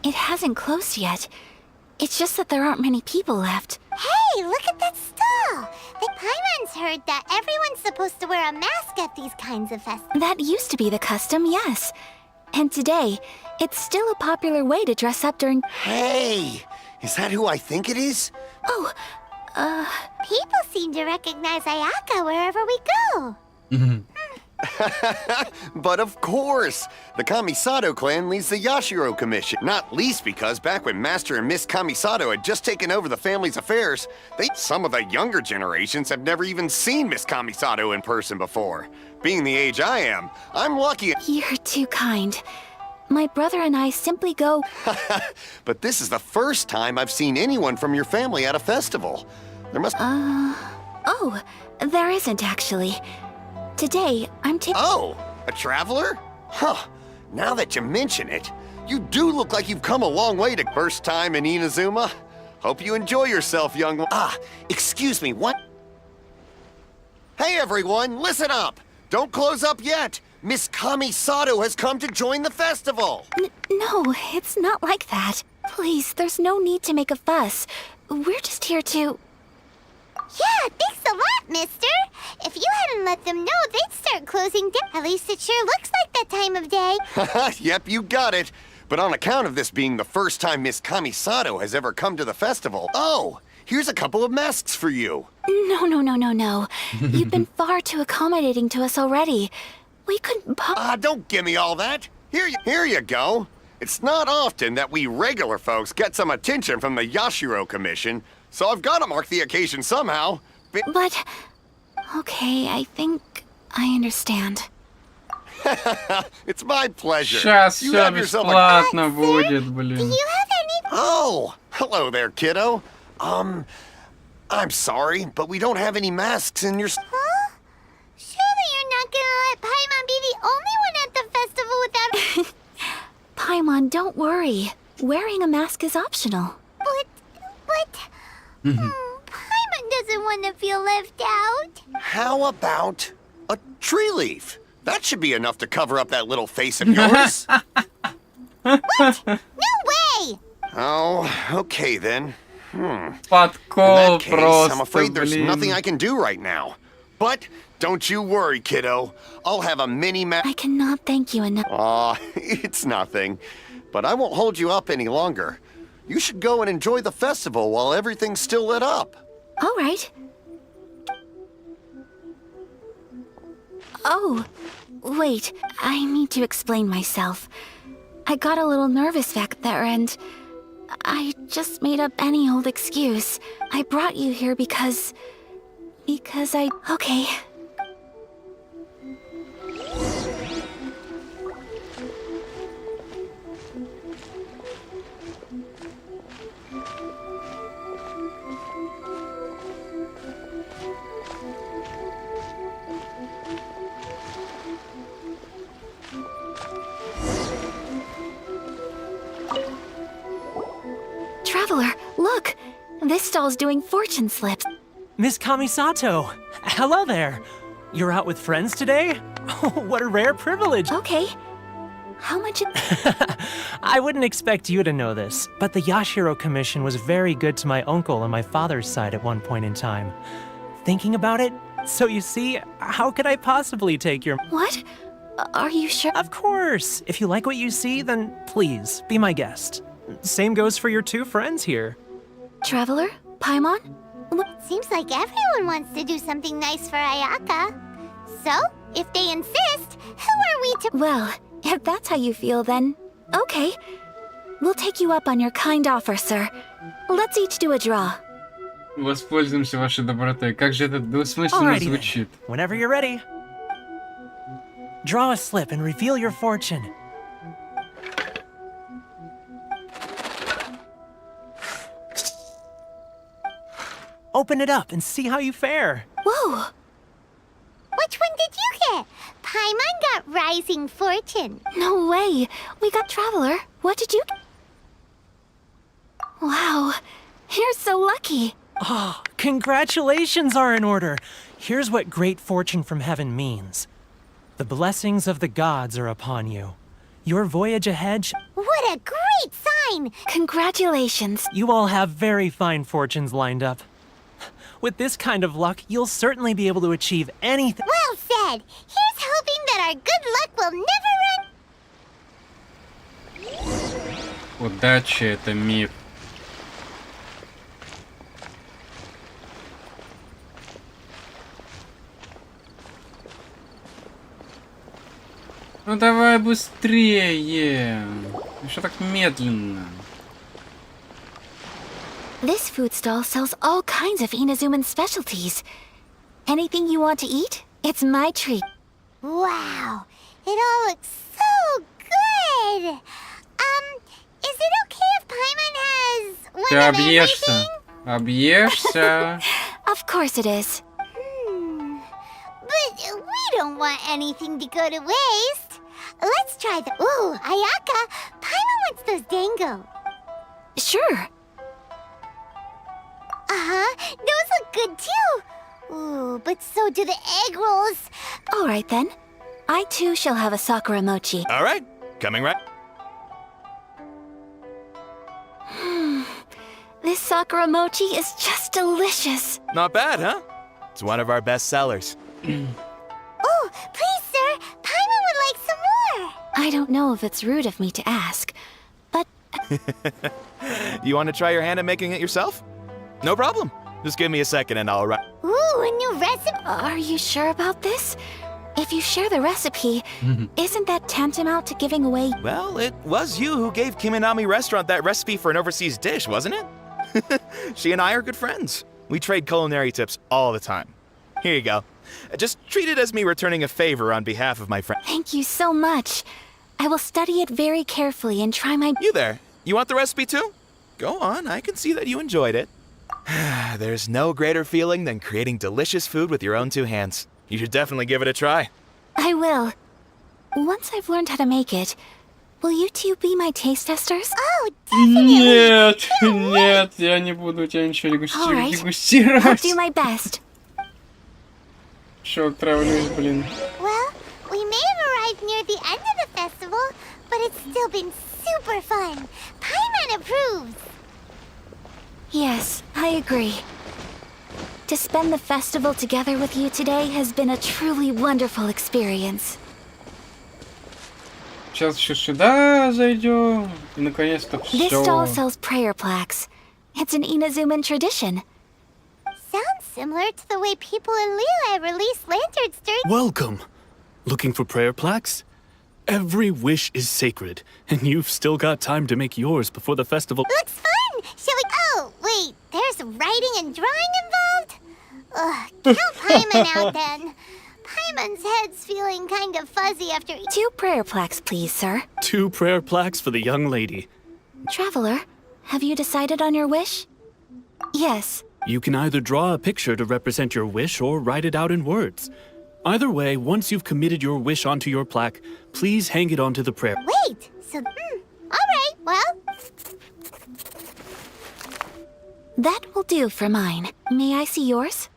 It hasn't closed yet. It's just that there aren't many people left. Hey, look at that stall! The Paimon's heard that everyone's supposed to wear a mask at these kinds of festivals. That used to be the custom, yes. And today, it's still a popular way to dress up during... Hey! Is that who I think it is? Oh, People seem to recognize Ayaka wherever we go. But of course! The Kamisato clan leads the Yashiro Commission. Not least because back when Master and Miss Kamisato had just taken over the family's affairs, some of the younger generations have never even seen Miss Kamisato in person before. Being the age I am, I'm lucky. You're too kind. My brother and I simply go... But this is the first time I've seen anyone from your family at a festival. There must... Oh, there isn't actually. Today, I'm taking... Oh, a traveler? Huh. Now that you mention it, you do look like you've come a long way to first time in Inazuma. Hope you enjoy yourself, young one. Ah, excuse me, what? Hey everyone, listen up! Don't close up yet! Miss Kamisato has come to join the festival! No, it's not like that. Please, there's no need to make a fuss. We're just here to... Yeah, thanks a lot, mister. If you hadn't let them know, they'd start closing down. At least it sure looks like that time of day. Yep, you got it. But on account of this being the first time Miss Kamisato has ever come to the festival, oh, here's a couple of masks for you. No. You've been far too accommodating to us already. We couldn't don't give me all that. Here you go. It's not often that we regular folks get some attention from the Yashiro Commission, so I've got to mark the occasion somehow. But... Okay, I think I understand. It's my pleasure. Сейчас You все have yourself a- бесплатно будет, блин. Oh, hello there, kiddo. I'm sorry, but we don't have any masks in your... Huh? Surely you're not gonna let Paimon be the only one at the festival without... Paimon, don't worry. Wearing a mask is optional. But... Paimon doesn't want to feel left out. How about a tree leaf? That should be enough to cover up that little face of yours. What? No way! Oh, okay then. Подкол In that case, просто, I'm afraid there's блин. nothing I can do right now. But don't you worry, kiddo. I'll have a mini map. I cannot thank you enough. Aw, it's nothing. But I won't hold you up any longer. You should go and enjoy the festival while everything's still lit up. All right. Oh, wait. I need to explain myself. I got a little nervous back there and I just made up any old excuse. I brought you here because okay. Traveler, look! This stall's doing fortune slips. Miss Kamisato! Hello there! You're out with friends today? Oh, what a rare privilege! Okay. How much... I wouldn't expect you to know this, but the Yashiro Commission was very good to my uncle on my father's side at one point in time. Thinking about it, so you see, how could I possibly take your... What? Are you sure? Of course! If you like what you see, then please, be my guest. Same goes for your two friends here. Traveler? Paimon? Seems like everyone wants to do something nice for Ayaka. So, if they insist, who are we to... Well, if that's how you feel, then... Okay. We'll take you up on your kind offer, sir. Let's each do a draw. Воспользуемся вашей добротой. Как же это двусмысленно Alrighty звучит. then. Whenever you're ready. Draw a slip and reveal your fortune. Open it up and see how you fare. Whoa! Which one did you get? Paimon got Rising Fortune. No way! We got Traveler. What did you... Wow. You're so lucky. Oh, congratulations are in order. Here's what great fortune from heaven means. The blessings of the gods are upon you. Your voyage ahead... What a great sign! Congratulations. You all have very fine fortunes lined up. With this kind of luck, you'll certainly be able to achieve anything. Well said. Here's hoping that our good luck will never run... Удача — это миф. Ну давай быстрее. Что так медленно? This food stall sells all kinds of Inazuman specialties. Anything you want to eat, it's my treat. Wow, it all looks so good. Is it okay if Paimon has one Ты of объешься. everything? Объешься. Of course it is. But we don't want anything to go to waste. Let's try the... Ooh, Ayaka, Paimon wants those dango. Sure. Uh-huh, those look good too. Ooh, but so do the egg rolls. All right then. I too shall have a Sakura mochi. All right, coming right. This sakura mochi is just delicious. Not bad, huh? It's one of our best sellers. Oh, please, sir. Paimon would like some more. I don't know if it's rude of me to ask, but... You want to try your hand at making it yourself? No problem. Just give me a second and I'll write. Ooh, a new recipe. Are you sure about this? If you share the recipe, isn't that tantamount to giving away? Well, it was you who gave Kiminami Restaurant that recipe for an overseas dish, wasn't it? She and I are good friends. We trade culinary tips all the time. Here you go. Just treat it as me returning a favor on behalf of my friend. Thank you so much. I will study it very carefully and try my... You there. You want the recipe too? Go on, I can see that you enjoyed it. There's no greater feeling than creating delicious food with your own two hands. You should definitely give it a try. I will. Once I've learned how to make it, will you two be my taste testers? Oh, definitely. Нет, нет, я не буду тебя ничего Alright, I'll дегустировать. do my best. Чё, отравлюсь, блин. Well, we may have arrived near the end of the festival, but it's still been super fun. Paimon approves. Yes, I agree. To spend the festival together with you today has been a truly wonderful experience. Сейчас еще сюда зайдем. И наконец-то This stall все. sells prayer plaques. It's an Inazuman tradition. Sounds similar to the way people in Liyue release lanterns during... Welcome! Looking for prayer plaques? Every wish is sacred, and you've still got time to make yours before the festival. Looks fun! Shall we... Oh, wait, there's writing and drawing involved? Ugh, count Paimon out then. Paimon's head's feeling kind of fuzzy after... 2 prayer plaques, please, sir. 2 prayer plaques for the young lady. Traveler, have you decided on your wish? Yes. You can either draw a picture to represent your wish or write it out in words. Either way, once you've committed your wish onto your plaque, please hang it onto the prayer. Wait, so... Alright, well... That will do for mine. May I see yours?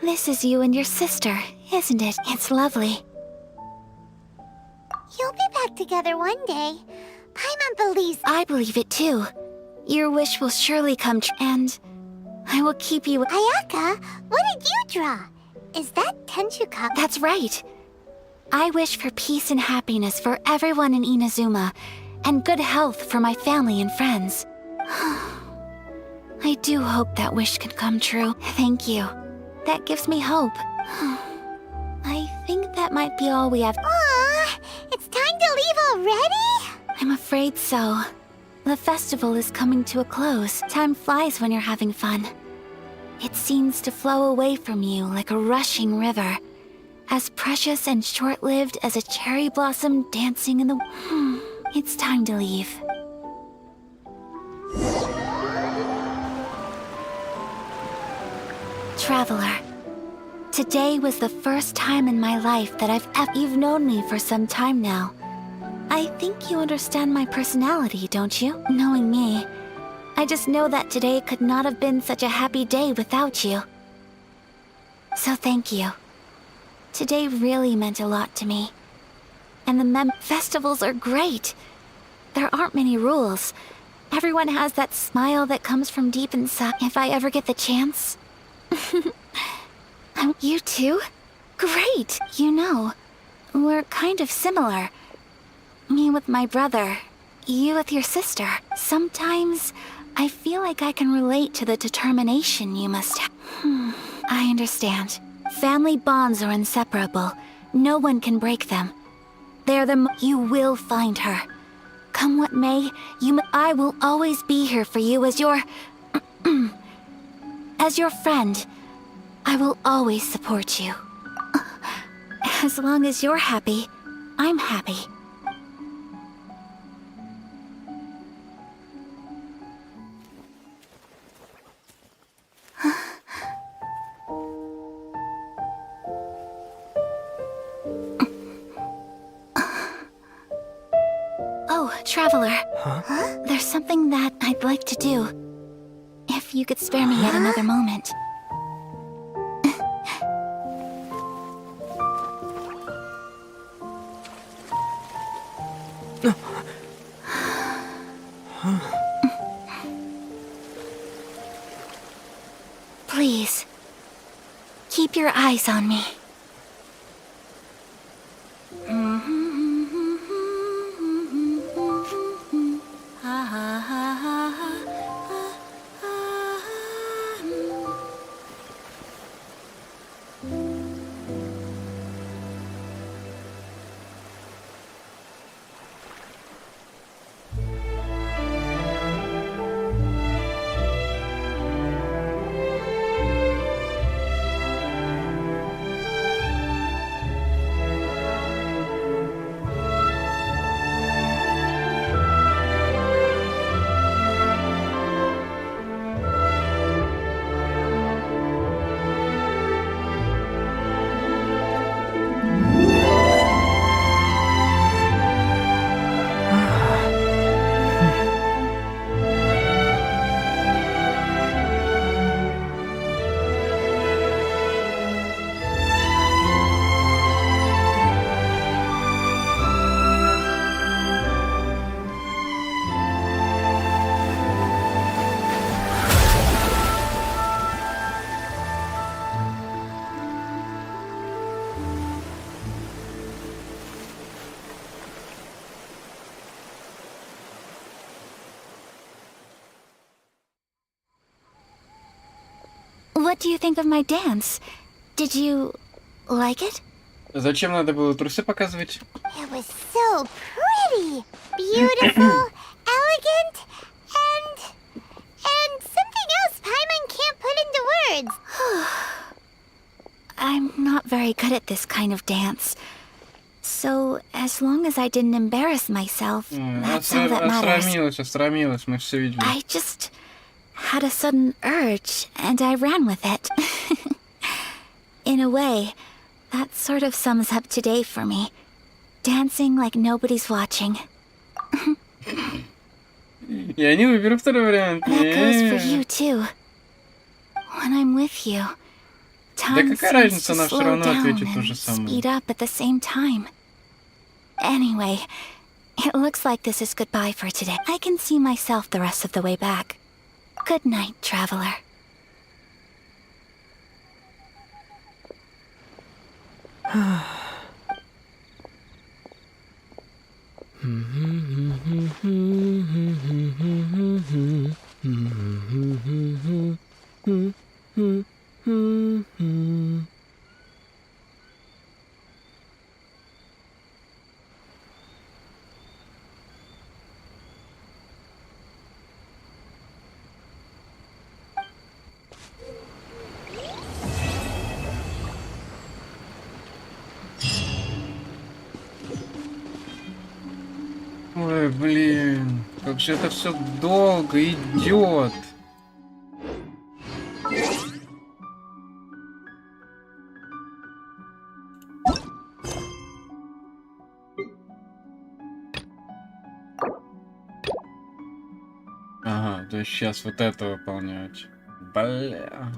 This is you and your sister, isn't it? It's lovely. You'll be back together one day. Paimon believes... I believe it too. Your wish will surely come true, and I will keep you... Ayaka, what did you draw? Is that Tenchuka? That's right. I wish for peace and happiness for everyone in Inazuma, and good health for my family and friends. I do hope that wish can come true. Thank you. That gives me hope. I think that might be all we have. Aw, it's time to leave already? I'm afraid so. The festival is coming to a close. Time flies when you're having fun. It seems to flow away from you like a rushing river, as precious and short-lived as a cherry blossom dancing in the... It's time to leave. Traveler, today was the first time in my life that You've known me for some time now. I think you understand my personality, don't you? Knowing me, I just know that today could not have been such a happy day without you. So thank you. Today really meant a lot to me. And the festivals are great. There aren't many rules. Everyone has that smile that comes from deep inside. If I ever get the chance... You too? Great! You know, we're kind of similar. Me with my brother, you with your sister. Sometimes, I feel like I can relate to the determination you must have. I understand. Family bonds are inseparable. No one can break them. They're you will find her. Come what may, I will always be here for you as your... as your friend. I will always support you. As long as you're happy, I'm happy. Oh, Traveler. Huh? There's something that I'd like to do. If you could spare me yet another moment. Please, keep your eyes on me. What do you think of my dance? Did you like it? Зачем надо было трусы показывать? It was so pretty, beautiful, elegant, and something else Paimon can't put into words. I'm not very good at this kind of dance. So, as long as I didn't embarrass myself, that's all that matters. Осрамилась, мы все видели. I just had a sudden urge, and I ran with it. In a way, that sort of sums up today for me. Dancing like nobody's watching. Я не выберу второй вариант. That goes for you too. When I'm with you, time seems to slow down and speed up at the same time. Anyway, it looks like this is goodbye for today. I can see myself the rest of the way back. Good night, traveler. Ой, блин, как же это все долго идет. Ага, то есть сейчас вот это выполнять. Бля.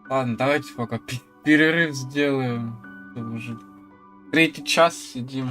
Ладно, давайте пока перерыв сделаем. Уже 3-й час сидим.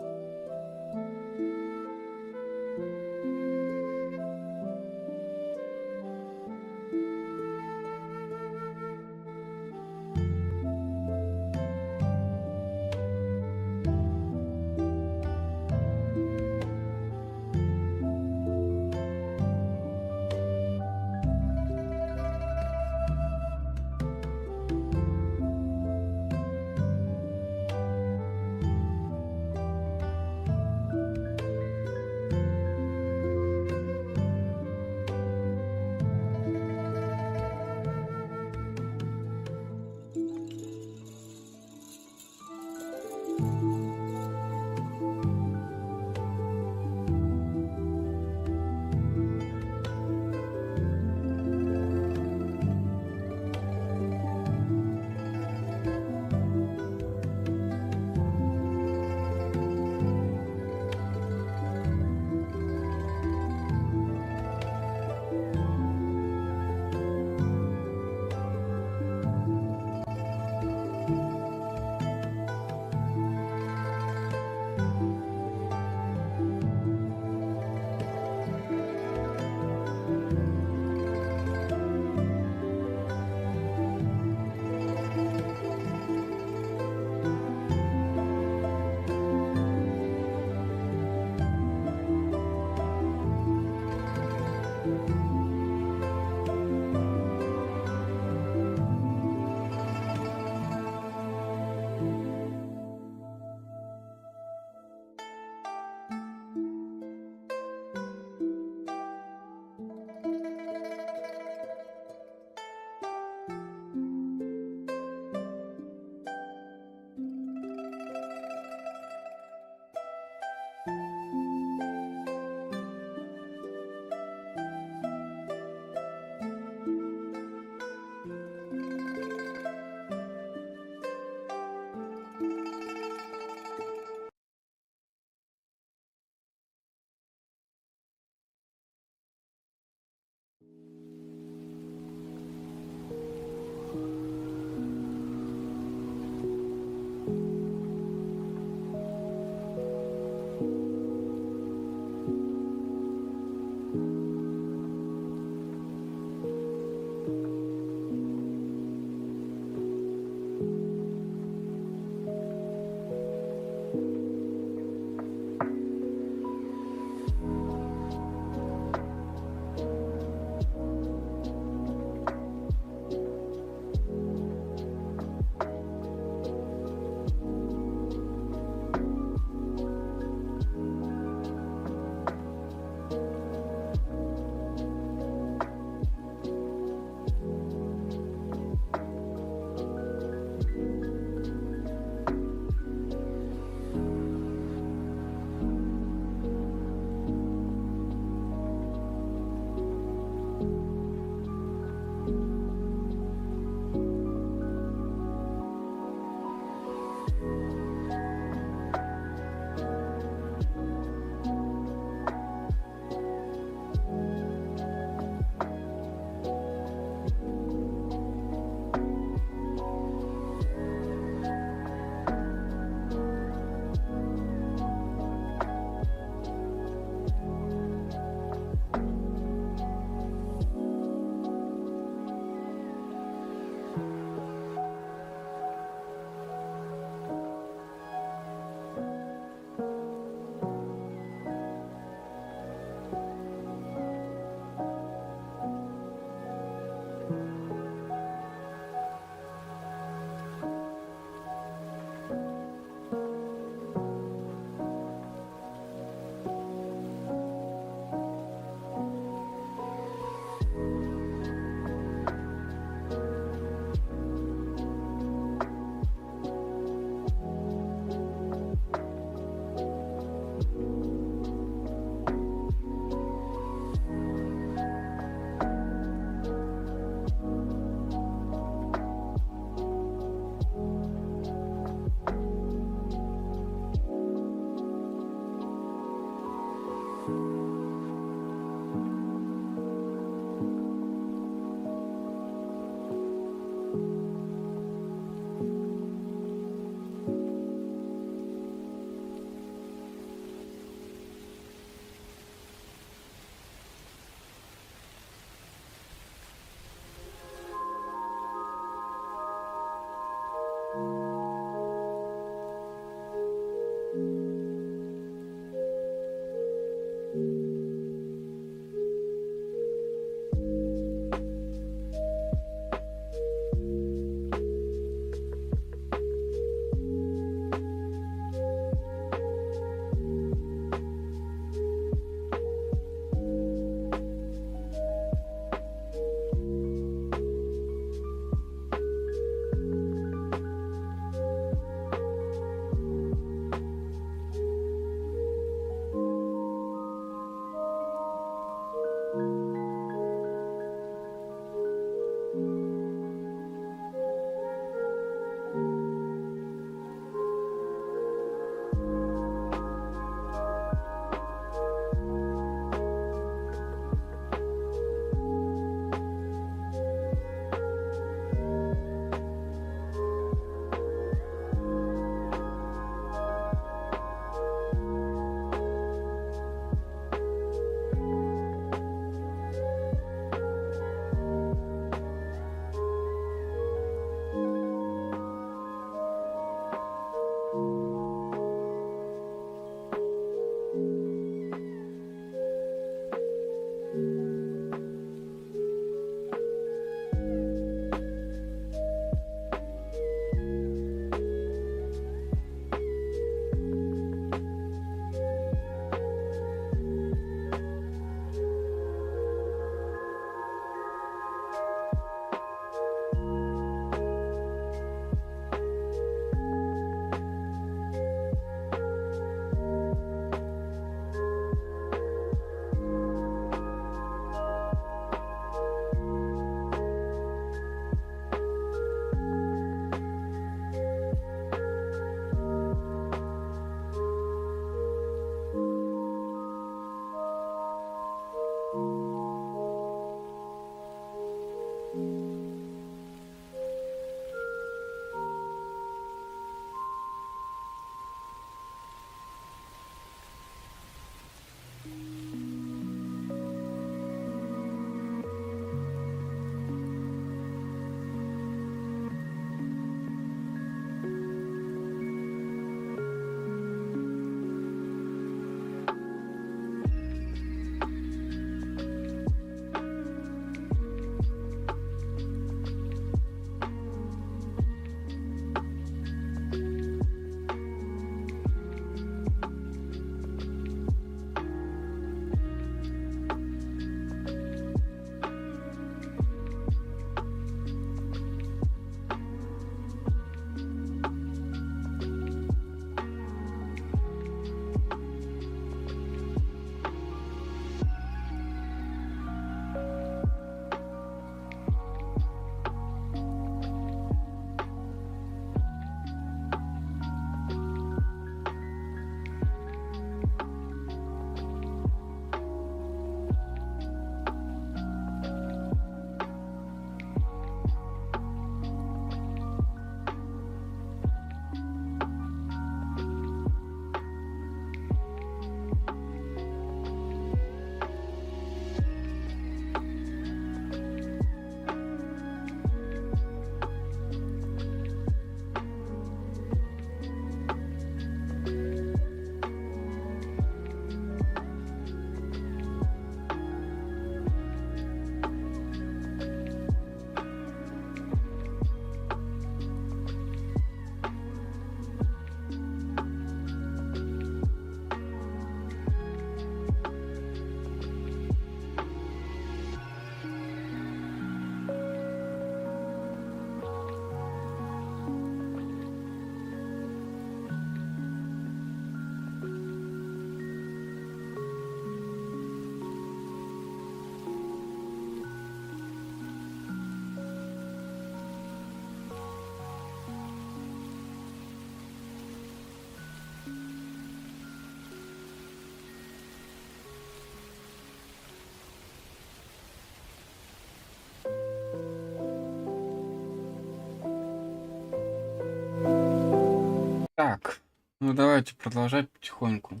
Ну давайте продолжать потихоньку.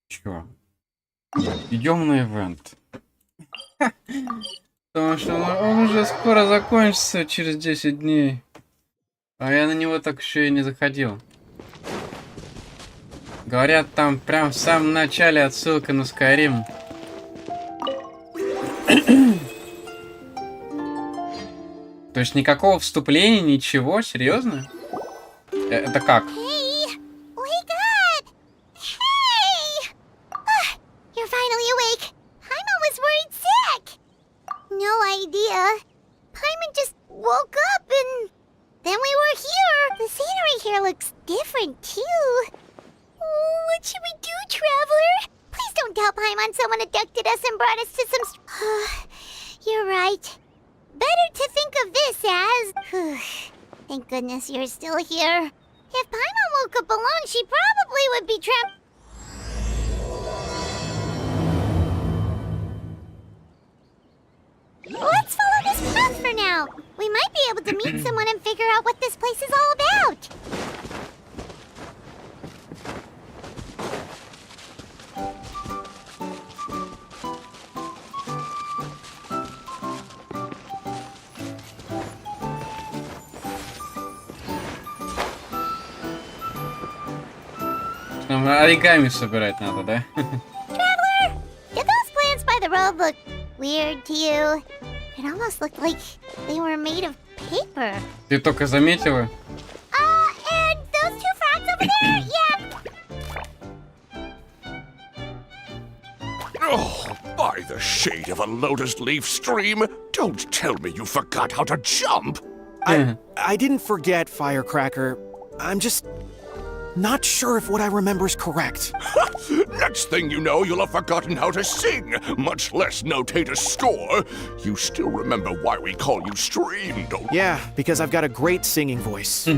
Чё? Идем на ивент. Потому что он уже скоро закончится, через 10 дней. А я на него так еще и не заходил. Говорят, там прям в самом начале отсылка на Skyrim. То есть никакого вступления, ничего? Серьезно? Это как? Hey, wake up! Hey! You're finally awake. Paimon was worried sick. No idea. Paimon just woke up and then we were here. The scenery here looks different too. Oh, what should we do, Traveler? Please don't tell Paimon someone abducted us and brought us to some... You're right. Better to think of this as... Thank goodness you're still here. If Paimon woke up alone, she probably would be trapped... Let's follow this path for now. We might be able to meet someone and figure out what this place is all about. Нам оригами собирать надо, да? Traveler, did those plants by the road look weird to you? It almost looked like they were made of paper. Ты только заметила? And those two frogs over there? Yeah. Oh, by the shade of a lotus leaf stream, don't tell me you forgot how to jump. I didn't forget, Firecracker. I'm just not sure if what I remember is correct. Next thing you know, you'll have forgotten how to sing, much less notate a score. You still remember why we call you Stream, don't you? Yeah, because I've got a great singing voice.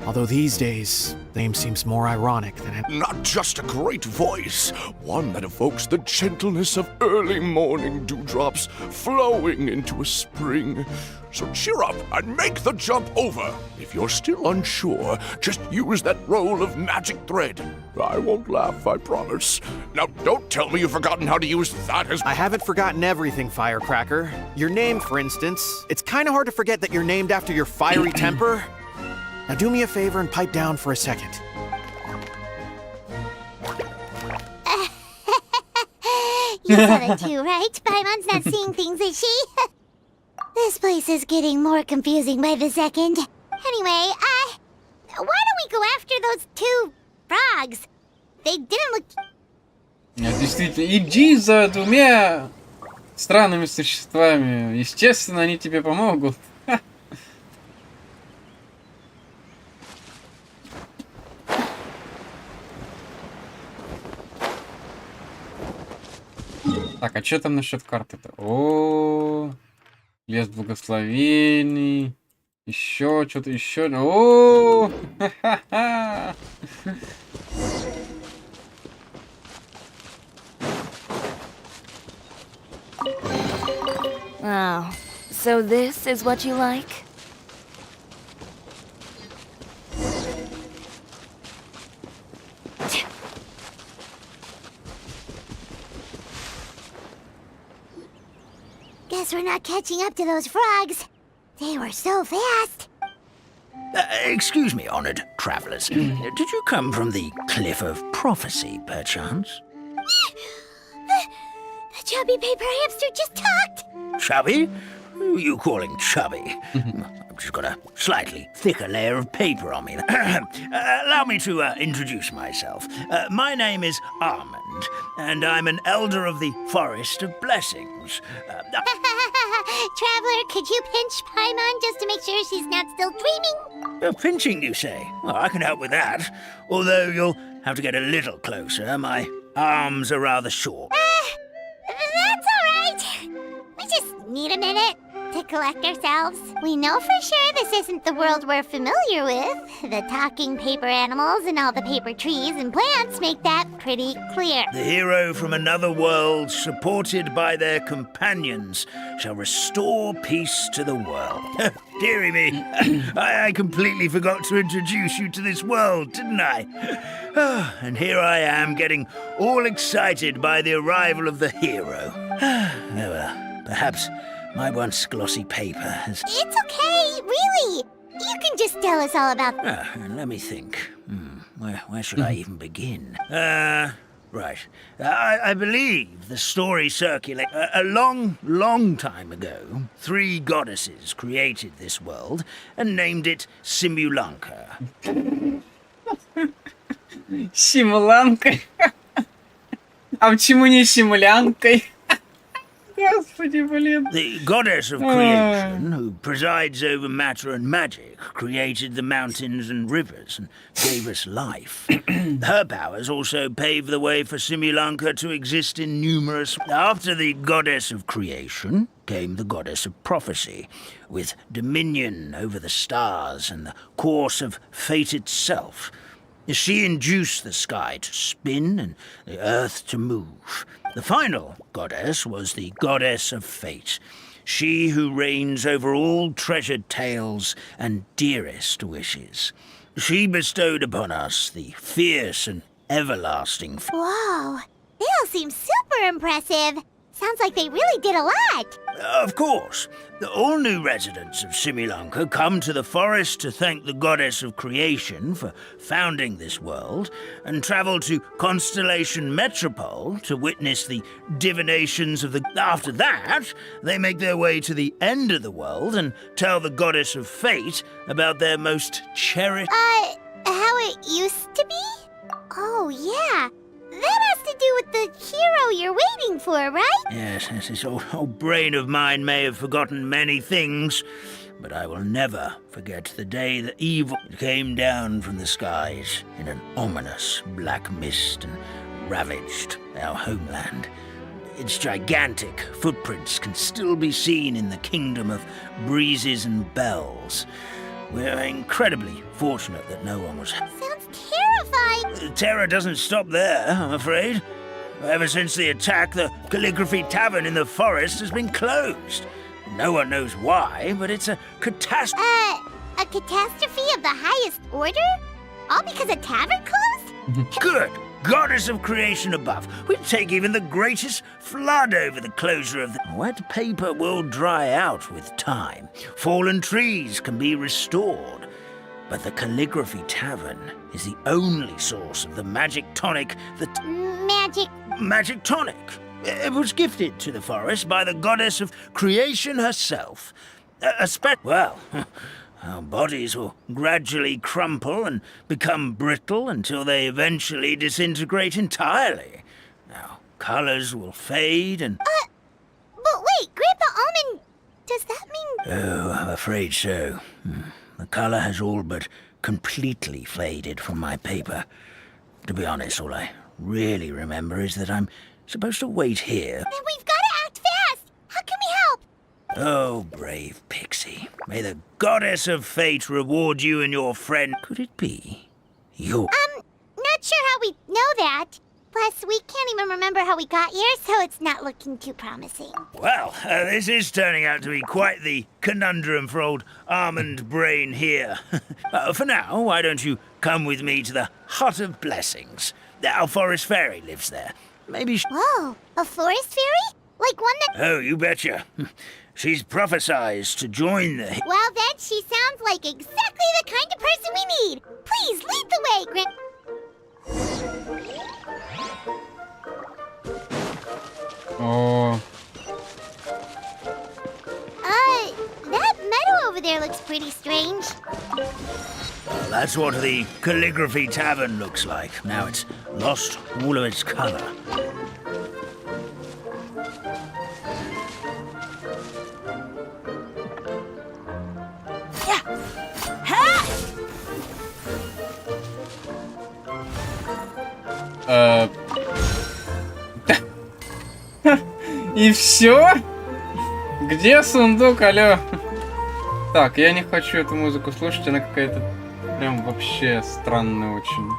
Although these days, name seems more ironic than it. Not just a great voice, one that evokes the gentleness of early morning dewdrops flowing into a spring. So cheer up and make the jump over. If you're still unsure, just use that roll of magic thread. I won't laugh, I promise. Now, don't tell me you've forgotten how to use that as... I haven't forgotten everything, Firecracker. Your name, for instance. It's kind of hard to forget that you're named after your fiery temper. Now do me a favor and pipe down for a second. You said it too, right? Paimon's not seeing things, is she? This place is getting more confusing by the second. Anyway, why don't we go after those two frogs? They didn't look... Нет, действительно, иди за двумя странными существами. Естественно, они тебе помогут. Так, а что там насчет карты-то? О, лес благословений. Еще что-то, еще. О, ха-ха-ха. Oh, so this is what you like? Guess we're not catching up to those frogs. They were so fast. Excuse me, honored travelers. Did you come from the Cliff of Prophecy, perchance? The chubby paper hamster just talked. Chubby? Who are you calling chubby? I've just got a slightly thicker layer of paper on me. Allow me to introduce myself. My name is Armand, and I'm an elder of the Forest of Blessings. Traveler, could you pinch Paimon just to make sure she's not still dreaming? Pinching, you say? Well, I can help with that. Although you'll have to get a little closer. My arms are rather short. That's all right. We just need a minute. to collect ourselves. We know for sure this isn't the world we're familiar with. The talking paper animals and all the paper trees and plants make that pretty clear. The hero from another world, supported by their companions, shall restore peace to the world. Dearie me, I completely forgot to introduce you to this world, didn't I? And here I am, getting all excited by the arrival of the hero. Oh well, perhaps my once glossy paper has... It's okay, really. You can just tell us all about... let me think. Where should I even begin? Right. I believe the story circulates. A long time ago, 3 goddesses created this world and named it Simulanka. Симулянкой. А почему не симулянкой? Господи, блин. The goddess of creation, who presides over matter and magic, created the mountains and rivers and gave us life. Her powers also paved the way for Simulanka to exist in numerous... After the goddess of creation came the goddess of prophecy, with dominion over the stars and the course of fate itself. She induced the sky to spin and the earth to move. The final goddess was the goddess of fate, she who reigns over all treasured tales and dearest wishes. She bestowed upon us the fierce and everlasting... Whoa, they all seem super impressive. Sounds like they really did a lot. Of course. All new residents of Simulanka come to the forest to thank the goddess of creation for founding this world, and travel to Constellation Metropole to witness the divinations of the... After that, they make their way to the end of the world and tell the goddess of fate about their most cherished... How it used to be? Oh, yeah. That has to do with the hero you're waiting for, right? Yes, this old brain of mine may have forgotten many things, but I will never forget the day that evil came down from the skies in an ominous black mist and ravaged our homeland. Its gigantic footprints can still be seen in the kingdom of breezes and bells. We're incredibly fortunate that no one was... Sounds terrifying! Terror doesn't stop there, I'm afraid. Ever since the attack, the Calligraphy Tavern in the forest has been closed. No one knows why, but it's a catastrophe. A catastrophe of the highest order? All because a tavern closed? Good! Goddess of creation above. We'd take even the greatest flood over the closure of the... Wet paper will dry out with time. Fallen trees can be restored. But the Calligraphy Tavern is the only source of the magic tonic that... Magic tonic. It was gifted to the forest by the goddess of creation herself. Well... Our bodies will gradually crumple and become brittle until they eventually disintegrate entirely. Our colors will fade and... But wait, Grandpa Almond, does that mean... Oh, I'm afraid so. The color has all but completely faded from my paper. To be honest, all I really remember is that I'm supposed to wait here. Then we've got to act fast! How can we help? Oh, brave pixie. May the goddess of fate reward you and your friend. Could it be you? Not sure how we know that. Plus, we can't even remember how we got here, so it's not looking too promising. Well, this is turning out to be quite the conundrum for old Almond Brain here. For now, why don't you come with me to the Hut of Blessings? Our forest fairy lives there. Maybe Whoa, a forest fairy? Like one that... Oh, you betcha. She's prophesized to join the... Well, then, she sounds like exactly the kind of person we need. Please, lead the way, Grandpa. Oh. That meadow over there looks pretty strange. Well, that's what the Calligraphy Tavern looks like. Now it's lost all of its color. И все? Где сундук, алё? Так, я не хочу эту музыку слушать, она какая-то прям вообще странная очень.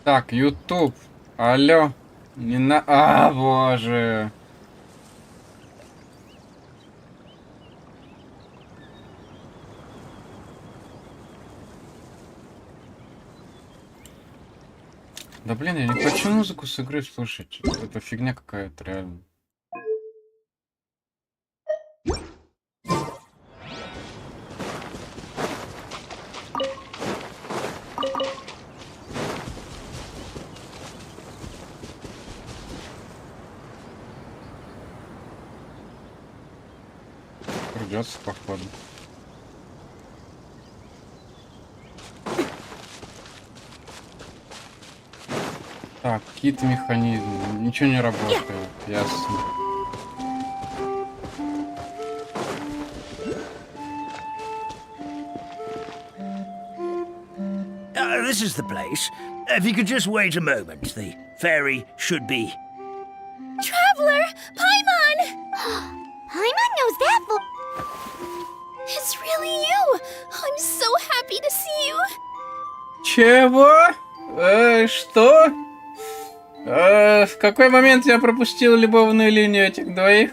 Так, YouTube. Алло. Не на... А, боже. Да блин, я не хочу музыку с игры слушать. Это фигня какая-то, реально. Придется, походу. Так, какие-то механизмы. Nичего не работает. Ясно. This is the place. If you could just wait a moment, the ferry should be... Traveler! Paimon! Paimon knows that It's really you! I'm so happy to see you! Чего? Что? В какой момент я пропустил любовную линию этих двоих?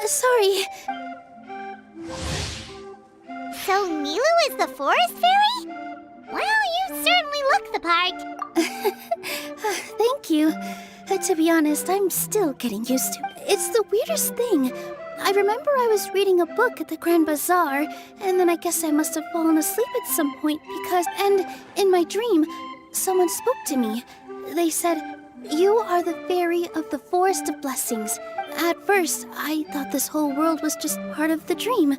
Sorry. So Nilu is the forest fairy? Well, you certainly look the part. Thank you. To be honest, I'm still getting used to it. It's the weirdest thing. I remember I was reading a book at the Grand Bazaar, and then I guess I must have fallen asleep at some point because... And in my dream, someone spoke to me. They said, "You are the fairy of the Forest of Blessings." At first, I thought this whole world was just part of the dream.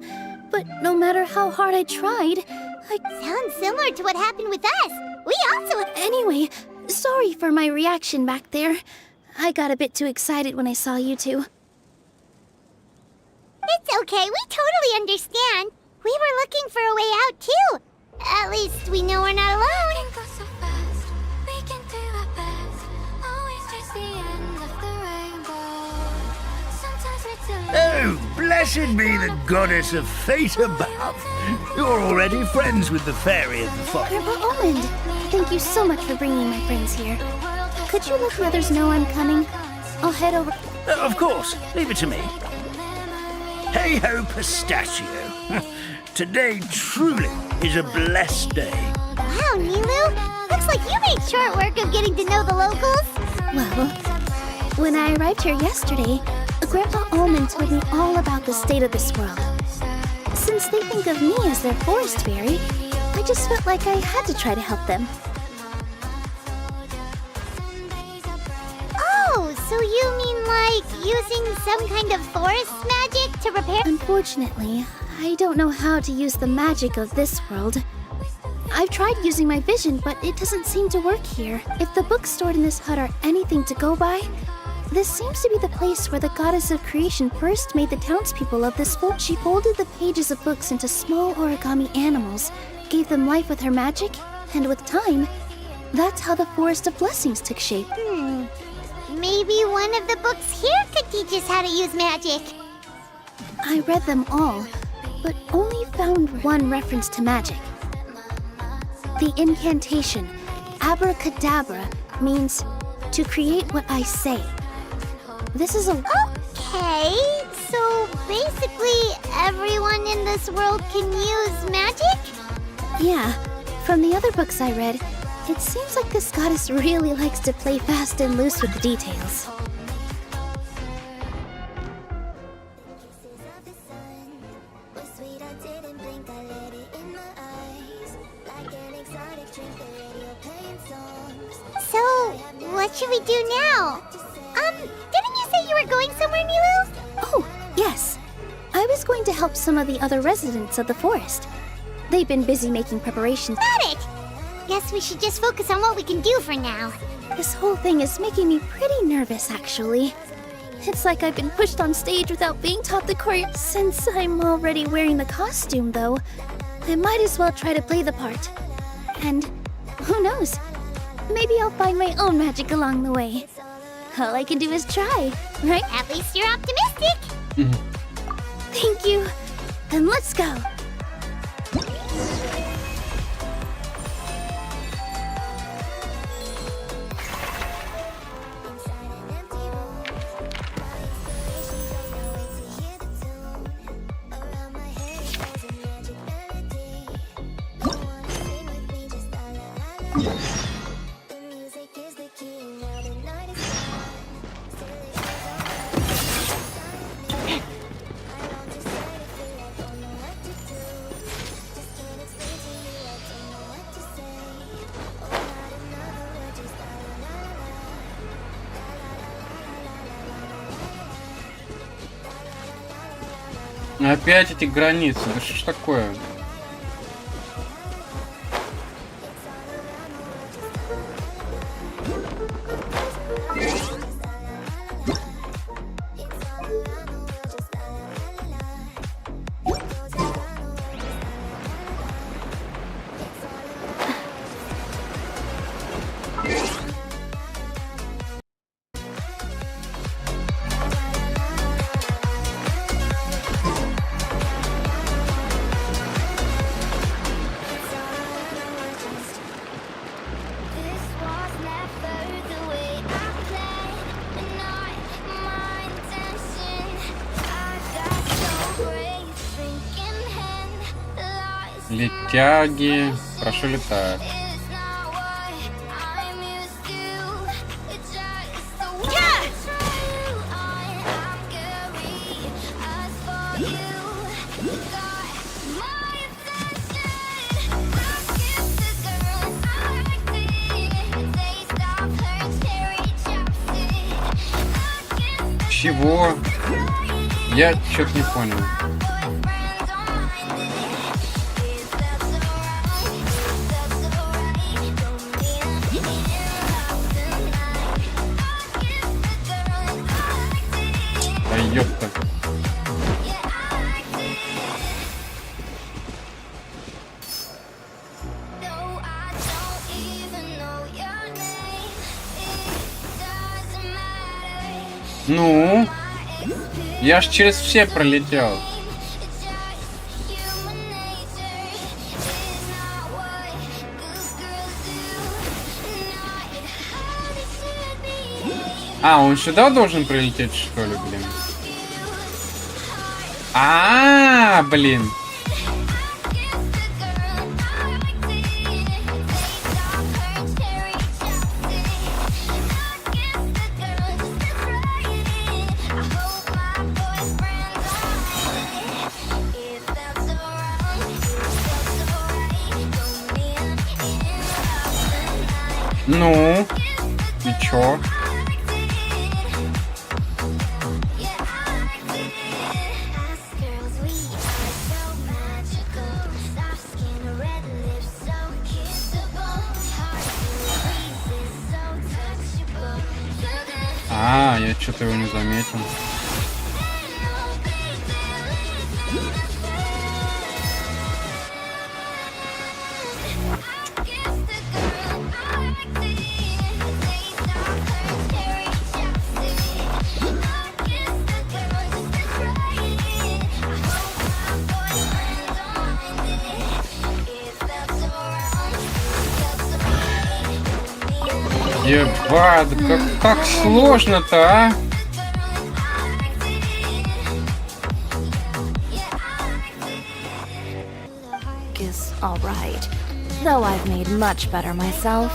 But no matter how hard I tried, Sounds similar to what happened with us. We also... Anyway, sorry for my reaction back there. I got a bit too excited when I saw you two. It's okay, we totally understand. We were looking for a way out, too. At least we know we're not alone. Oh, blessed be the goddess of fate above. You're already friends with the fairy of the forest. Grandpa Almond, thank you so much for bringing my friends here. Could you let the others know I'm coming? I'll head over... Of course, leave it to me. Hey ho, pistachio. Today truly is a blessed day. Wow, Nilu. Looks like you made short work of getting to know the locals. Well, when I arrived here yesterday, Grandpa Almond told me all about the state of this world. Since they think of me as their forest fairy, I just felt like I had to try to help them. Oh, so you mean like using some kind of forest magic to repair... Unfortunately, I don't know how to use the magic of this world. I've tried using my vision, but it doesn't seem to work here. If the books stored in this hut are anything to go by, this seems to be the place where the goddess of creation first made the townspeople of this folk. She folded the pages of books into small origami animals, gave them life with her magic, and with time, that's how the Forest of Blessings took shape. Maybe one of the books here could teach us how to use magic. I read them all, but only found one reference to magic. The incantation, abracadabra, means to create what I say. This is a... Okay, so basically everyone in this world can use magic? Yeah, from the other books I read, it seems like this goddess really likes to play fast and loose with the details. So, what should we do now? say you were going somewhere, Nilu? Oh, yes. I was going to help some of the other residents of the forest. They've been busy making preparations. Got it! Guess we should just focus on what we can do for now. This whole thing is making me pretty nervous, actually. It's like I've been pushed on stage without being taught the choreo. Since I'm already wearing the costume, though, I might as well try to play the part. And who knows? Maybe I'll find my own magic along the way. All I can do is try, right? At least you're optimistic. Thank you. Then let's go. Опять эти границы, да что ж такое? Летяги, хорошо летают. Чего? Я что-то не понял. Да ёпта. Ну, я ж через все пролетел. А, он сюда должен прилететь, что ли, блин? Блин. Ну, и чё? Я что-то его не заметил. Ебать, как сложно-то, а? Is all right, though I've made much better myself.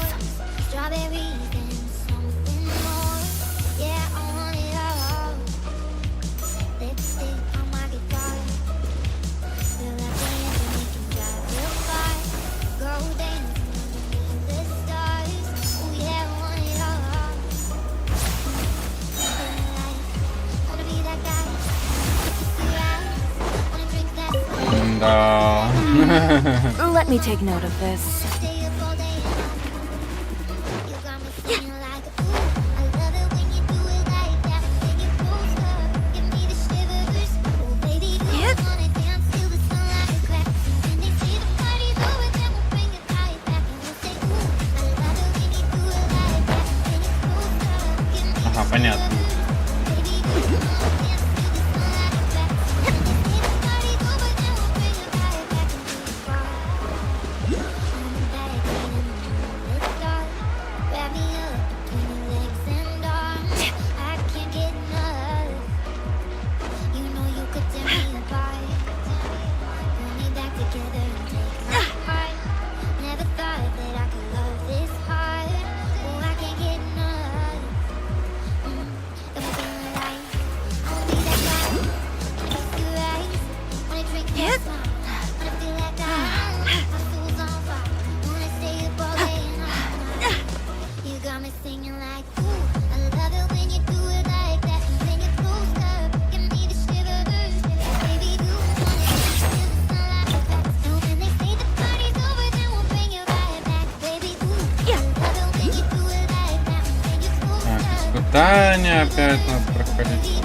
Let me take note of this. Ага, понятно. Испытания опять надо проходить.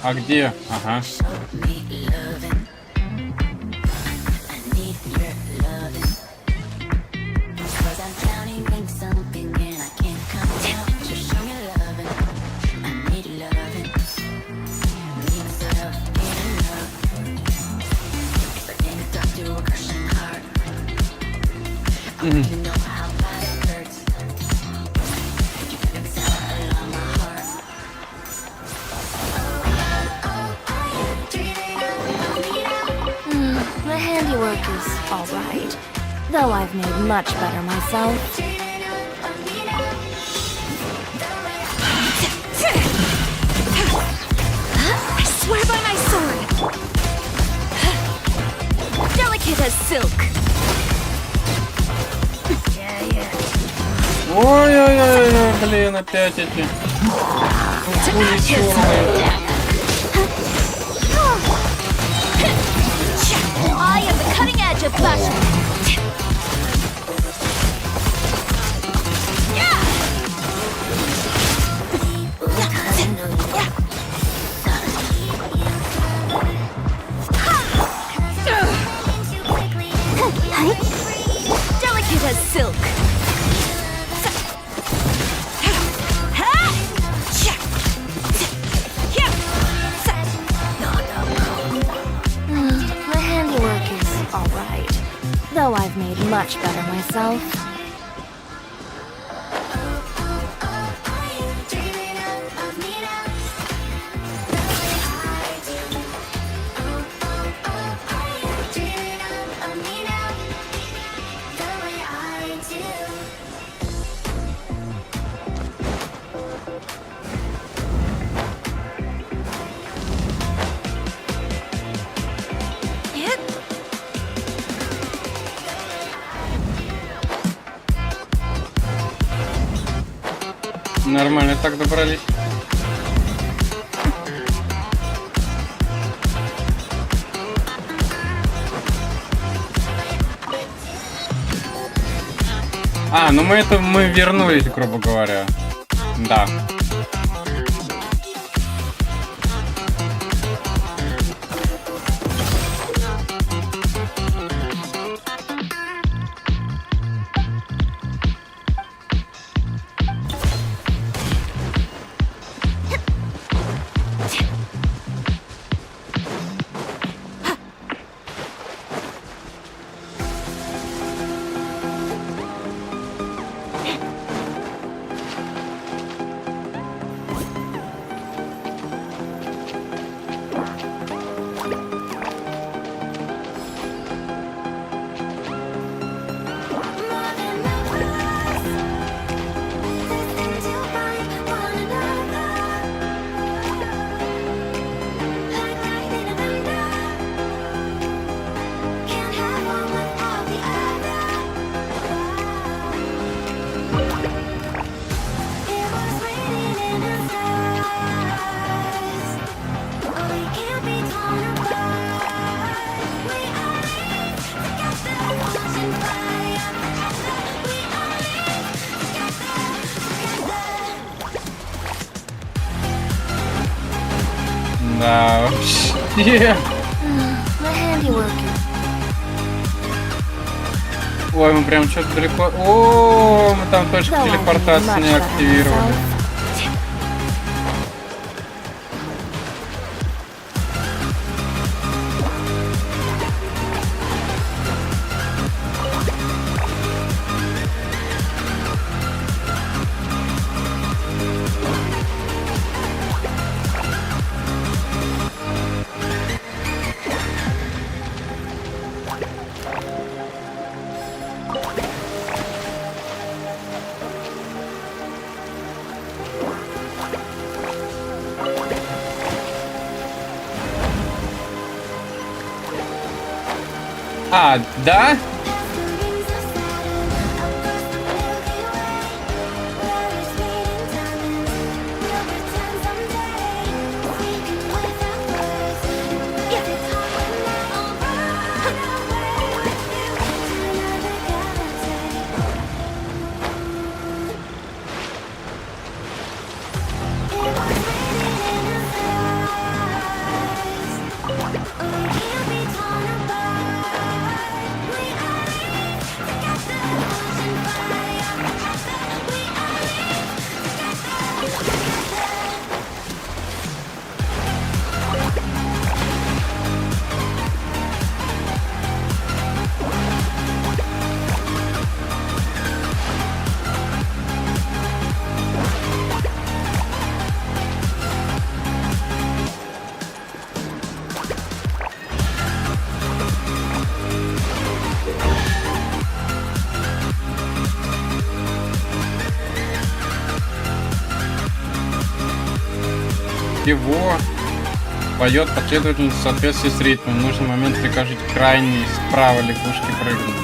А где? Ага. The handiwork is alright, though I've made much better myself. I swear by my sword! Delicate as silk! Ой-ой-ой, блин, опять эти пули черные. I am the cutting edge of fashion! Delicate as silk! The handiwork is alright, though I've made much better myself. Нормально так добрались. А, ну мы вернулись, грубо говоря. Да. Да, вообще. My handiwork. Ой, мы прям что-то далеко. О, мы там точку телепортации не активировали. А, да? Его поет последовательно в соответствии с ритмом. В нужный момент прикажите крайней справа лягушки прыгнуть.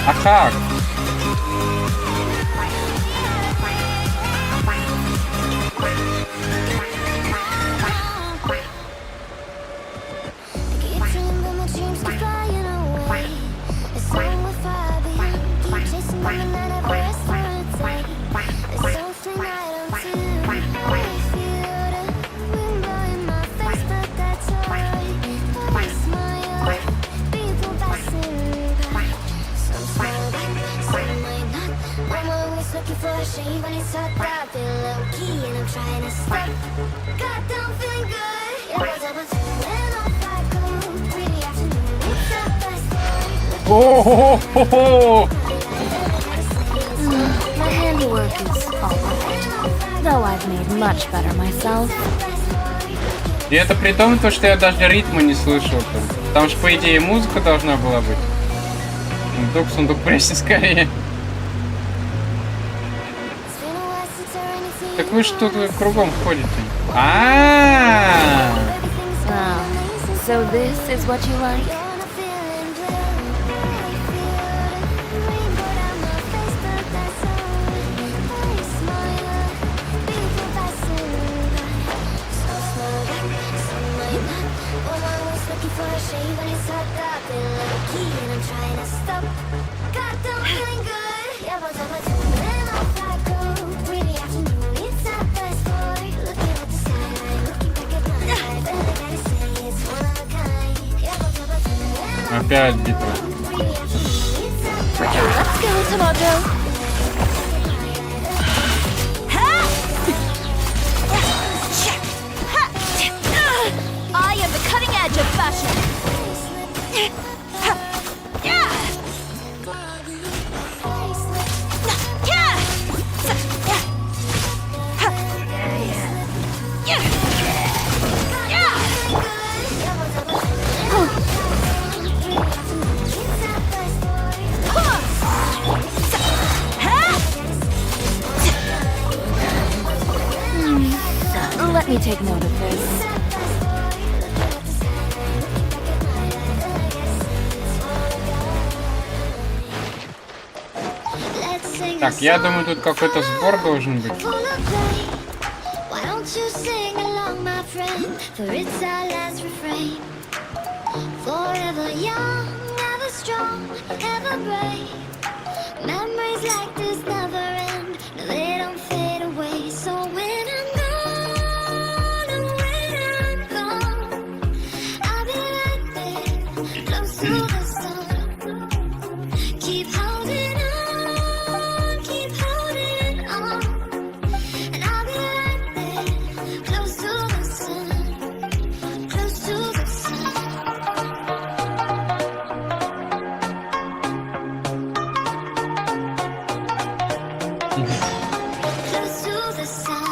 А как? My handiwork is alright, though I've made much better myself. И это при том, что я даже ритма не слышал. Там же, по идее, музыка должна была быть. Сундук, пресни скорее. Так вы что тут кругом ходите? So this is what you like? Опять битва. Let's go, Tomato. I am the cutting edge of fashion. Let me take note of this. Так, я думаю, тут какой-то сбор должен быть. Forever young, ever strong, ever brave. Memories Keep holding on, keep holding on. And I'll be right there, close to the sun, close to the sun. Close to the sun.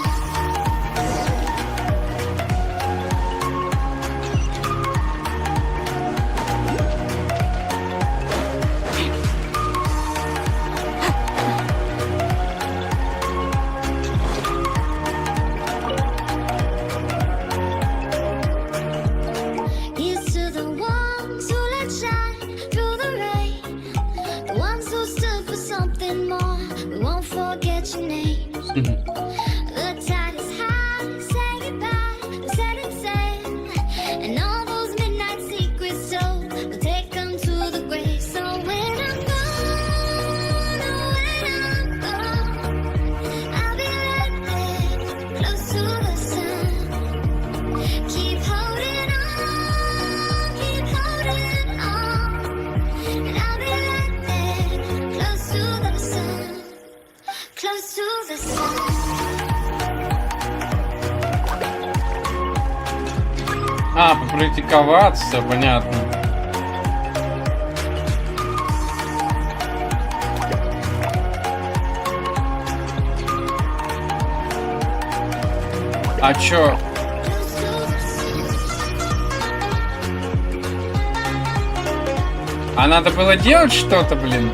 Here's to the ones who let shine through the rain, the ones who stood for something more. We won't forget your names. The tide is high, say goodbye, we said it said, and all those midnight secrets told, we'll take them to the grave. So when I'm gone, oh, when I'm gone, I'll be right there, close to the sun. Keep holding on, keep holding on, and I'll be right there, close to the sun, close to the sun. А, попрактиковаться, понятно. А чё? А надо было делать что-то, блин?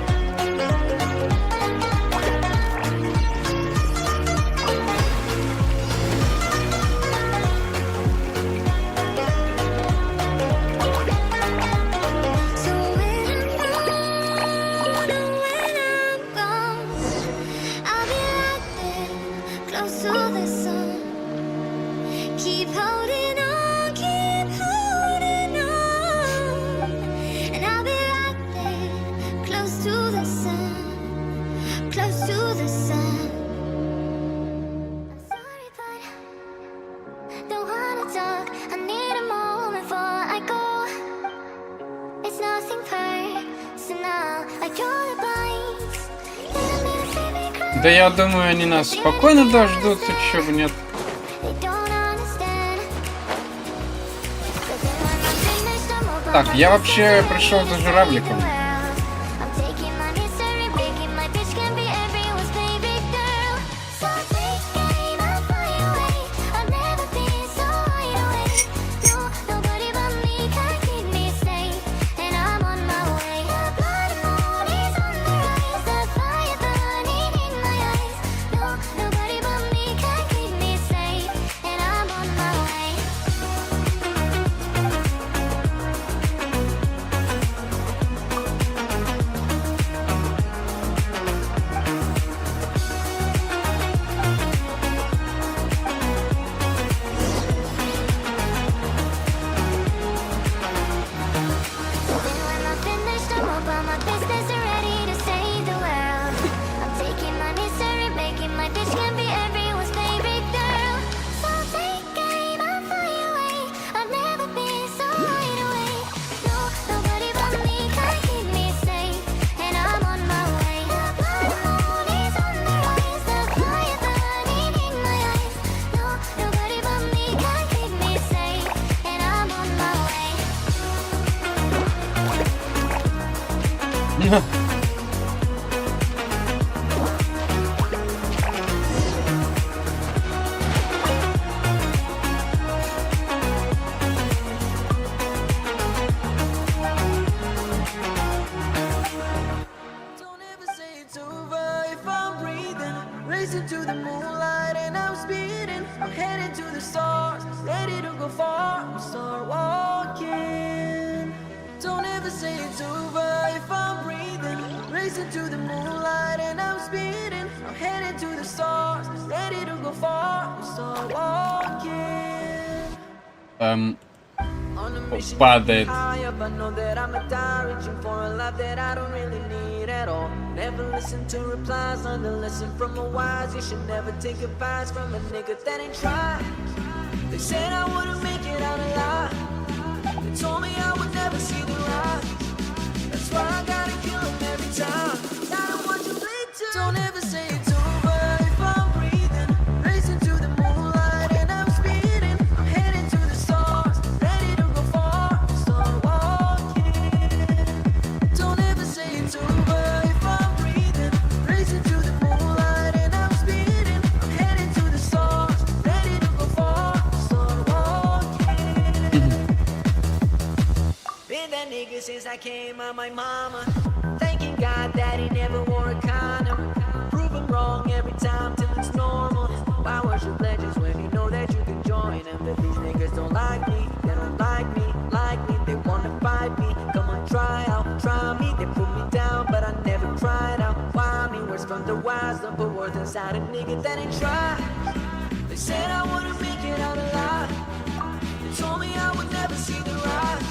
Close to the sun. Keep holding on, keep holding on. And I'll be right there, close to the sun, close to the sun. I'm sorry, but don't wanna talk. I need a moment before I go. It's nothing personal, I draw the blinds. Little bit of baby cry. Да я думаю, они нас спокойно дождутся, чё бы нет. Так, я вообще пришел за журавликом. Racing to the moonlight and I'm speeding. I'm headed to the stars, ready to go far. I'm start walking. Don't ever say it's over if I'm breathing. Racing to the moonlight and I'm speeding. I'm headed to the stars, ready to go far. I'm start walking. Падает. I know that I'm a die, reaching for a love that I don't really need at all. Never listen to replies, learn the lesson from the wise. You should never take advice from a nigga that ain't tried. They said I wouldn't make it out alive. They told me I would never see the rise. That's why I gotta kill 'em every time. I don't want you to bleed too. Don't ever say it's over if I'm breathing. Racing to the moonlight and I'm speeding. I'm heading to the stars, ready to go far. Start walking. Don't ever say it's over if I'm breathing. Racing to the moonlight and I'm speeding. I'm heading to the stars, ready to go far. Start walking. Been that nigga since I came out my mama. Thanking God that he never wore a condom. Prove him wrong every time till it's normal. Why worship legends when you know that you can join them? But these niggas don't like me, they don't like me, they wanna fight me. Come on, try me, they put me down, but I never tried out. Why me? Words from the wise, don't put words inside a nigga that ain't tried. They said I wouldn't make it out alive. They told me I would never see the rise.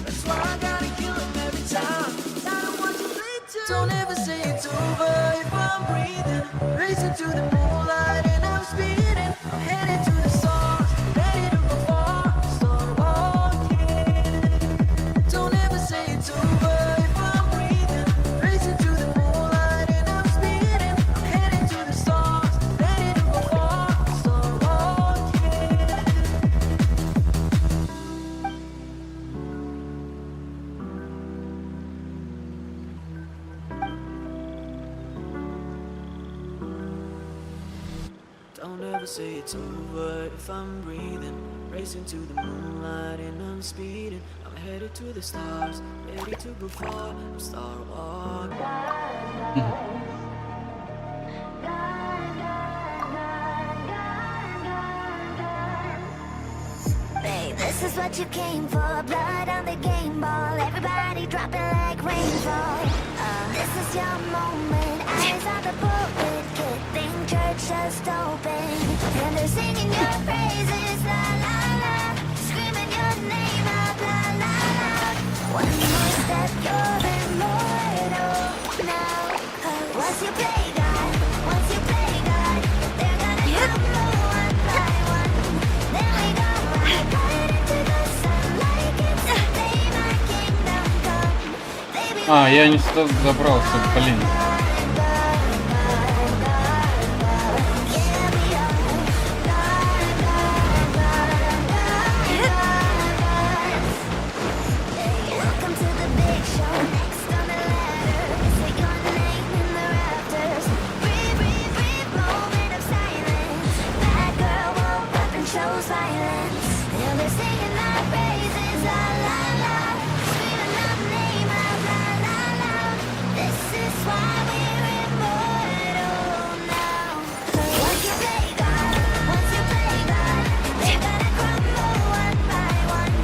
That's why I gotta kill him every time. I don't want you to bleed too. Don't ever say it's over if I'm breathing. Racing to the moonlight and I'm speeding. I'm headed to the stars, ready to go far. Start walking. Don't ever say it's over if I'm breathing. Racing to the moonlight and I'm speeding. I'm headed to the stars, ready to go far. Start walking. Don't ever say it's over if I'm breathing. Racing to the moonlight and I'm speeding. I'm headed to the stars, ready to go far. Start walking. Babe, this is what you came for. Blood on the game ball. Everybody dropping like rainfall. This is your moment. Eyes on the pulpit. Good thing church just opened. And they're singing your praises. La la la. Screaming your name out. La la la. One more step, you're immortal now. Once you play God, they're gonna come one by one. Then we go right into the sun like it's the day my kingdom come. Baby, А, я не сюда забрался, блин. welcome to the big show. Next on the ladder, say your name in the rafters. Breathe, breathe, breathe, moment of silence. Bad girl woke up and shows violence. Now they're singing our praises, la la la. Screaming our name out, la la la. This is why we're immortal now. Once you play God, they're gonna crumble one by one.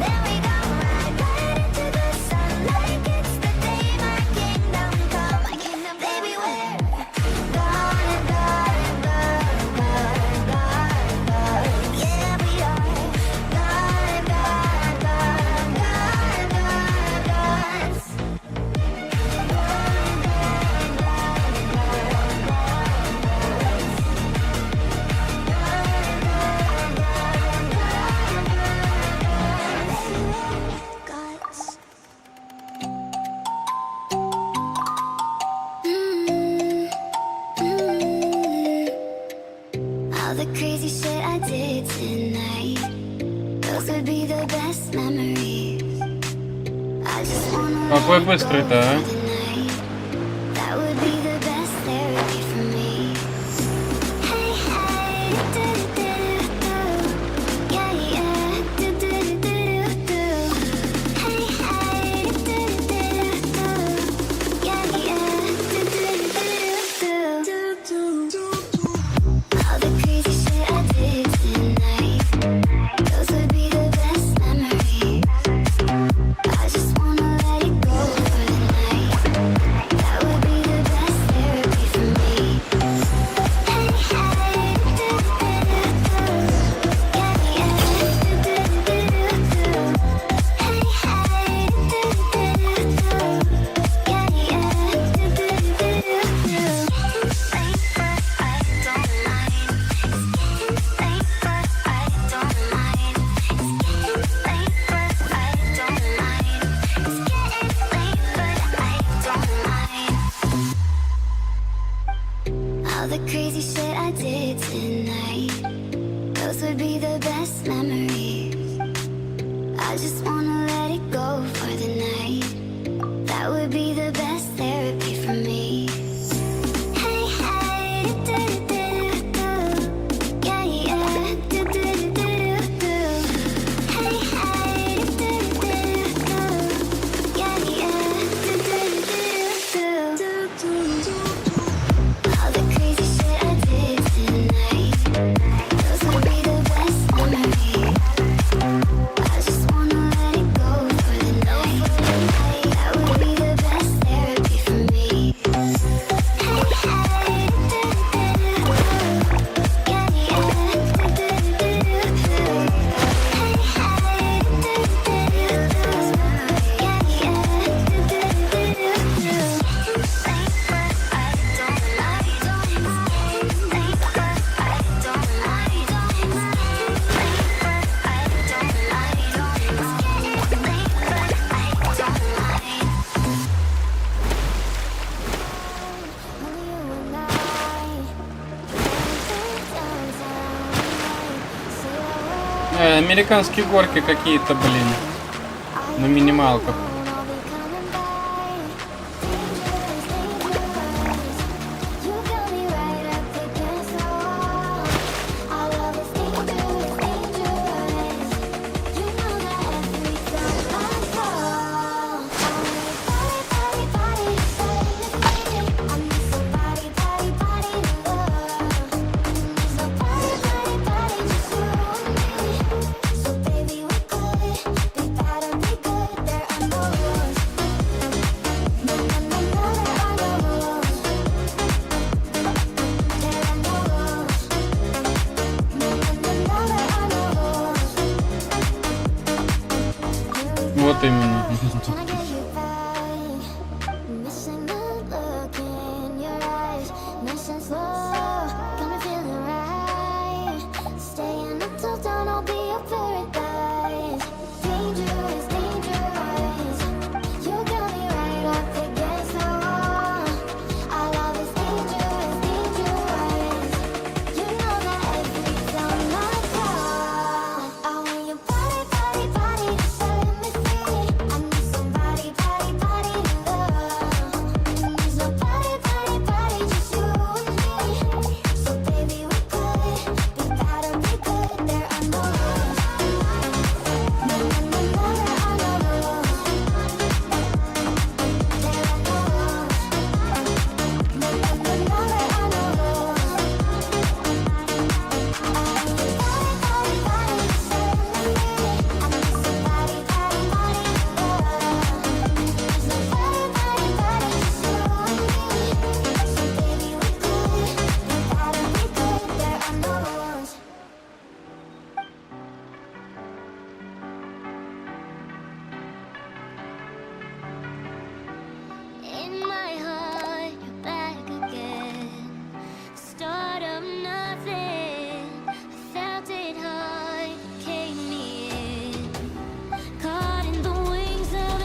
Then we go right into the sun like it's the day my kingdom come. My kingdom, baby, we're God. Yeah, we are God. Gods. All the crazy shit I did tonight, those would be the best memories. I just wanna Какой let go быстрый-то, а? for the night. That would be the best therapy for me. Hey, hey, do-do-do-do-do. Yeah, yeah, do-do-do-do-do. Hey, hey, do-do-do-do-do. Yeah, yeah, do-do-do-do-do. All the crazy shit I did tonight, those would be the best memories. I just wanna let it go for the night. crazy shit I did tonight. Those would be the best memories. I just wanna let it go for the night. That would be the best therapy for me. Hey, hey, do-do-do-do-do. Yeah, yeah, do-do-do-do-do. Hey, hey, do-do-do-do-do. Yeah, yeah, do-do-do-do-do. All the crazy shit I did tonight. Those would be the best memories. I just wanna let it go for the night. That would be the best therapy for me. Hey, hey, do-do-do-do-do. Yeah, yeah, do-do-do-do-do. Hey, hey, do-do-do-do-do. Yeah, yeah, do-do-do-do-do. Американские горки какие-то, блин. На минималках. Вот именно.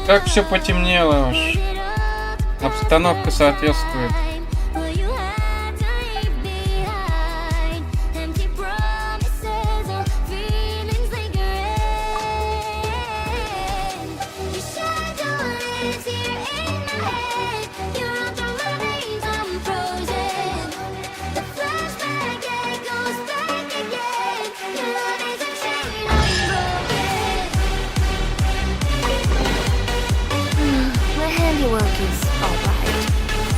Как все потемнело уж. Обстановка соответствует.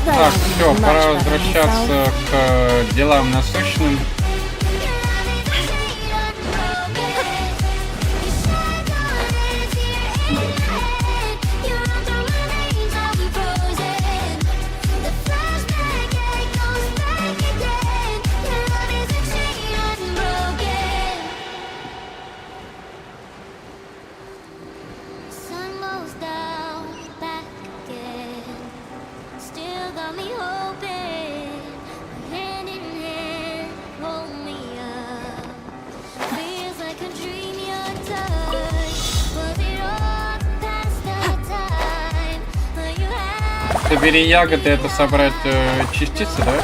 Так, все, пора возвращаться к делам насущным. Собери ягоды, это собрать частицы, да?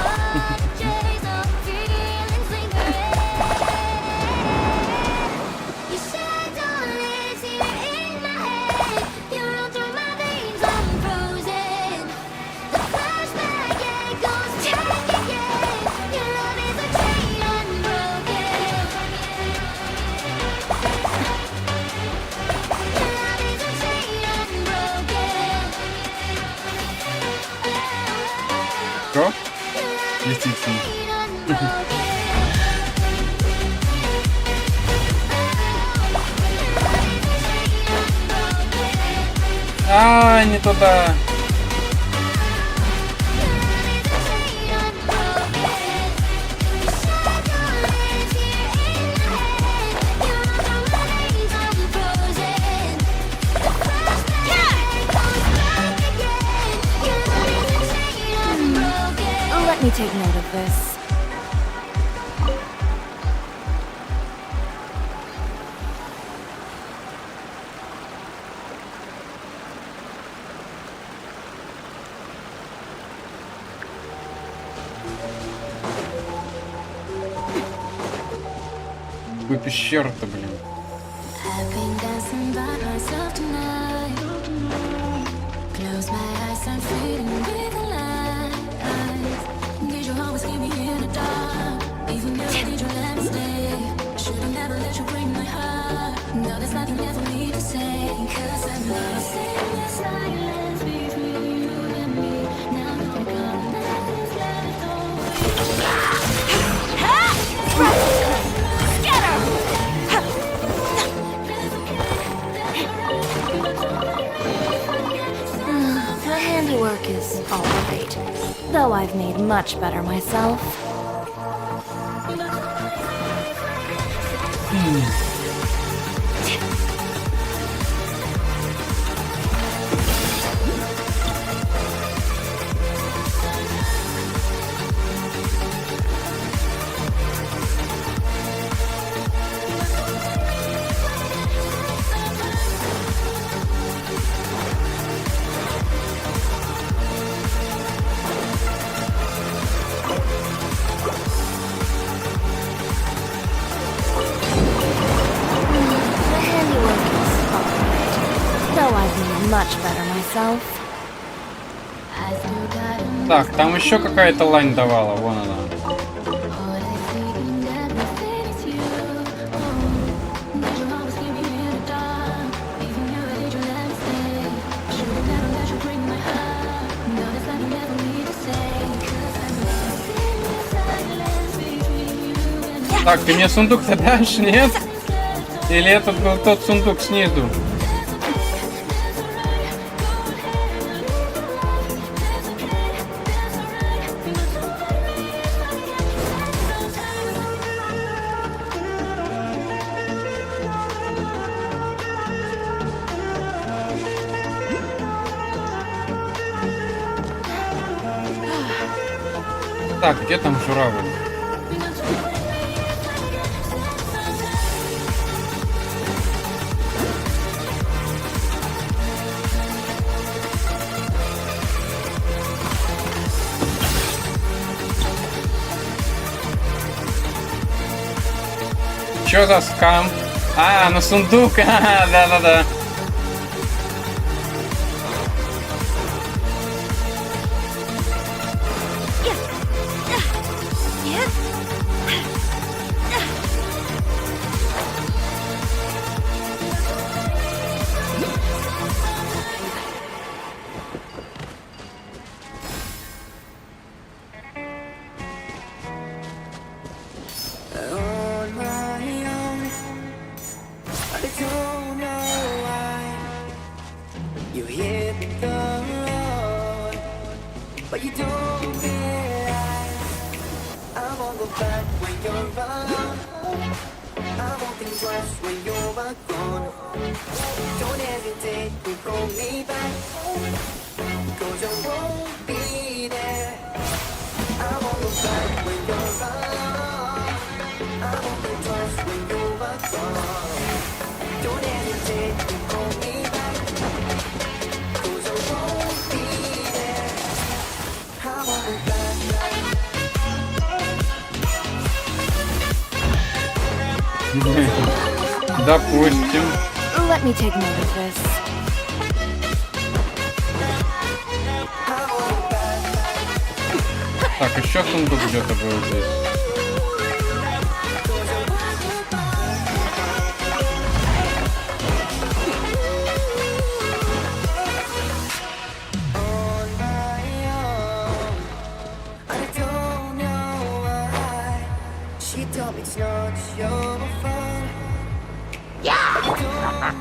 Что? Действительно. А, не туда. Let me take note of this. Какую пещеру-то, блин. I've been dancing by myself tonight. Close my eyes, I'm feeling with the light. Did you always keep me in the dark? Even though did you let me stay? Should've never let you break my heart. No, there's nothing left for me to say. Cause I'm lost in the silence between you and me. Now that you're gone, nothing's left over. The handiwork is alright, though I've made much better myself. Much better myself. Так, там еще какая-то лань давала, вон она. Так, ты мне сундук-то дашь, нет? Или это был тот сундук снизу? Так, где там журавль? Чё за скам? А, на сундук, да-да-да. Допустим. Let me take note of this. Так, еще сундук где-то был здесь.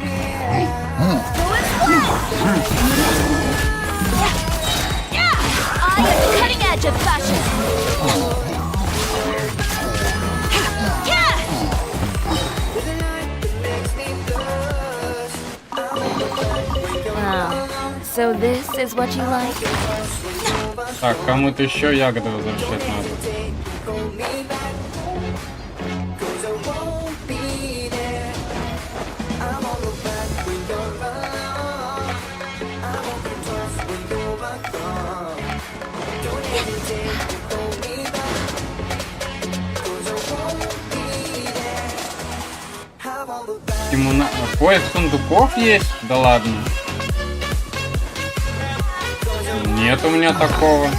I am the cutting edge of fashion. So this is what you like? Так, кому-то еще ягоды возвращать надо. Поиск сундуков есть? Да ладно. Нет у меня такого.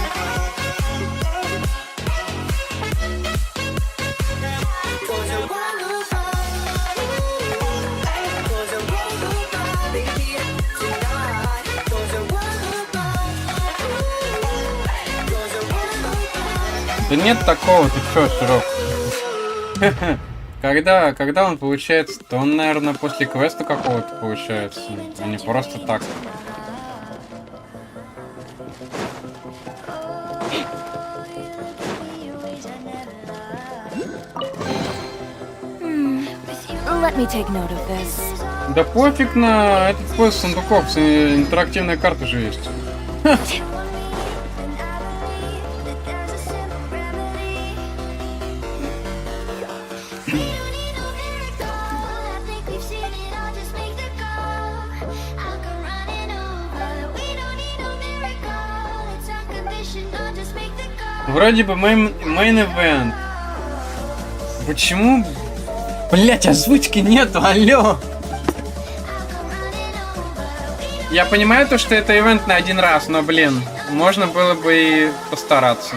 Да нет такого, ты чё, Широк? Когда он получается, то он, наверное, после квеста какого-то получается, а не просто так. Let me take note of this. Да пофиг на этот поиск сундуков, интерактивная карта же есть. Вроде бы main event. Почему? Блять, озвучки нету, алло. Я понимаю то, что это ивент на один раз, но, блин, можно было бы и постараться.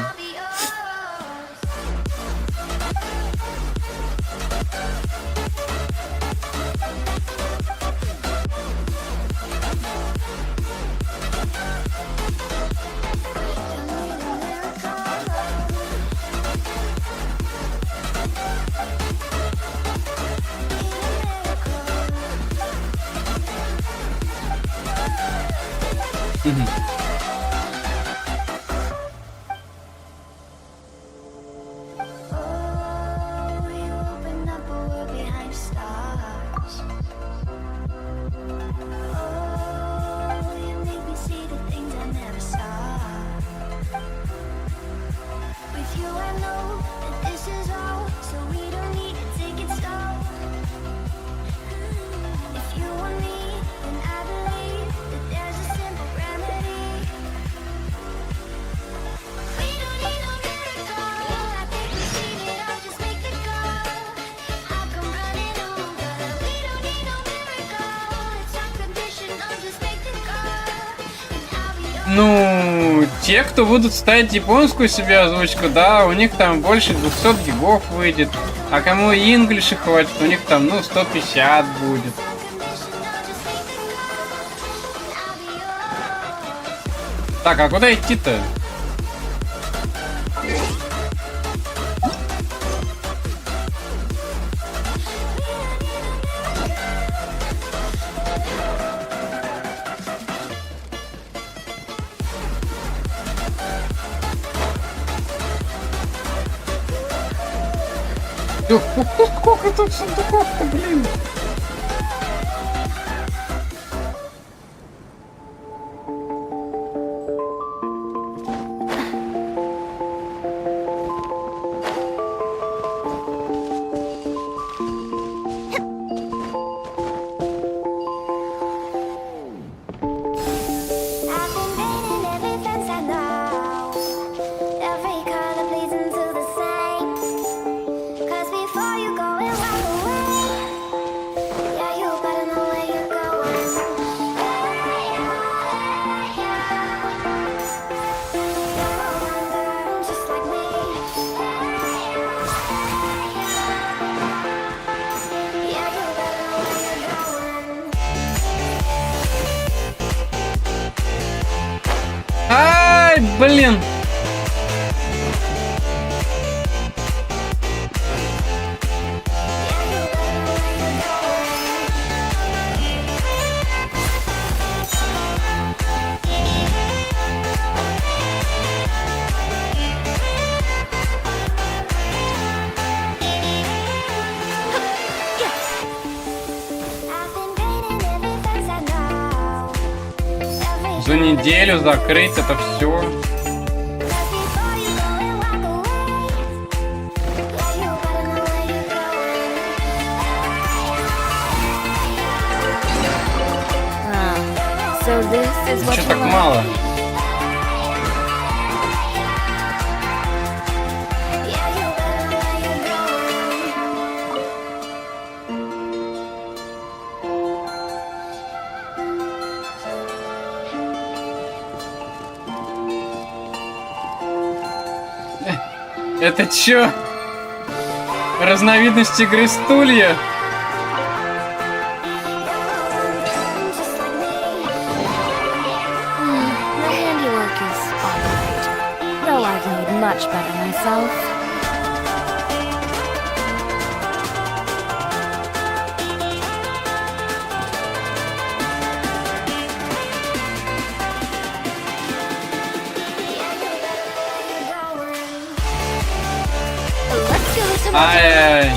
Ну, те, кто будут ставить японскую себе озвучку, да, у них там больше 200 гигов выйдет. А кому и инглиша хватит, у них там, ну, 150 будет. Так, а куда идти-то? Сколько тут сундуков-то, блин? Ай, блин. За неделю закрыть это все. Что так мало? Это чё? Разновидность игры стулья? Much better myself. Ай-яй-яй.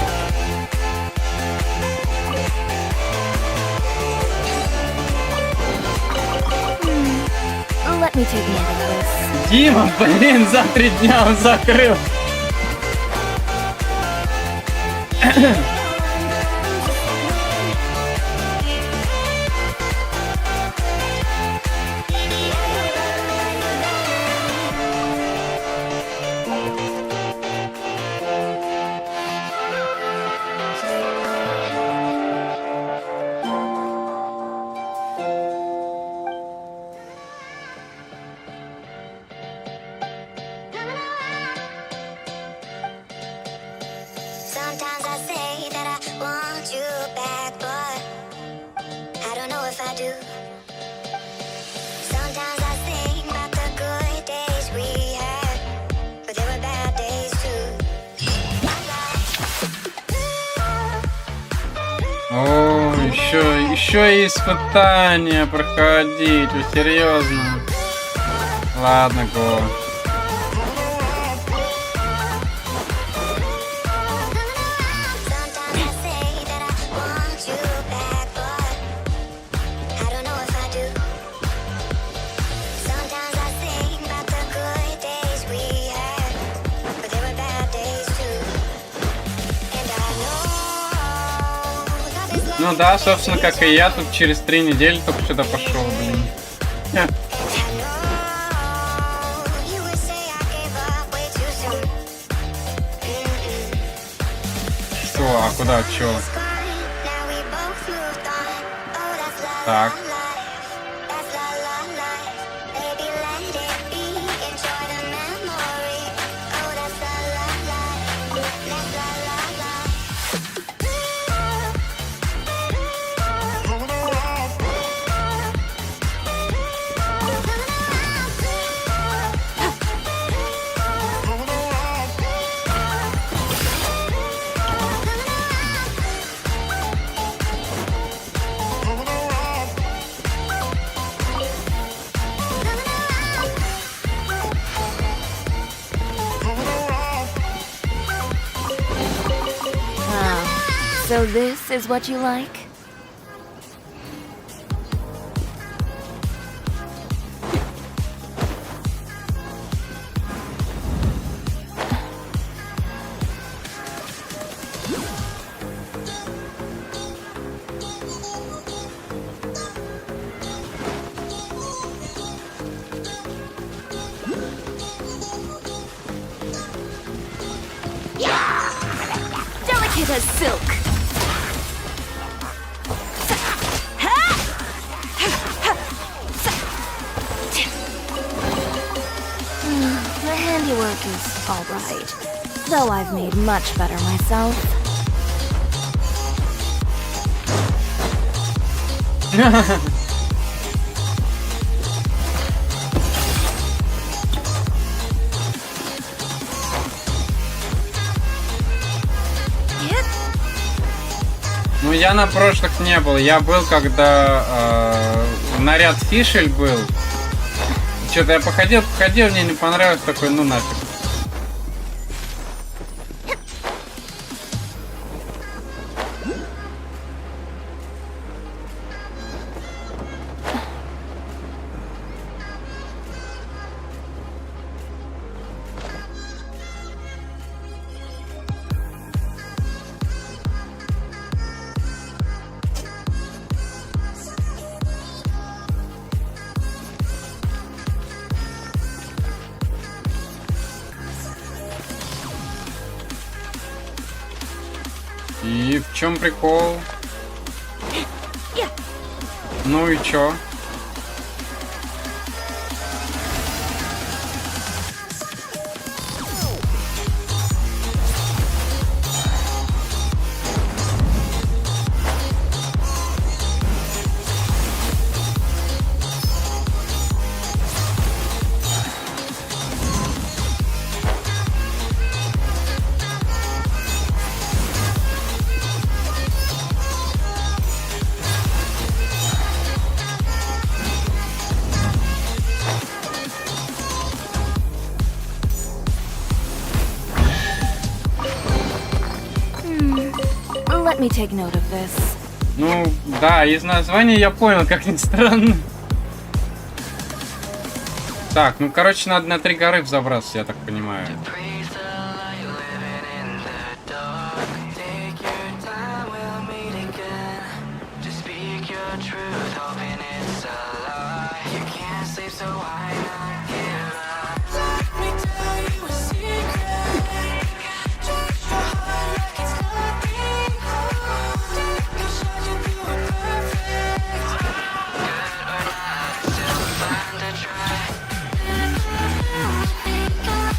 Let me take note of this. Дима, блин, за 3 дня он закрыл. Sometimes I say that I want you back, but I don't know if I do. Sometimes I think about the good days we had, but there were bad days too. О, еще и испытания проходить, вы серьезно? Ладно, го. Ну да, собственно, как и я, тут через 3 недели только сюда пошел, блин. Что? А куда? Чё? Так. So this is what you like? Delicate as silk. The handiwork is all right, though I've made much better myself. Ну, я на прошлых не был. Я был, когда наряд Фишель был. Что-то я походил, мне не понравилось, такой, ну нафиг. И в чем прикол? Ну и чё? Let me take note of this. Ну, да, из названия я понял, как ни странно. Так, ну, короче, надо на 3 горы взобраться, я так понимаю.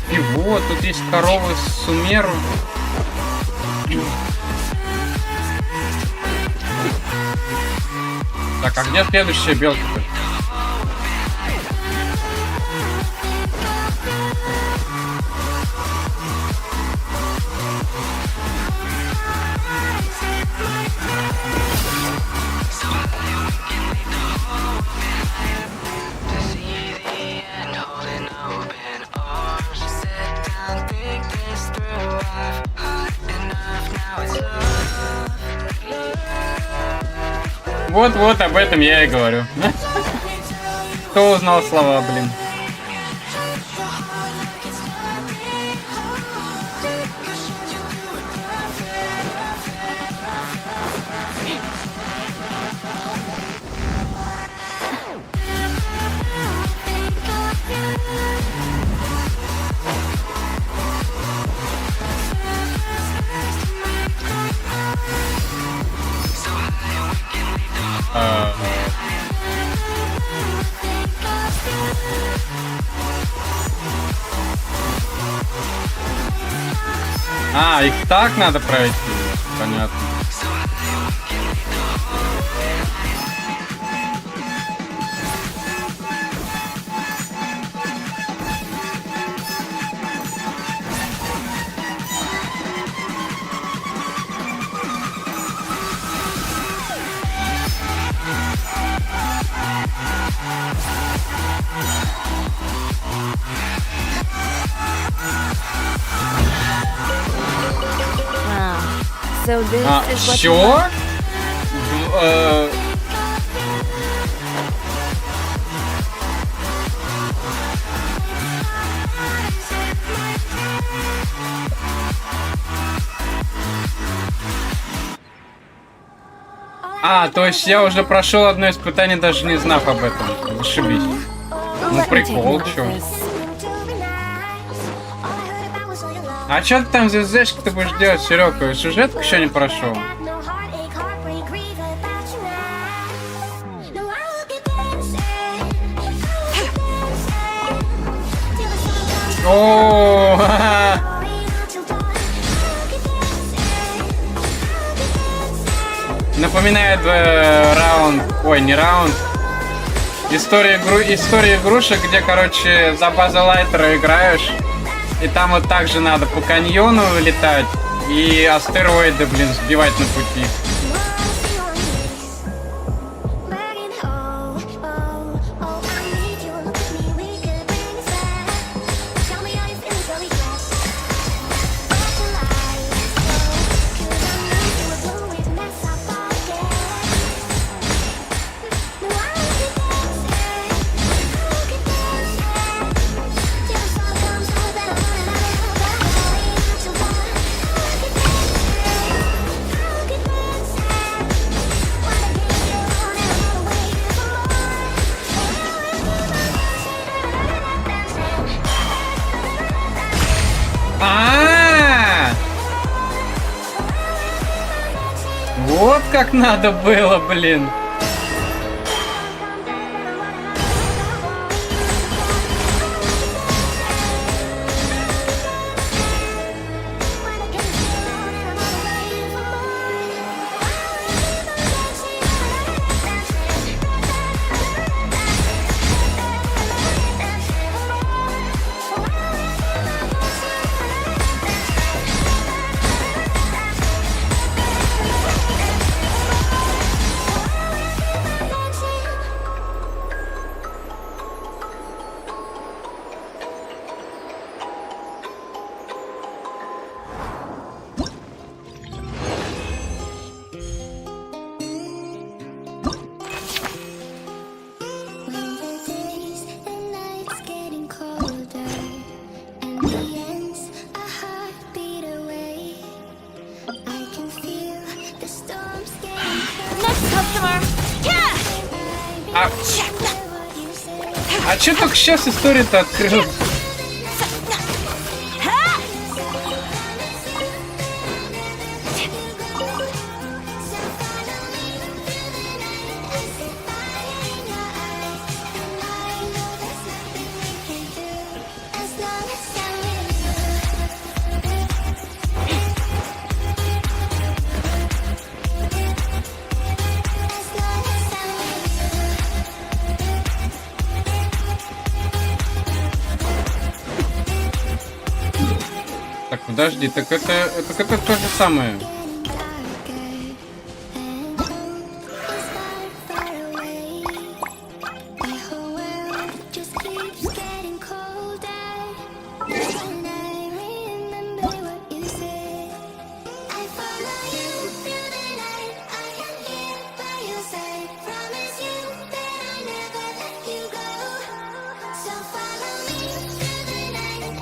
И вот, тут есть коровы Сумеру. Так, а где следующая белка-то? Вот-вот, об этом я и говорю. Кто узнал слова, блин? А, их так надо пройти. Понятно. So this is what чё? А, то есть я уже прошел одно испытание, даже не знав об этом. Ошибись. Ну прикол, чё. А чё ты там звездочки-то будешь делать, Серёга? Сюжетку еще не прошел. О, напоминает раунд, ой, не раунд. История игрушек, где, короче, за база лайтера играешь. И там вот так же надо по каньону летать и астероиды, блин, сбивать на пути. Вот как надо было, блин. А чё только сейчас история-то открылась? Так, подожди, так это то же самое.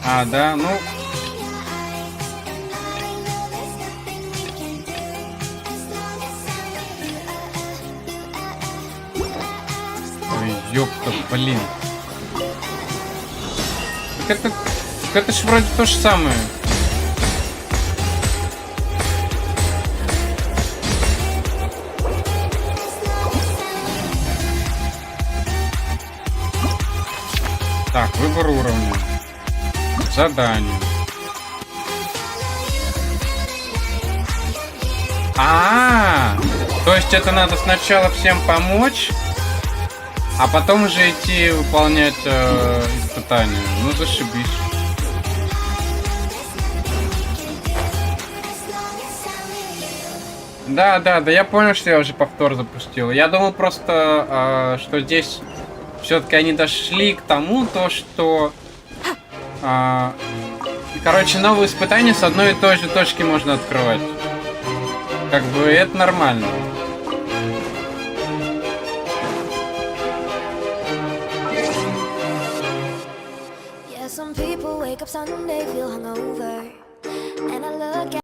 А, да, ну... Ой, ёпта, блин. Так это ж вроде то же самое. Так, выбор уровня. Задание. То есть это надо сначала всем помочь, а потом уже идти выполнять испытания. Ну зашибись. Да, я понял, что я уже повтор запустил. Я думал просто, что здесь все-таки они дошли к тому, что короче, новые испытания с одной и той же точки можно открывать. Как бы это нормально. Yeah, some people wake up Sunday, feel hungover, and I look at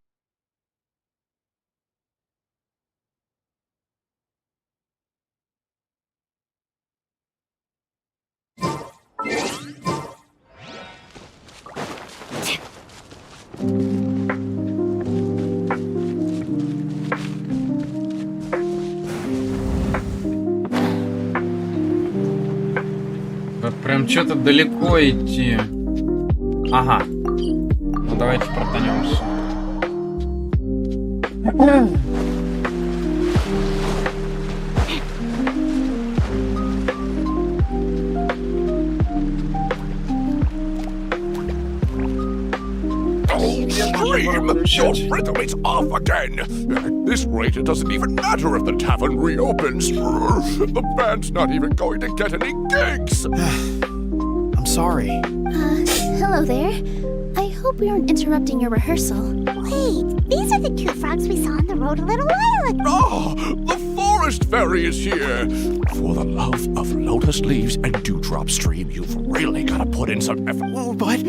Прям что-то далеко идти. Ага. Ну давайте протанемся. Your rhythm is off again. At this rate, it doesn't even matter if the tavern reopens. The band's not even going to get any gigs. I'm sorry. Hello there. I hope we aren't interrupting your rehearsal. Wait, these are the two frogs we saw on the road a little while ago. Oh, the forest fairy is here. For the love of lotus leaves and dewdrop stream, you've really got to put in some effort. But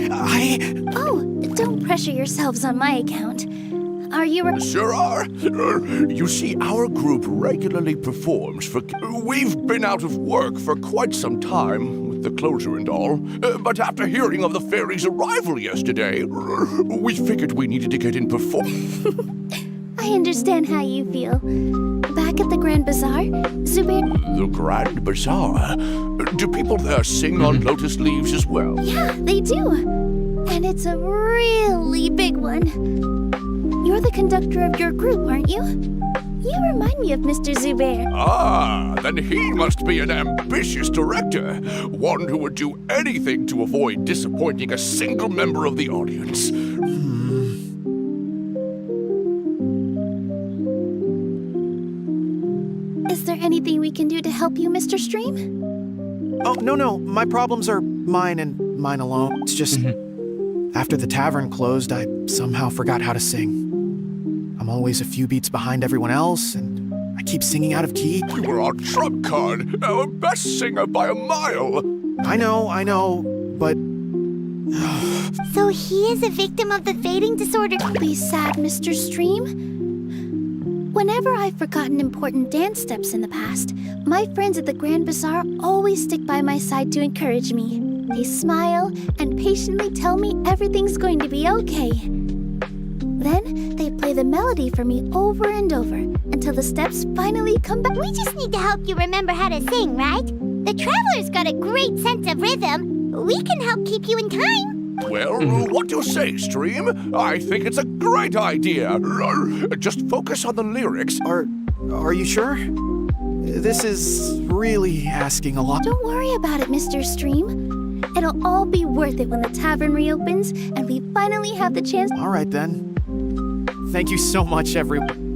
Oh, don't pressure yourselves on my account. Are you Sure are. You see, our group regularly performs for... We've been out of work for quite some time, with the closure and all. But after hearing of the fairy's arrival yesterday, we figured we needed to get in perform... I understand how you feel. Back at the Grand Bazaar, Zubair... The Grand Bazaar? Do people there sing on lotus leaves as well? Yeah, they do. And it's a really big one. You're the conductor of your group, aren't you? You remind me of Mr. Zubair. Ah, then he must be an ambitious director. One who would do anything to avoid disappointing a single member of the audience. Is there anything we can do to help you, Mr. Stream? Oh, no. My problems are mine and mine alone. It's just, after the tavern closed, I somehow forgot how to sing. I'm always a few beats behind everyone else, and I keep singing out of key. You were our trump card, our best singer by a mile. I know, but... So he is a victim of the fading disorder. Don't be sad, Mr. Stream. Whenever I've forgotten important dance steps in the past, my friends at the Grand Bazaar always stick by my side to encourage me. They smile and patiently tell me everything's going to be okay. Then they play the melody for me over and over until the steps finally come back. We just need to help you remember how to sing, right? The Traveler's got a great sense of rhythm. We can help keep you in time. Well, what do you say, Stream? I think it's a great idea. Just focus on the lyrics. Are you sure? This is really asking a lot. Don't worry about it, Mr. Stream. It'll all be worth it when the tavern reopens and we finally have the chance. All right, then. Thank you so much, everyone.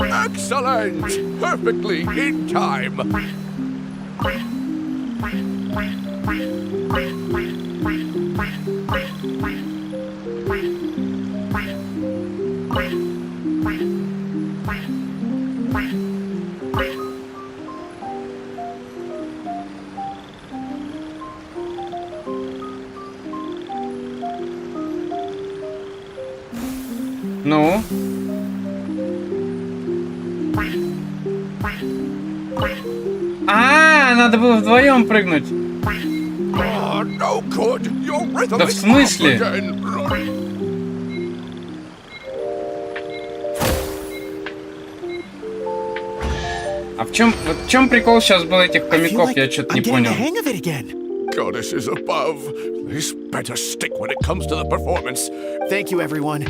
Excellent! Perfectly in time. Ну? Надо было вдвоем прыгнуть. Да в смысле? А в чем прикол сейчас был этих хомяков? Я что-то не понял. Goddesses above, this better stick when it comes to the performance. Thank you, everyone.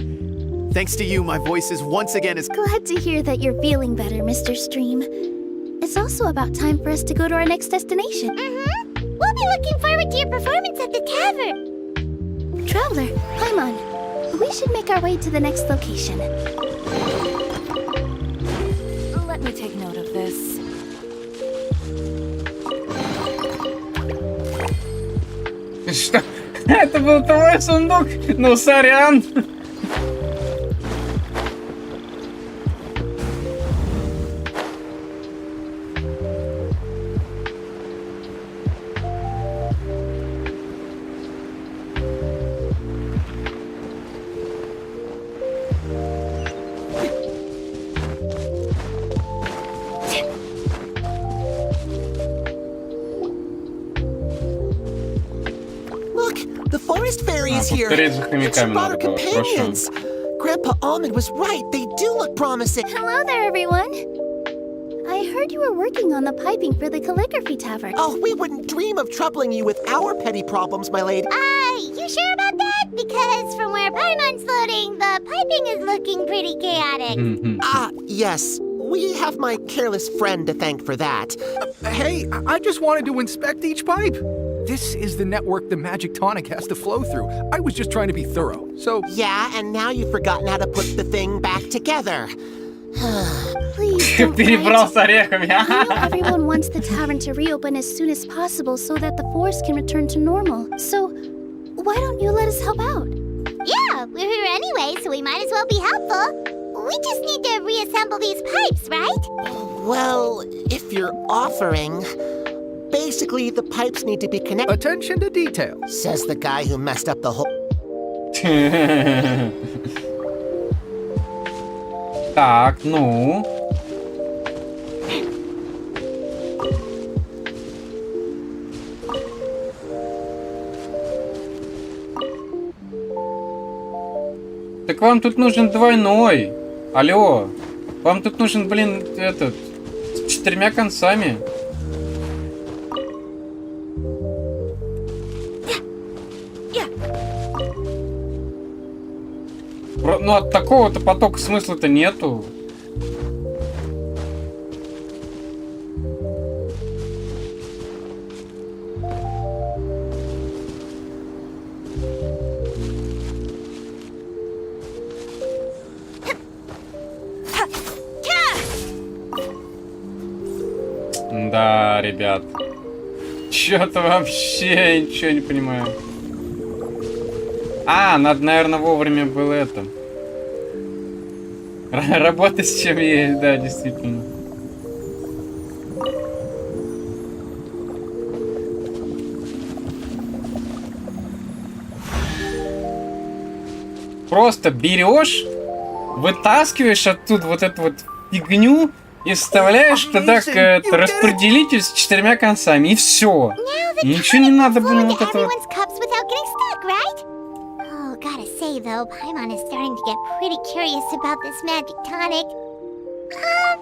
Thanks to you, my voice is once again as... Glad to hear that you're feeling better, Mr. Stream. It's also about time for us to go to our next destination. We'll be looking forward to your performance at the tavern. Traveler, Paimon, we should make our way to the next location. Let me take note of this. Что? Это был твой сундук? Ну, сорян. Повторить за хомяками надо было, хорошо. Grandpa Almond was right. They do look promising. Hello there, everyone. I heard you were working on the piping for the calligraphy tavern. Oh, we wouldn't dream of troubling you with our petty problems, my lady. You sure about that? Because from where Paimon's floating, the piping is looking pretty chaotic. Yes. We have my careless friend to thank for that. Hey, I just wanted to inspect each pipe. This is the network the magic tonic has to flow through. I was just trying to be thorough, so... Yeah, and now you've forgotten how to put the thing back together. Please don't Перебрал с орехами. I know everyone wants the tavern to reopen as soon as possible so that the forest can return to normal. So, why don't you let us help out? Yeah, we're here anyway, so we might as well be helpful. We just need to reassemble these pipes, right? Well, if you're offering... Basically, the pipes need to be connected. Attention to detail. Says the guy who messed up the whole... Так, ну. Так вам тут нужен двойной. Алло. Вам тут нужен, блин, этот... с 4 концами. Ну, от такого-то потока смысла-то нету. Да, ребят. Чё-то вообще ничего не понимаю. А, надо, наверное, вовремя было это. Работать с чем есть, да, действительно. Просто берешь, вытаскиваешь оттуда вот эту вот фигню и вставляешь туда распределитель с 4 концами, и все. Ничего не надо было вот этого. Gotta say though, Paimon is starting to get pretty curious about this magic tonic.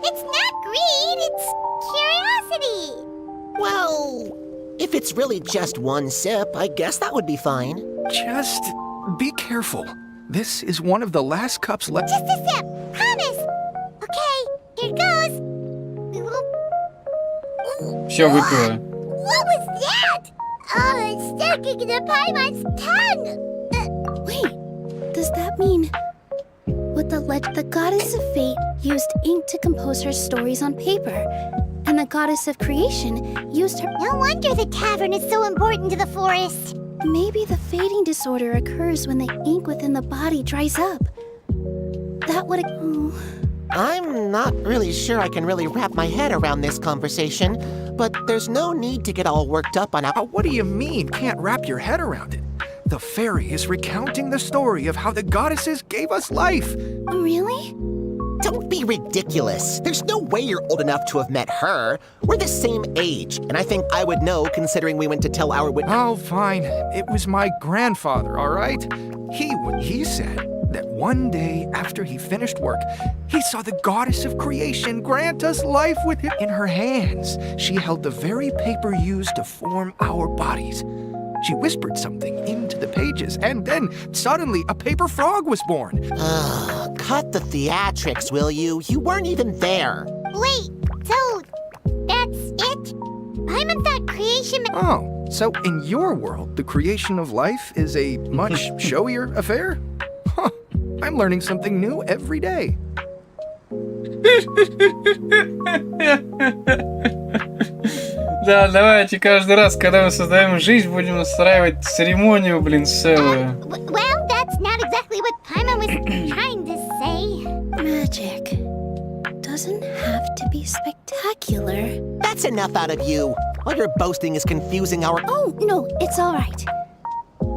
It's not greed, it's curiosity. Well, if it's really just one sip, I guess that would be fine. Just be careful. This is one of the last cups left. Just a sip, promise. Okay, here goes. Все выпила. What was that? It's sticking to Paimon's tongue. Wait, does that mean... With the goddess of fate used ink to compose her stories on paper, and the goddess of creation used her... No wonder the tavern is so important to the forest. Maybe the fading disorder occurs when the ink within the body dries up. That would... I'm not really sure I can really wrap my head around this conversation, but there's no need to get all worked up on... What do you mean, can't wrap your head around it? The fairy is recounting the story of how the goddesses gave us life. Really? Don't be ridiculous. There's no way you're old enough to have met her. We're the same age, and I think I would know considering we went to tell our... Oh, fine. It was my grandfather, all right? He said that one day after he finished work, he saw the goddess of creation grant us life with him. In her hands, she held the very paper used to form our bodies. She whispered something into the pages, and then suddenly a paper frog was born. Cut the theatrics, will you? You weren't even there. Wait, so that's it? Paimon thought creation... Oh, so in your world, the creation of life is a much showier affair? Huh, I'm learning something new every day. Да, давайте каждый раз, когда мы создаем жизнь, будем устраивать церемонию, блин, целую. Well, that's not exactly what Paimon was trying to say. Magic doesn't have to be spectacular. That's enough out of you. All your boasting is confusing our... Oh, no, it's all right.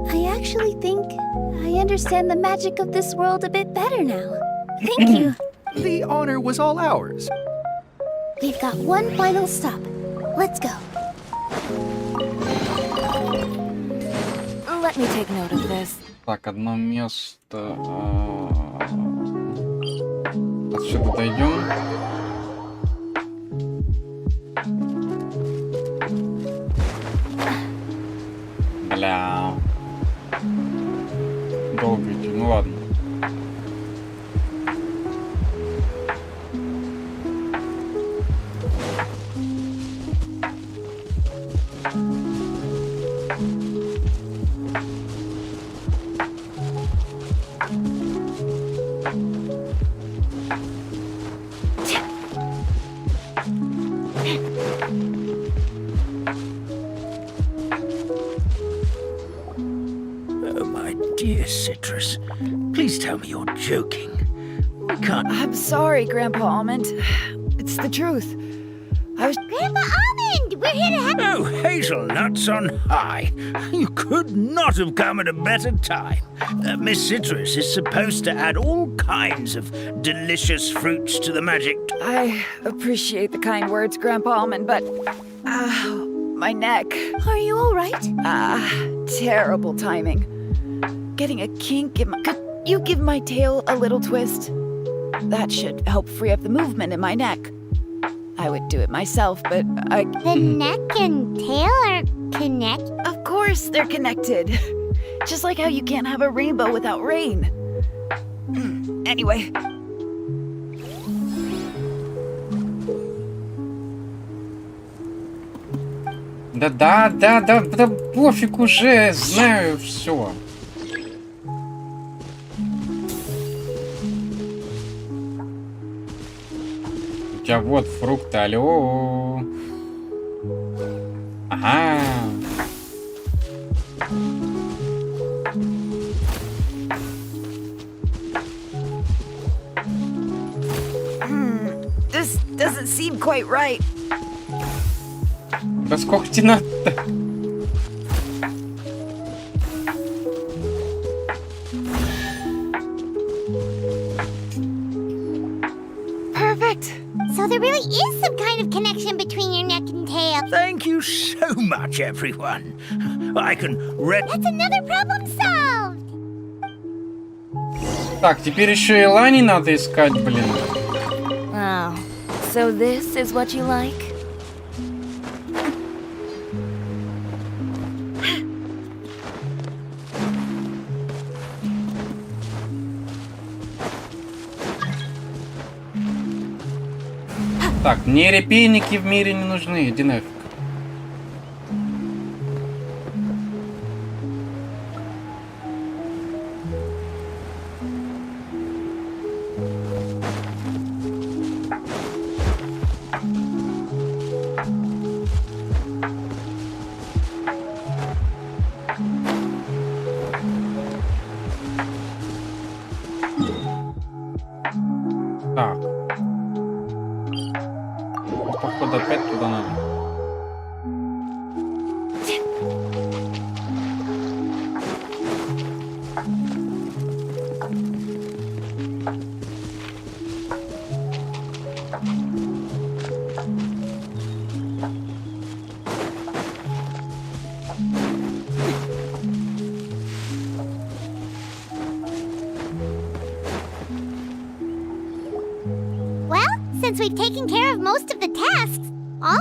I actually think I understand the magic of this world a bit better now. Thank you. The honor was all ours. We've got one final stop. Let's go. Let me take note of this. Так, одно место. Отсюда дойдем. Бля. Долго идти, ну ладно. Dear Citrus, please tell me you're joking. We can't... I'm sorry, Grandpa Almond. It's the truth. I was... Grandpa Almond! We're here to have... Oh, hazelnuts on high. You could not have come at a better time. Miss Citrus is supposed to add all kinds of delicious fruits to the magic... I appreciate the kind words, Grandpa Almond, but... my neck. Are you alright? Terrible timing. Getting a kink in my... Could you give my tail a little twist? That should help free up the movement in my neck. I would do it myself, but I... The neck and tail are connected? Of course they're connected. Just like how you can't have a rainbow without rain. Anyway. Да пофиг уже, знаю все. У тебя вот фрукты, алло. Ага. This doesn't seem quite right. Да сколько тебе надо-то? Perfect. So there really is some kind of connection between your neck and tail. Thank you so much, everyone. I can That's another problem solved. Так, теперь еще и Лани надо искать, блин. Oh, so this is what you like? Так, мне репейники в мире не нужны, иди нафиг. Так. Походу опять туда надо. Since we've taken care of most of the tasks,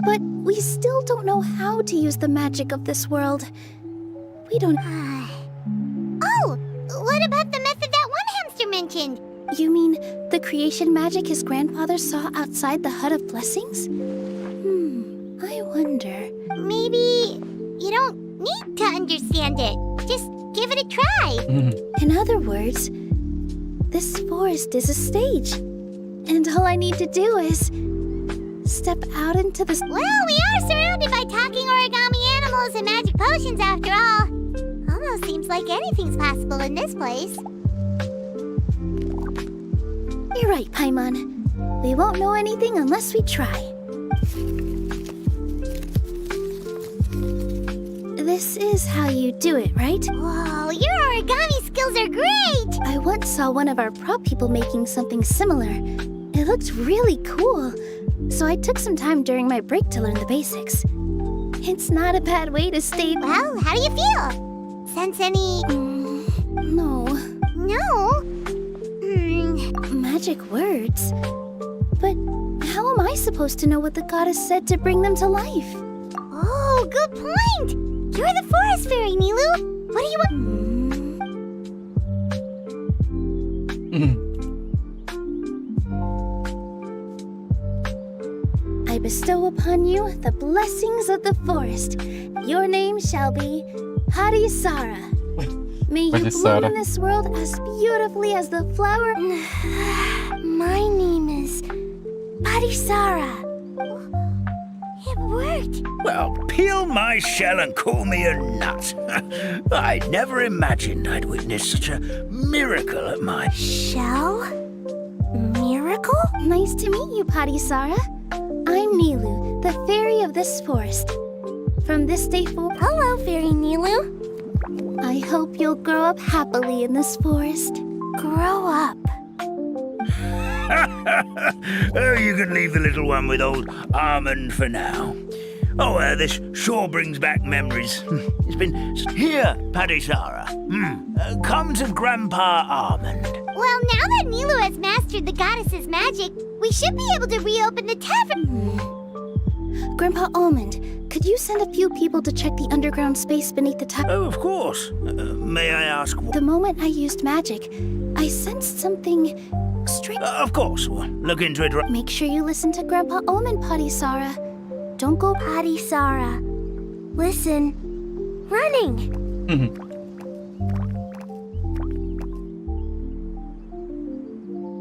but we still don't know how to use the magic of this world. We don't... Oh! What about the method that one hamster mentioned? You mean the creation magic his grandfather saw outside the Hut of Blessings? I wonder... Maybe you don't need to understand it. Just give it a try. In other words, this forest is a stage. And all I need to do is step out into the... Well, we are surrounded by talking origami animals and magic potions after all. Almost seems like anything's possible in this place. You're right, Paimon. We won't know anything unless we try. This is how you do it, right? Whoa, your origami skills are great! I once saw one of our prop people making something similar. It looked really cool, so I took some time during my break to learn the basics. It's not a bad way to stay... Well, how do you feel? Sense any... No. No? Magic words? But how am I supposed to know what the goddess said to bring them to life? Oh, good point! You're the forest fairy, Nilu! What do you want? I bestow upon you the blessings of the forest. Your name shall be Harisara. May you bloom in this world as beautifully as the flower. My name is Harisara. It worked. Well, peel my shell and call me a nut. I never imagined I'd witness such a miracle at my... Shell? Miracle? Nice to meet you, Harisara. I'm Nilu, the fairy of this forest. From this day forward... Hello, Fairy Nilu. I hope you'll grow up happily in this forest. Grow up. Oh, you can leave the little one with old Armand for now. Oh, this sure brings back memories. It's been... Here, Padisara. Come to Grandpa Armand. Well, now that Nilu has mastered the goddess's magic, we should be able to reopen the tavern. Grandpa Almond, could you send a few people to check the underground space beneath the tavern? Oh, of course. May I ask what? The moment I used magic, I sensed something strange. Of course. We'll look into it. Make sure you listen to Grandpa Almond, Padisara. Don't go... Padisara. Listen. Running.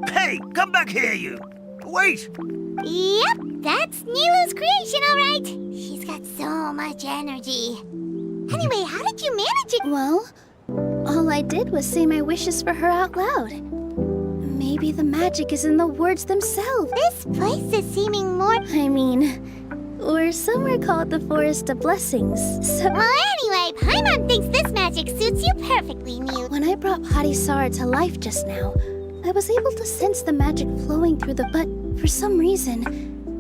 Hey, come back here, you. Wait. Yep, that's Nilu's creation, all right. She's got so much energy. Anyway, how did you manage it? Well, all I did was say my wishes for her out loud. Maybe the magic is in the words themselves. This place is seeming more... or some would call it the Forest of Blessings. So... Well, anyway, Paimon thinks this magic suits you perfectly, Nilu. When I brought Padisara to life just now, I was able to sense the magic flowing through the... But for some reason,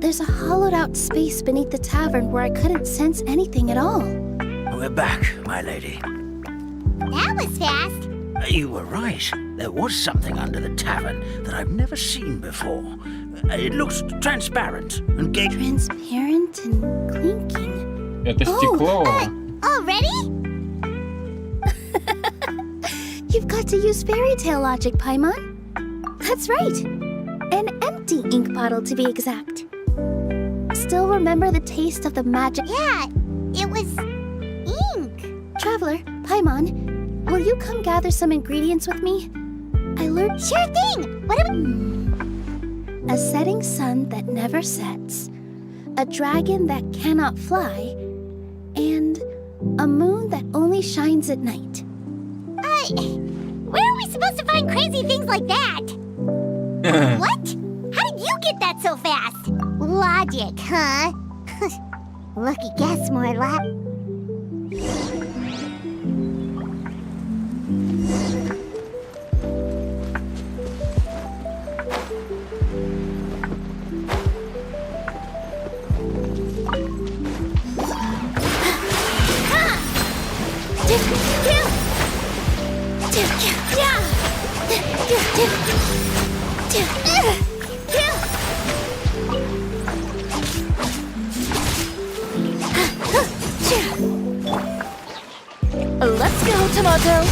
there's a hollowed-out space beneath the tavern where I couldn't sense anything at all. We're back, my lady. That was fast. You were right. There was something under the tavern that I've never seen before. It looks transparent and gave... Transparent and clinking. Это стекло. Already? You've got to use fairy tale logic, Paimon. That's right. An empty ink bottle, to be exact. Still remember the taste of the magic... Yeah, it was... ink. Traveler, Paimon, will you come gather some ingredients with me? I learned... Sure thing! What are we... A setting sun that never sets, a dragon that cannot fly, and a moon that only shines at night. Where are we supposed to find crazy things like that? What? How did you get that so fast? Logic, huh? Lucky guess, more Let's go, Tomato.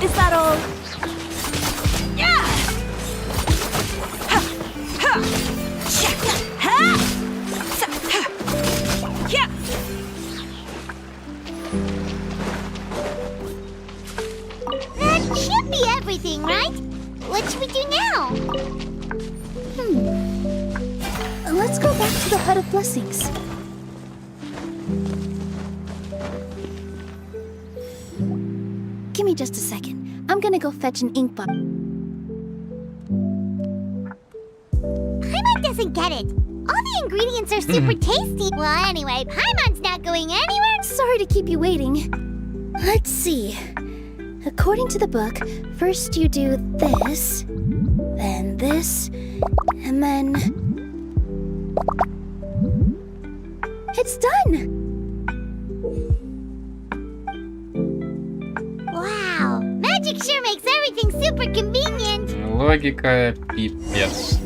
Is that all? Yeah. Ha. Ha. Ha. Ha. Yeah. That should be everything, right? What should we do now? Let's go back to the Hut of Blessings. Give me just a second. I'm gonna go fetch an ink bottle. Paimon doesn't get it. All the ingredients are super tasty. Well, anyway, Paimon's not going anywhere. Sorry to keep you waiting. Let's see. According to the book, first you do this, then this, and then... It's done! Wow, magic sure makes everything super convenient. Логика пипец.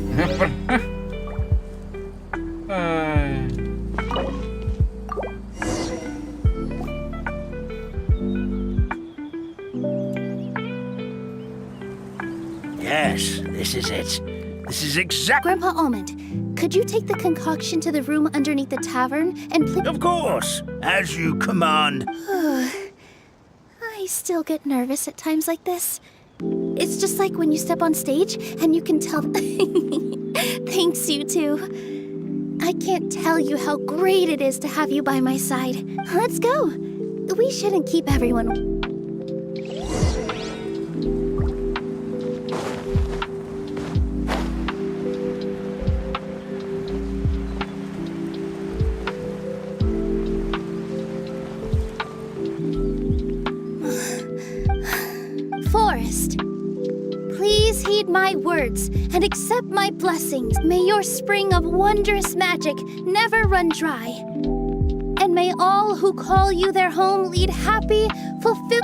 Yes, this is it. This is exact... Grandpa Almond, could you take the concoction to the room underneath the tavern and please... Of course, as you command. I still get nervous at times like this. It's just like when you step on stage and you can tell... Thanks, you two. I can't tell you how great it is to have you by my side. Let's go. We shouldn't keep everyone... forest. Please heed my words and accept my blessings. May your spring of wondrous magic never run dry. And may all who call you their home lead happy, fulfilled.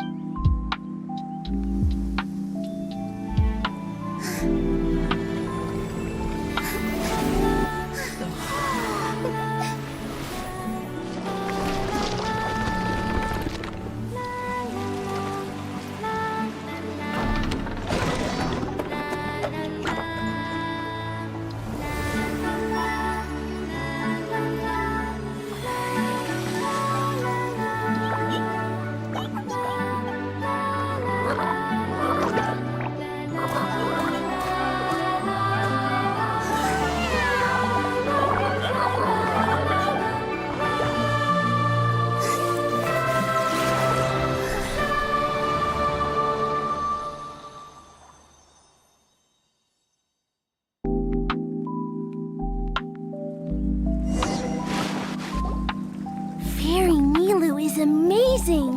Fairy Nilu is amazing.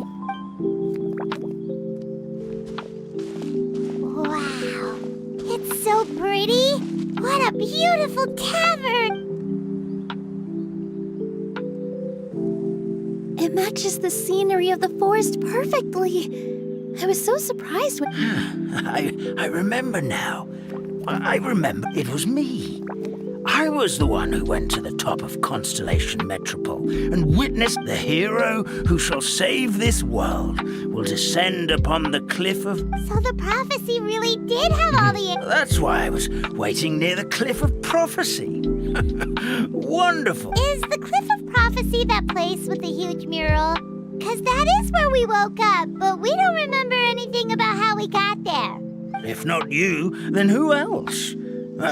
Wow, it's so pretty. What a beautiful tavern. It matches the scenery of the forest perfectly. I was so surprised when. I remember now. I remember it was me. I was the one who went to the top of Constellation Metropole and witnessed the hero who shall save this world will descend upon the cliff of... So the prophecy really did have all the... That's why I was waiting near the cliff of prophecy. Wonderful. Is the Cliff of Prophecy that place with the huge mural? Because that is where we woke up, but we don't remember anything about how we got there. If not you, then who else?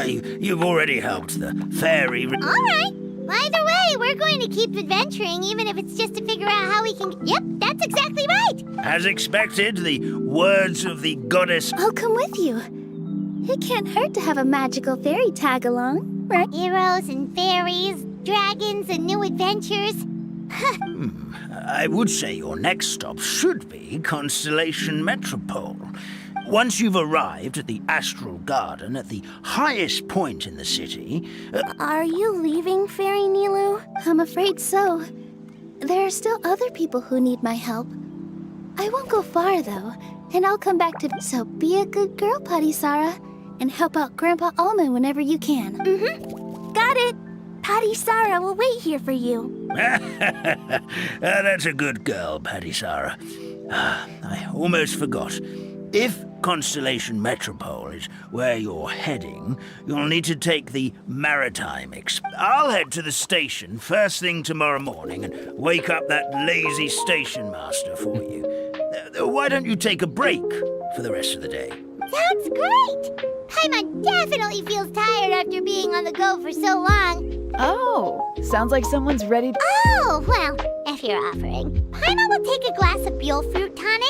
You've already helped the fairy... All right. Either way, we're going to keep adventuring, even if it's just to figure out how we can... Yep, that's exactly right. As expected, the words of the goddess... I'll come with you. It can't hurt to have a magical fairy tag along, right? Heroes and fairies, dragons and new adventures. I would say your next stop should be Constellation Metropole. Once you've arrived at the Astral Garden at the highest point in the city... Are you leaving, Fairy Nilu? I'm afraid so. There are still other people who need my help. I won't go far, though, and I'll come back to... So be a good girl, Patisara, and help out Grandpa Almond whenever you can. Mm-hmm. Got it. Patisara will wait here for you. That's a good girl, Patisara. I almost forgot. If Constellation Metropole is where you're heading, you'll need to take the Maritime Express. I'll head to the station first thing tomorrow morning and wake up that lazy station master for you. Why don't you take a break for the rest of the day? Sounds great! Paimon definitely feels tired after being on the go for so long. Oh, sounds like someone's ready to... Oh, well, if you're offering. Paimon will take a glass of Buell fruit tonic.